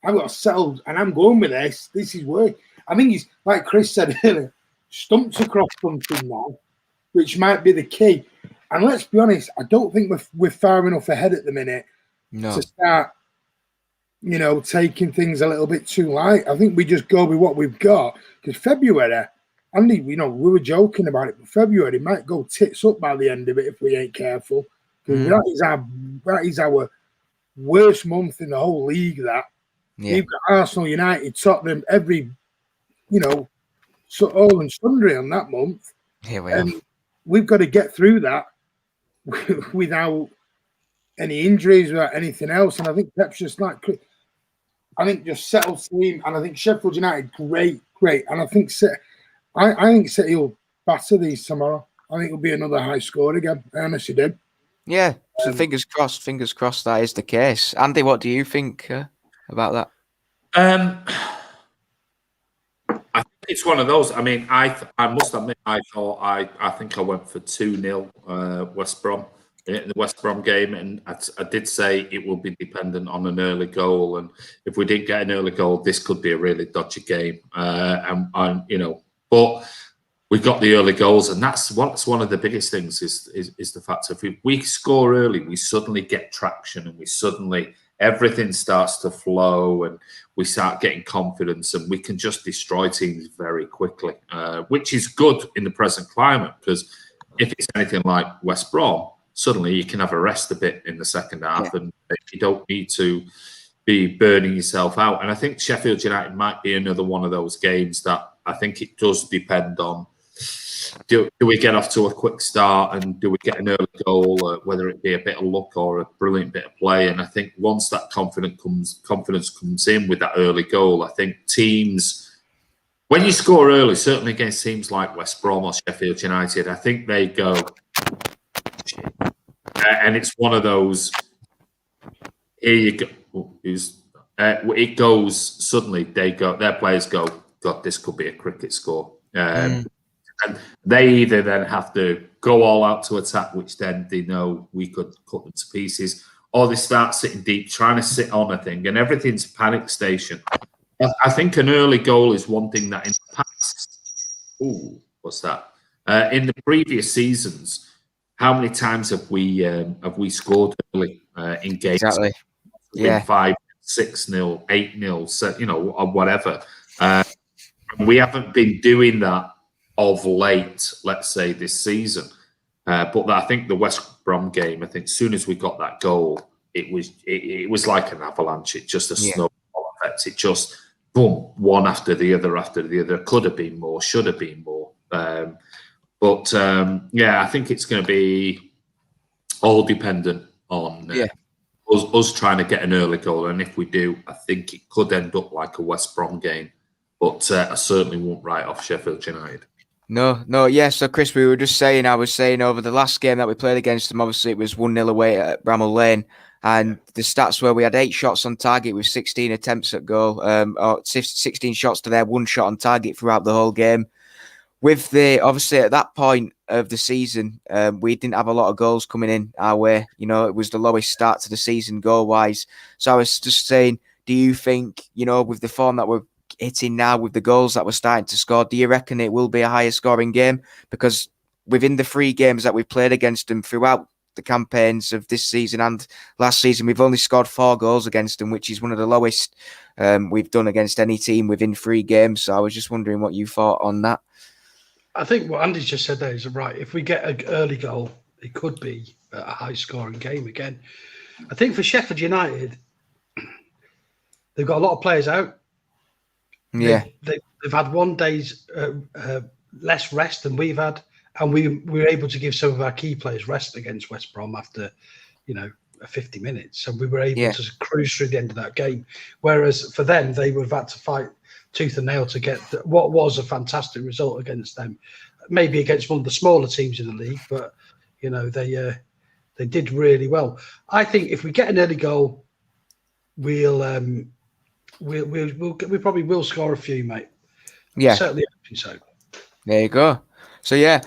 I've got a settled, and I'm going with this. This is work. I think he's, like Chris said earlier, stumped across something now, which might be the key. And let's be honest, I don't think we're far enough ahead at the minute to start, taking things a little bit too light. I think we just go with what we've got. Because February, Andy, we were joking about it, but February might go tits up by the end of it if we ain't careful. Because that is our worst month in the whole league. We've got Arsenal, United, Tottenham, every, so all and sundry on that month. And we've got to get through that without any injuries, without anything else. And I think Pep's just just settled team. And I think Sheffield United, great. And I think City will batter these tomorrow. I think it'll be another high score again. I honestly do. Yeah. So fingers crossed that is the case. Andy, what do you think about that? I think it's one of those. I mean, I must admit, I think I went for 2-0 West Brom in the West Brom game, and I did say it will be dependent on an early goal, and if we didn't get an early goal, this could be a really dodgy game. But we got the early goals, and that's one of the biggest things is the fact that if we score early, we suddenly get traction, and everything starts to flow, and we start getting confidence, and we can just destroy teams very quickly, which is good in the present climate, because if it's anything like West Brom, suddenly you can have a rest a bit in the second half, and you don't need to be burning yourself out. And I think Sheffield United might be another one of those games that I think it does depend on. Do we get off to a quick start, and do we get an early goal, whether it be a bit of luck or a brilliant bit of play? And I think once that confidence comes in with that early goal, I think teams, when you score early, certainly against teams like West Brom or Sheffield United, I think they go, And it's one of those. Here you go. It goes suddenly. Their players go, God, this could be a cricket score. And they either then have to go all out to attack, which then they know we could cut them to pieces, or they start sitting deep, trying to sit on a thing, and everything's panic station. I think an early goal is one thing that in the past. Ooh, what's that? In the previous seasons, how many times have we scored early in games? Exactly. Yeah. 5, 6-0, 8-0, or whatever. We haven't been doing that of late, let's say this season. But I think the West Brom game, I think as soon as we got that goal, it was like an avalanche. It just a snowball effect. It just boom, one after the other. Could have been more, should have been more. But I think it's going to be all dependent on us trying to get an early goal. And if we do, I think it could end up like a West Brom game. But I certainly won't write off Sheffield United. No, yeah. So, Chris, I was saying over the last game that we played against them, obviously it was 1-0 away at Bramall Lane. And the stats were we had 8 shots on target with 16 attempts at goal, or 16 shots to their 1 shot on target throughout the whole game. Obviously at that point of the season, we didn't have a lot of goals coming in our way. It was the lowest start to the season goal-wise. So I was just saying, do you think, with the form that we're hitting now, with the goals that we're starting to score, do you reckon it will be a higher scoring game? Because within the 3 games that we've played against them throughout the campaigns of this season and last season, we've only scored 4 goals against them, which is one of the lowest we've done against any team within 3 games. So I was just wondering what you thought on that. I think what Andy's just said there is right. If we get an early goal, it could be a high-scoring game again. I think for Sheffield United, they've got a lot of players out. Yeah, they've had 1 day's less rest than we've had, and we were able to give some of our key players rest against West Brom after, 50 minutes. So we were able to cruise through the end of that game. Whereas for them, they would have had to fight tooth and nail to get what was a fantastic result against them, maybe against one of the smaller teams in the league, but they did really well. I think if we get an early goal, we probably will score a few, mate. Yeah, certainly so. There you go. So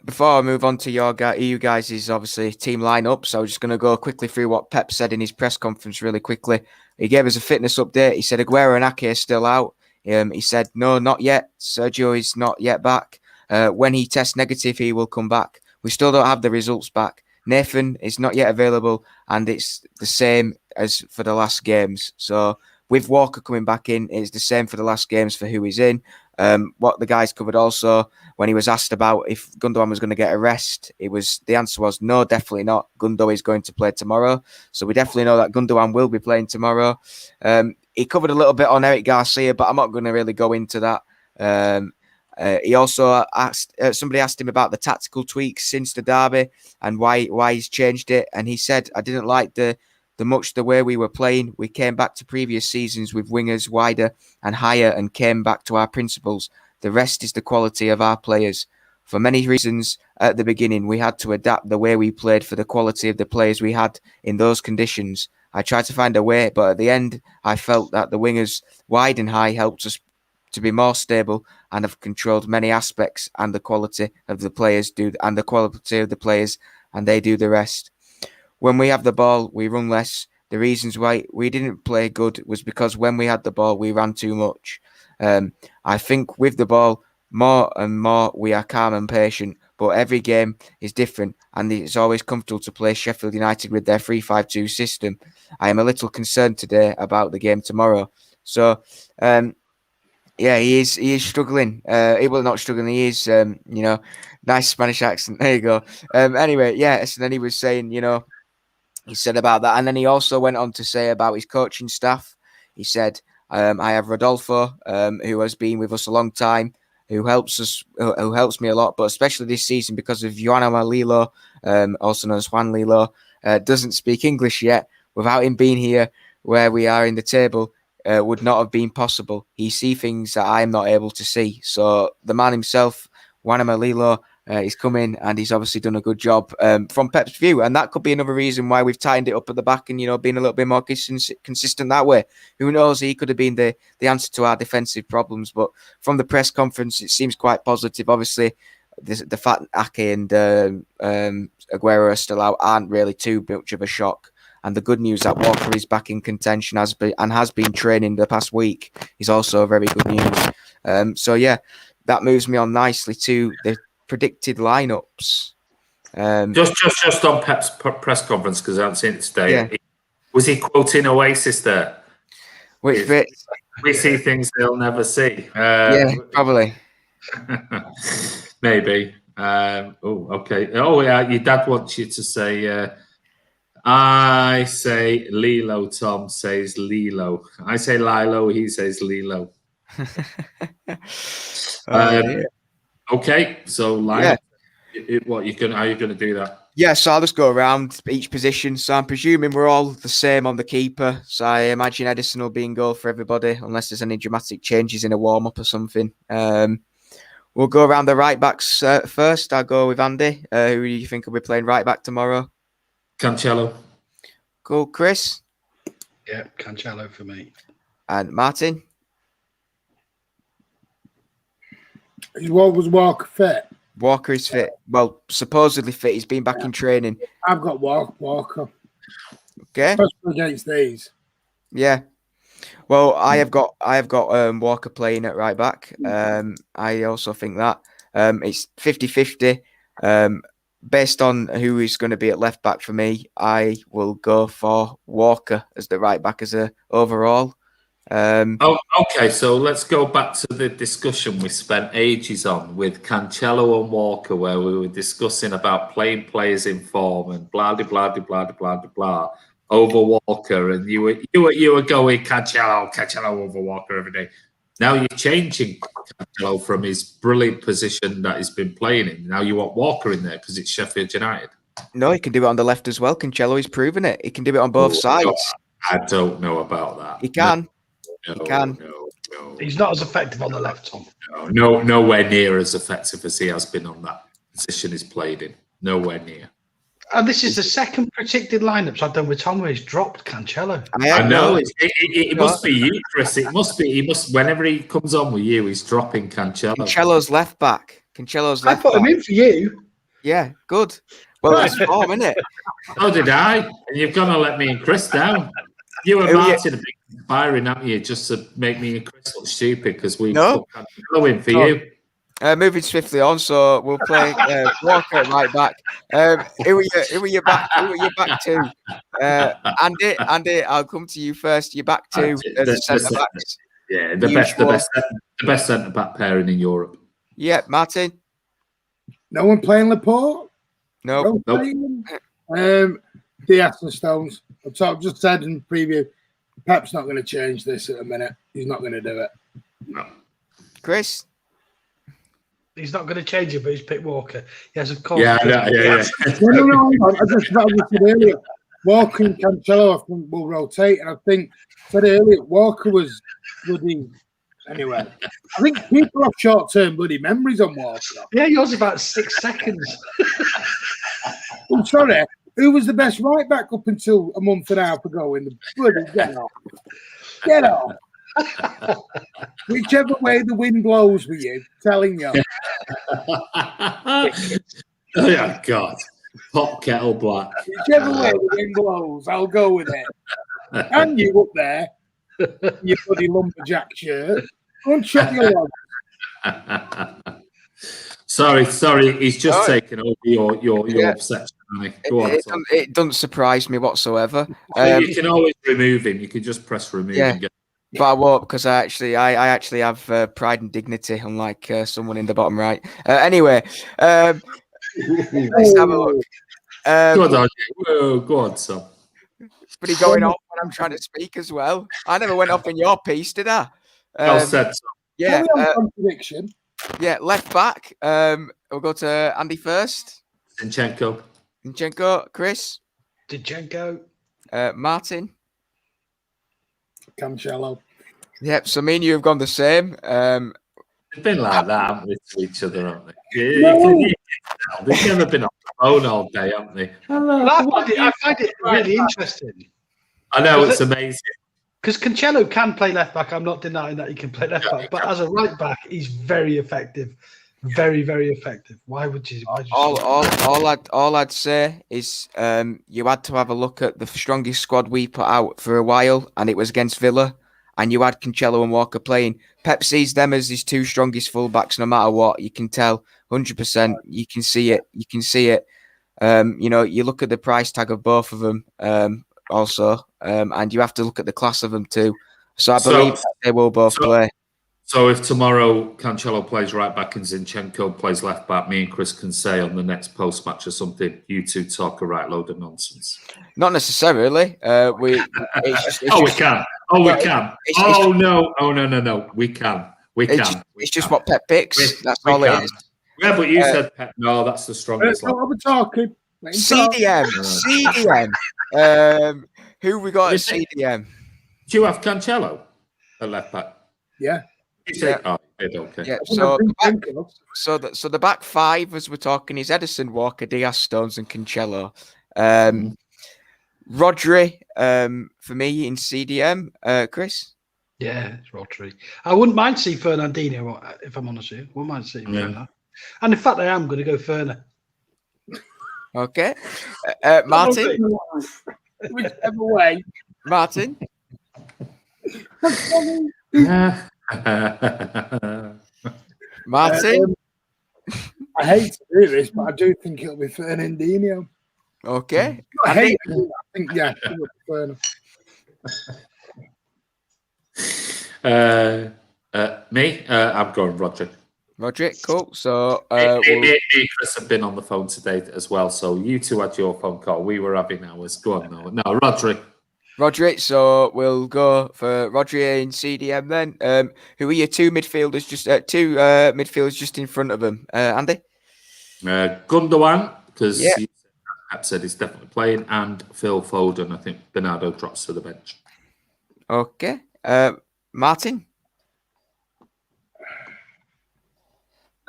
before I move on to you guys' obviously team lineup, so I'm just going to go quickly through what Pep said in his press conference really quickly. He gave us a fitness update. He said Aguero and Ake are still out. He said, no, not yet. Sergio is not yet back. When he tests negative, he will come back. We still don't have the results back. Nathan is not yet available, and it's the same as for the last games. So with Walker coming back in, it's the same for the last games for who is in. What the guys covered also, when he was asked about if Gundogan was going to get a rest, the answer was no, definitely not. Gundo is going to play tomorrow. So we definitely know that Gundogan will be playing tomorrow. He covered a little bit on Eric Garcia, but I'm not going to really go into that. He also somebody asked him about the tactical tweaks since the derby and why he's changed it. And he said, I didn't like the way we were playing. We came back to previous seasons with wingers wider and higher and came back to our principles. The rest is the quality of our players. For many reasons, at the beginning, we had to adapt the way we played for the quality of the players we had in those conditions. I tried to find a way, but at the end, I felt that the wingers wide and high helped us to be more stable and have controlled many aspects, and the quality of the players and they do the rest. When we have the ball, we run less. The reasons why we didn't play good was because when we had the ball, we ran too much. I think with the ball, more and more, we are calm and patient, but every game is different, and it's always comfortable to play Sheffield United with their 3-5-2 system. I am a little concerned today about the game tomorrow. So, he is struggling. He will not struggling. He is, nice Spanish accent. There you go. Anyway, so then he was saying, he said about that. And then he also went on to say about his coaching staff. He said, I have Rodolfo, who has been with us a long time, who helps me a lot, but especially this season because of Juanma Lilo, also known as Juan Lilo, doesn't speak English yet. Without him being here where we are in the table, would not have been possible. He sees things that I'm not able to see. So the man himself, Juanma Lilo, He's come in and he's obviously done a good job from Pep's view. And that could be another reason why we've tightened it up at the back and, being a little bit more consistent that way. Who knows? He could have been the answer to our defensive problems. But from the press conference, it seems quite positive. Obviously, the fact Ake and Aguero are still out aren't really too much of a shock. And the good news that Walker is back in contention has been training the past week is also very good news. So, yeah, that moves me on nicely to the predicted lineups. Just on Pep's press conference, because I haven't seen it today. Yeah. Was he quoting Oasis there? Which bit? We see things they'll never see. Yeah, probably. Maybe. Okay. Oh, yeah. Your dad wants you to say. I say Lilo. Tom says Lilo. I say Lilo. He says Lilo. Okay, so lineup. How are you gonna do that? Yeah, so I'll just go around each position. So I'm presuming we're all the same on the keeper. So I imagine Edison will be in goal for everybody, unless there's any dramatic changes in a warm up or something. We'll go around the right backs first. I'll go with Andy. Who do you think will be playing right back tomorrow? Cancelo. Cool, Chris. Yeah, Cancelo for me. And Martin. What was Walker fit? Walker is fit. Well, supposedly fit. He's been back in training. I've got Walker. Okay. Especially against these. Yeah. Well, I have got Walker playing at right back. I also think that it's 50-50. Based on who is going to be at left back for me, I will go for Walker as the right back as a overall. Okay, so let's go back to the discussion we spent ages on with Cancelo and Walker, where we were discussing about playing players in form and blah blah blah blah blah blah blah over Walker, and you were going Cancelo over Walker every day. Now you're changing Cancelo from his brilliant position that he's been playing in. Now you want Walker in there because it's Sheffield United. No, he can do it on the left as well. Cancelo is proven it. He can do it on both sides. I don't know about that. He can. No, he can. No. He's not as effective on the left, Tom. No, nowhere near as effective as he has been on that position he's played in. Nowhere near. And this is the second predicted lineups I've done with Tom where he's dropped Cancelo. I know. It must be you, Chris. It must be. He must. Whenever he comes on with you, he's dropping Cancelo. Cancelo's left back. I put him in for you. Yeah, good. Well, that's form, isn't it? So did I. And you've got to let me and Chris down. You and Martin have been conspiring, haven't you, just to make me and Chris look stupid because we put Cancelo in for you. Moving swiftly on, so we'll play Walker at right back. Who are you back to? Andy, I'll come to you first. You're back to the centre backs. Yeah, the best centre back pairing in Europe. Yeah, Martin. No one playing Laporte? No. Diaz and Stones. I've just said in the preview, Pep's not going to change this at a minute. He's not going to do it. No. Chris? He's not going to change it, but he's picked Walker. Yes, of course. No. I just said earlier, Walker and Cancelo, I think, will rotate. And I think, said earlier, Walker was bloody. Anyway, I think people have short-term bloody memories on Walker. Yeah, yours about 6 seconds. I'm sorry. Who was the best right back up until a month and a half ago in the bloody get off. Whichever way the wind blows with you, telling you. Oh, yeah, God. Pot kettle black. Whichever way the wind blows, I'll go with it. And you up there, your bloody lumberjack shirt. Go and shut your log. Sorry. He's just taken over your section. Go on, it doesn't surprise me whatsoever. You can always remove him. You can just press remove. Yeah. And get... But I won't because I actually have pride and dignity, unlike someone in the bottom right. Anyway, let's have a look. Go on, son. But he going off when I'm trying to speak as well. I never went off in your piece, did I? Well said, son. Yeah. Contradiction. Yeah, left back. We'll go to Andy first. Zinchenko, Chris. Zinchenko. Martin. Cancelo. Yep, so me and you have gone the same. They've been like that, haven't they, to each other, haven't they? They've never been on the phone all day, haven't they? Hello, I find it really interesting. I know, it's amazing. Because Cancelo can play left back. I'm not denying that he can play left back, but as a right back, he's very effective. Very, very effective. Why would you? All I'd say is you had to have a look at the strongest squad we put out for a while, and it was against Villa, and you had Cancelo and Walker playing. Pep sees them as his two strongest fullbacks, no matter what. You can tell 100%. You can see it. You look at the price tag of both of them also, and you have to look at the class of them too. So I believe they will both play. So if tomorrow Cancelo plays right back and Zinchenko plays left back, me and Chris can say on the next post match or something, you two talk a right load of nonsense. Not necessarily. We can. No. We can. It's just what Pep picks. That's all it is. Yeah, but you said Pep. No, that's the strongest. We're talking. CDM. Who we got at CDM? Do you have Cancelo at left back? Yeah. Okay. Yeah. So the back five, as we're talking, is Edison, Walker, Diaz, Stones, and Cancelo. Rodri, for me in CDM. Chris. Yeah, it's Rodri. I wouldn't mind seeing Fernandinho, if I'm honest with you. Wouldn't mind seeing Fernandinho. And in fact, I am going to go Ferner. Okay. Martin. Whichever way. Martin. Martin. I hate to do this, but I do think it'll be Fernandinho. Okay. I think yeah, it'll be Ferner. Me? I'm going Rodri. Rodri, cool. So me and Chris have been on the phone today as well. So you two had your phone call. We were having ours. Go on now. No, Rodri. So we'll go for Rodri in CDM then. Who are your two midfielders? Two midfielders just in front of him. Andy? Gundogan, because Pep said he's definitely playing, and Phil Foden. I think Bernardo drops to the bench. Okay. Martin?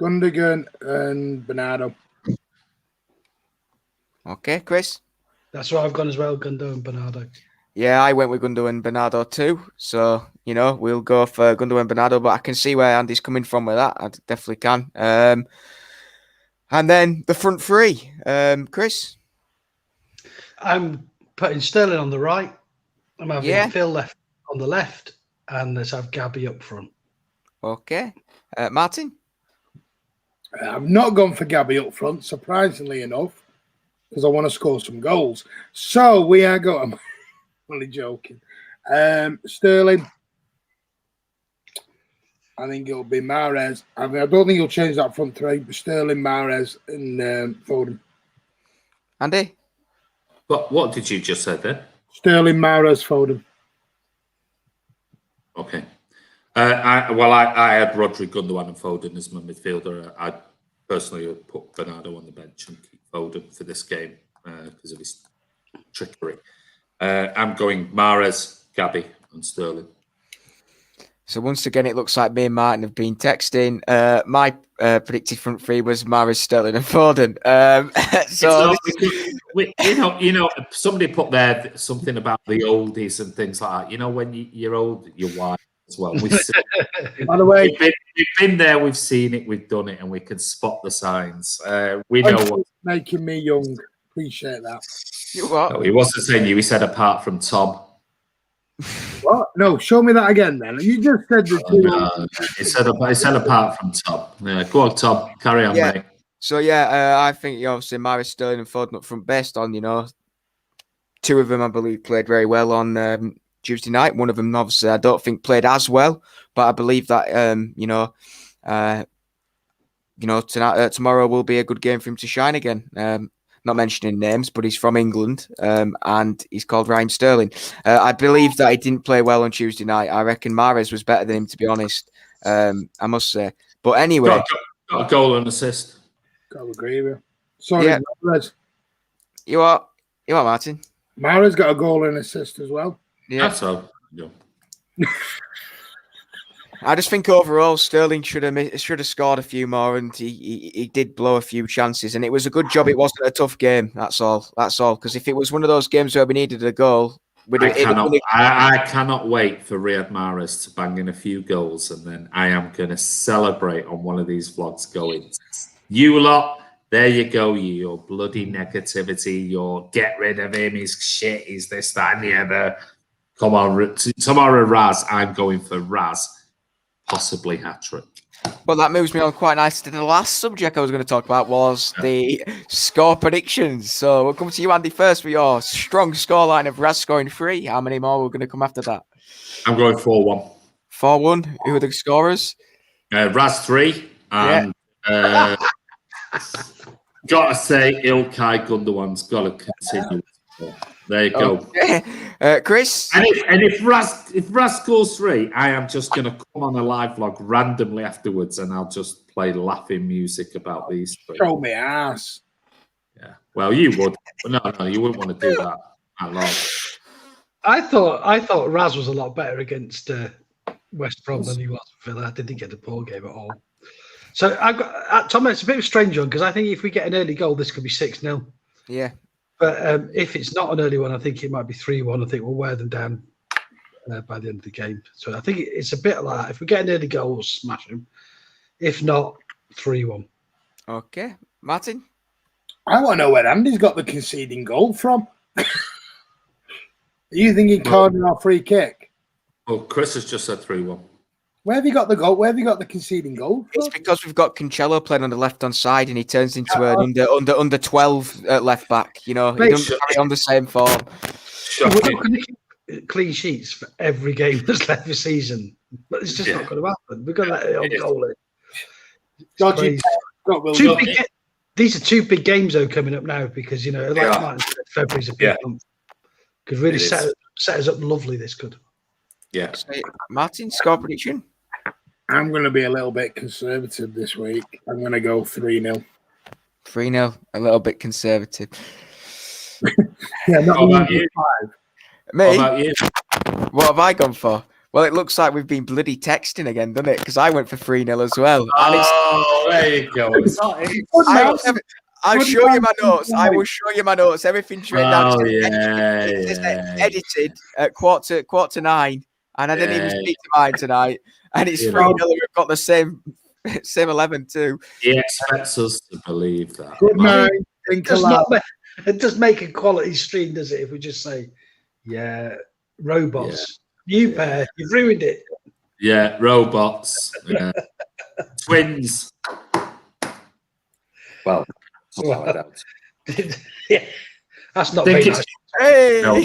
Gundogan and Bernardo. Okay, Chris? That's where I've gone as well, Gundogan and Bernardo. Yeah, I went with Gundogan and Bernardo too. So, we'll go for Gundogan and Bernardo, but I can see where Andy's coming from with that. I definitely can. And then the front three. Chris? I'm putting Sterling on the right. I'm having Phil left on the left, and let's have Gabby up front. Okay. Martin? I've not gone for Gabby up front, surprisingly enough, because I want to score some goals. So we are going... I'm only joking. Sterling. I think it'll be Mahrez. I don't think he'll change that front three, but Sterling, Mahrez, and Foden. Andy? What did you just say there? Sterling, Mahrez, Foden. Okay. I had Rodri, Gundogan, and Foden as my midfielder. I personally would put Bernardo on the bench and keep Foden for this game because of his trickery. I'm going Mahrez, Gabby, and Sterling. So once again, it looks like me and Martin have been texting. My predicted front three was Mahrez, Sterling, and Foden. Somebody put there something about the oldies and things like that. When you're old, you're wise as well. By the way, we've been there, we've seen it, we've done it, and we can spot the signs. We know what's making me young. Appreciate that. You what? No, he wasn't saying you. He said apart from Tom. What? No, show me that again, then. You just said the two. He said apart from Tom. Yeah, go on, Tom. Carry on, mate. So I think obviously Mahrez, Sterling, and Foden up front, based on two of them I believe played very well on Tuesday night. One of them obviously I don't think played as well, but I believe that tomorrow will be a good game for him to shine again. Not mentioning names, but he's from England, and he's called Raheem Sterling. I believe that he didn't play well on Tuesday night. I reckon Mahrez was better than him, to be honest. I must say. But anyway, got a goal and assist. Got to agree with you. Sorry, Mahrez. You are Martin. Mahrez got a goal and assist as well. Yeah. That's all. Yeah. I just think overall Sterling should have scored a few more, and he did blow a few chances, and it was a good job. It wasn't a tough game. That's all. Because if it was one of those games where we needed a goal, I cannot wait for Riyad Mahrez to bang in a few goals, and then I am going to celebrate on one of these vlogs going, you lot, there you go, your bloody negativity, your get rid of him, he's shit, he's this, that, and the other. Come on, tomorrow, Raz, I'm going for Raz, possibly hat-trick. Well, that moves me on quite nicely to the last subject I was going to talk about was the score predictions. So we'll come to you, Andy, first with your strong scoreline of Raz scoring 3. How many more are going to come after that? I'm going 4-1. 4-1. Who are the scorers? Raz 3. And got to say, Ilkay Gundogan's got to continue. There you go. Okay. Chris? And if Raz scores 3, I am just going to come on a live vlog randomly afterwards and I'll just play laughing music about these 3. Show me ass. Yeah. Well, you would. But no, you wouldn't want to do that long. I thought Raz was a lot better against West Brom than he was for Villa. I didn't get the ball game at all. So I've got Tom. It's a bit of a strange one because I think if we get an early goal, this could be 6-0. Yeah. But if it's not an early one, I think it might be 3-1. I think we'll wear them down by the end of the game. So I think it's a bit like that. If we get an early goal, we'll smash them. If not, 3-1. Okay. Martin? I want to know where Andy's got the conceding goal from. Are you thinking corner or free kick? Well, Chris has just said 3-1. Where have you got the goal? Where have you got the conceding goal from? It's because we've got Cancelo playing on the left-hand side and he turns into an under 12 left back. You know, he doesn't carry on the same form. We're not going to keep clean sheets for every game that's left this season. But it's just not going to happen. We're going to let it on goal in. These are 2 big games, though, coming up now because, you know, February's a big month. Could really set us up lovely, this could. Yeah. So, Martin, score prediction? I'm going to be a little bit conservative this week. I'm going to go 3-0. 3-0, a little bit conservative. Yeah, not How about you? Me? How about you? What have I gone for? Well, it looks like we've been bloody texting again, doesn't it? Because I went for 3-0 as well. There you go. I'll show you my notes. I will show you my notes. Everything's written down. Edited at quarter to 9. And I didn't even speak to mine tonight. And it's 3-0. We've got the same 11 too. He expects us to believe that. Good night. It does make a quality stream, does it? If we just say, robots. You pair, you've ruined it. Yeah, robots. Twins. Well, yeah, that's not very nice. Hey! No,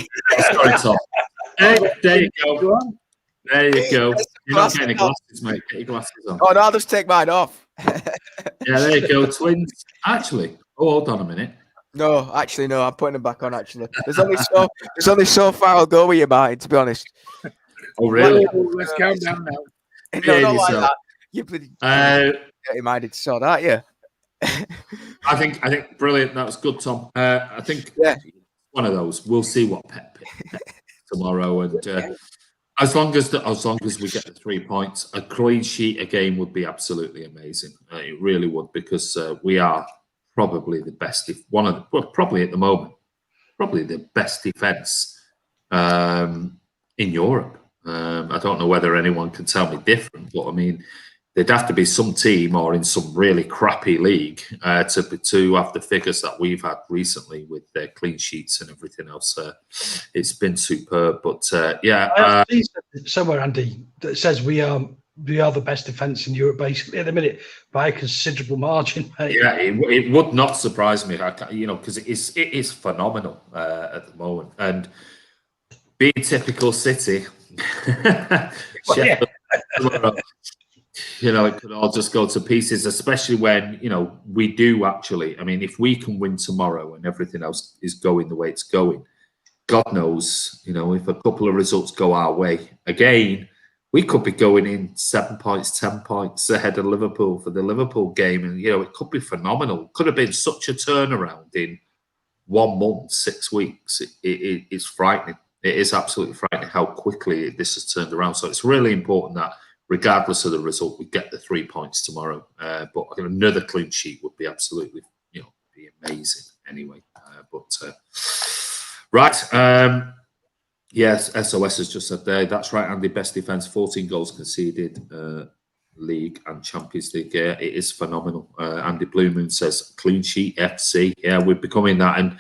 sorry, Tom. Hey, there you go. There you go. You're not getting glasses, mate. Get your glasses on. Oh, no, I'll just take mine off. Yeah, there you go. Twins. Actually, hold on a minute. No, actually, no. I'm putting them back on. Actually, there's only so far I'll go with your mind, to be honest. Oh, really? Let's calm down now. No, not like that. You bloody minded sod, aren't you? I think brilliant. That was good, Tom. I think one of those. We'll see what Pep tomorrow, and as long as we get the 3 points, a clean sheet again would be absolutely amazing. It really would, because we are probably the best, probably at the moment, probably the best defense in Europe. I don't know whether anyone can tell me different, but I mean, there'd have to be some team or in some really crappy league to have the figures that we've had recently with their clean sheets and everything else. It's been superb, but I see somewhere, Andy, that says we are the best defence in Europe basically at the minute by a considerable margin. Mate. Yeah, it would not surprise me, because it is phenomenal at the moment, and being typical City. Sheffield, it could all just go to pieces, especially when, we do actually, I mean, if we can win tomorrow and everything else is going the way it's going, God knows, if a couple of results go our way, again, we could be going in 7 points, 10 points ahead of Liverpool for the Liverpool game. And, it could be phenomenal. It could have been such a turnaround in 1 month, 6 weeks. It's frightening. It is absolutely frightening how quickly this has turned around. So it's really important that regardless of the result, we get the 3 points tomorrow. But another clean sheet would be absolutely, be amazing anyway. Right. Yes, SOS has just said there. That's right, Andy. Best defence, 14 goals conceded, League and Champions League. Yeah, it is phenomenal. Andy Blue Moon says clean sheet FC. Yeah, we're becoming that. And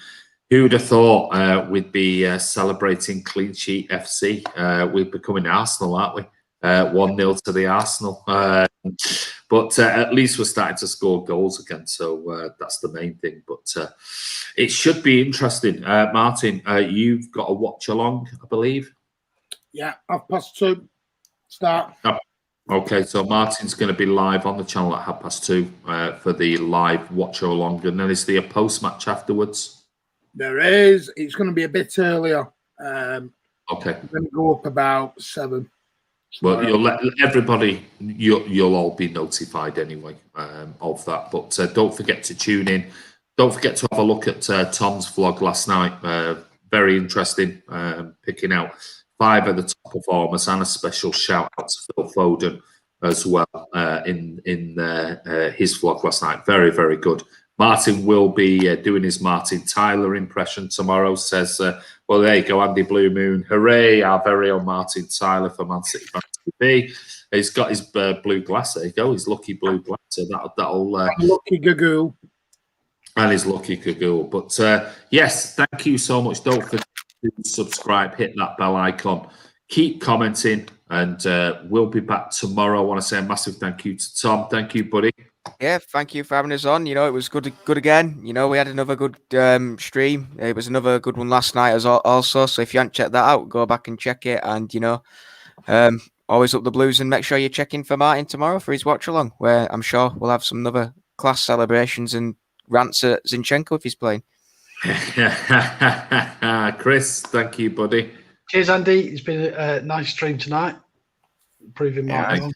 who would have thought we'd be celebrating clean sheet FC? We're becoming Arsenal, aren't we? 1-0 to the Arsenal. But at least we're starting to score goals again. So that's the main thing. But it should be interesting. Martin, you've got a watch along, I believe. Yeah, 2:30 start. Oh, okay, so Martin's going to be live on the channel at 2:30 for the live watch along. And then is there a post match afterwards? There is. It's going to be a bit earlier. Okay. We're going to go up about 7. Well, you'll let everybody, you'll all be notified anyway of that. But don't forget to tune in. Don't forget to have a look at Tom's vlog last night. Very interesting, picking out 5 of the top performers, and a special shout out to Phil Foden as well in his vlog last night. Very, very good. Martin will be doing his Martin Tyler impression tomorrow. Says, well, there you go, Andy Blue Moon. Hooray, our very own Martin Tyler for Man City Fan TV. He's got his blue glass. There you go, his lucky blue glass. So that'll lucky Gagoo. And his lucky Gagoo. But yes, thank you so much. Don't forget to subscribe, hit that bell icon, keep commenting, and we'll be back tomorrow. I want to say a massive thank you to Tom. Thank you, buddy. Yeah, thank you for having us on. It was good again. We had another good stream. It was another good one last night also. So if you haven't checked that out, go back and check it. And, always up the blues, and make sure you check in for Martin tomorrow for his watch along, where I'm sure we'll have some other class celebrations and rants at Zinchenko if he's playing. Chris, thank you, buddy. Cheers, Andy. It's been a nice stream tonight. Proving Martin.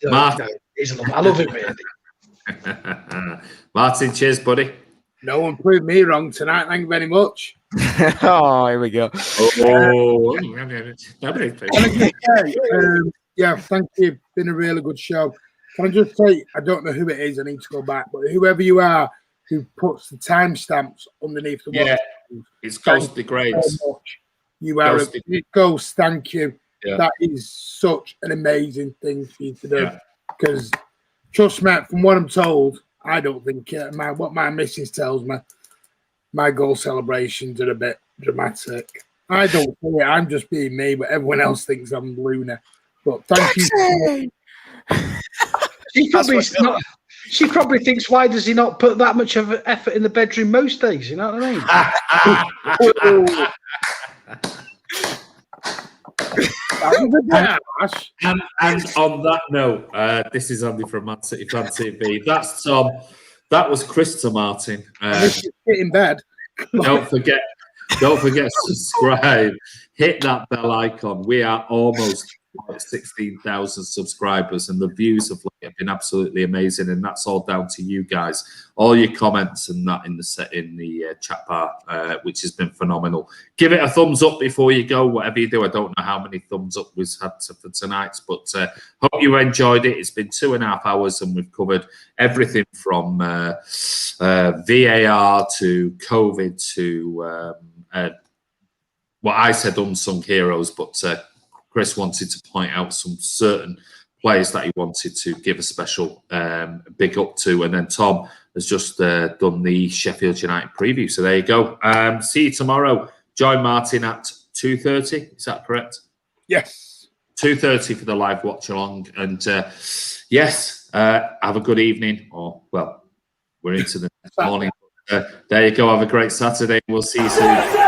Martin. I love it, really. Martin, cheers, buddy. No one proved me wrong tonight. Thank you very much. Oh, here we go. Yeah, thank you. Been a really good show. Can I just say, I don't know who it is. I need to go back, but whoever you are who puts the timestamps underneath the watch, it's Ghost Degrades. So you are a ghost. Thank you. Yeah. That is such an amazing thing for you to do. Because trust me, from what I'm told, I don't think what my missus tells me, my goal celebrations are a bit dramatic. I don't think it. I'm just being me, but everyone else thinks I'm loony. But thank you. She probably thinks, why does he not put that much of effort in the bedroom most days? You know what I mean? And on that note, this is Andy from Man City Fan TV. That's Tom. That was Chris to Martin. Sit in bed. Don't forget to subscribe. Hit that bell icon. We are almost 16,000 subscribers, and the views have been absolutely amazing, and that's all down to you guys. All your comments and that in the chat bar, which has been phenomenal. Give it a thumbs up before you go, whatever you do. I don't know how many thumbs up we've had for tonight, but hope you enjoyed it. It's been 2.5 hours, and we've covered everything from VAR to COVID to what I said unsung heroes, but Chris wanted to point out some certain players that he wanted to give a special big up to. And then Tom has just done the Sheffield United preview. So there you go. See you tomorrow. Join Martin at 2:30. Is that correct? Yes. 2:30 for the live watch along. And yes, have a good evening. Or, well, we're into the next morning. There you go. Have a great Saturday. We'll see you soon.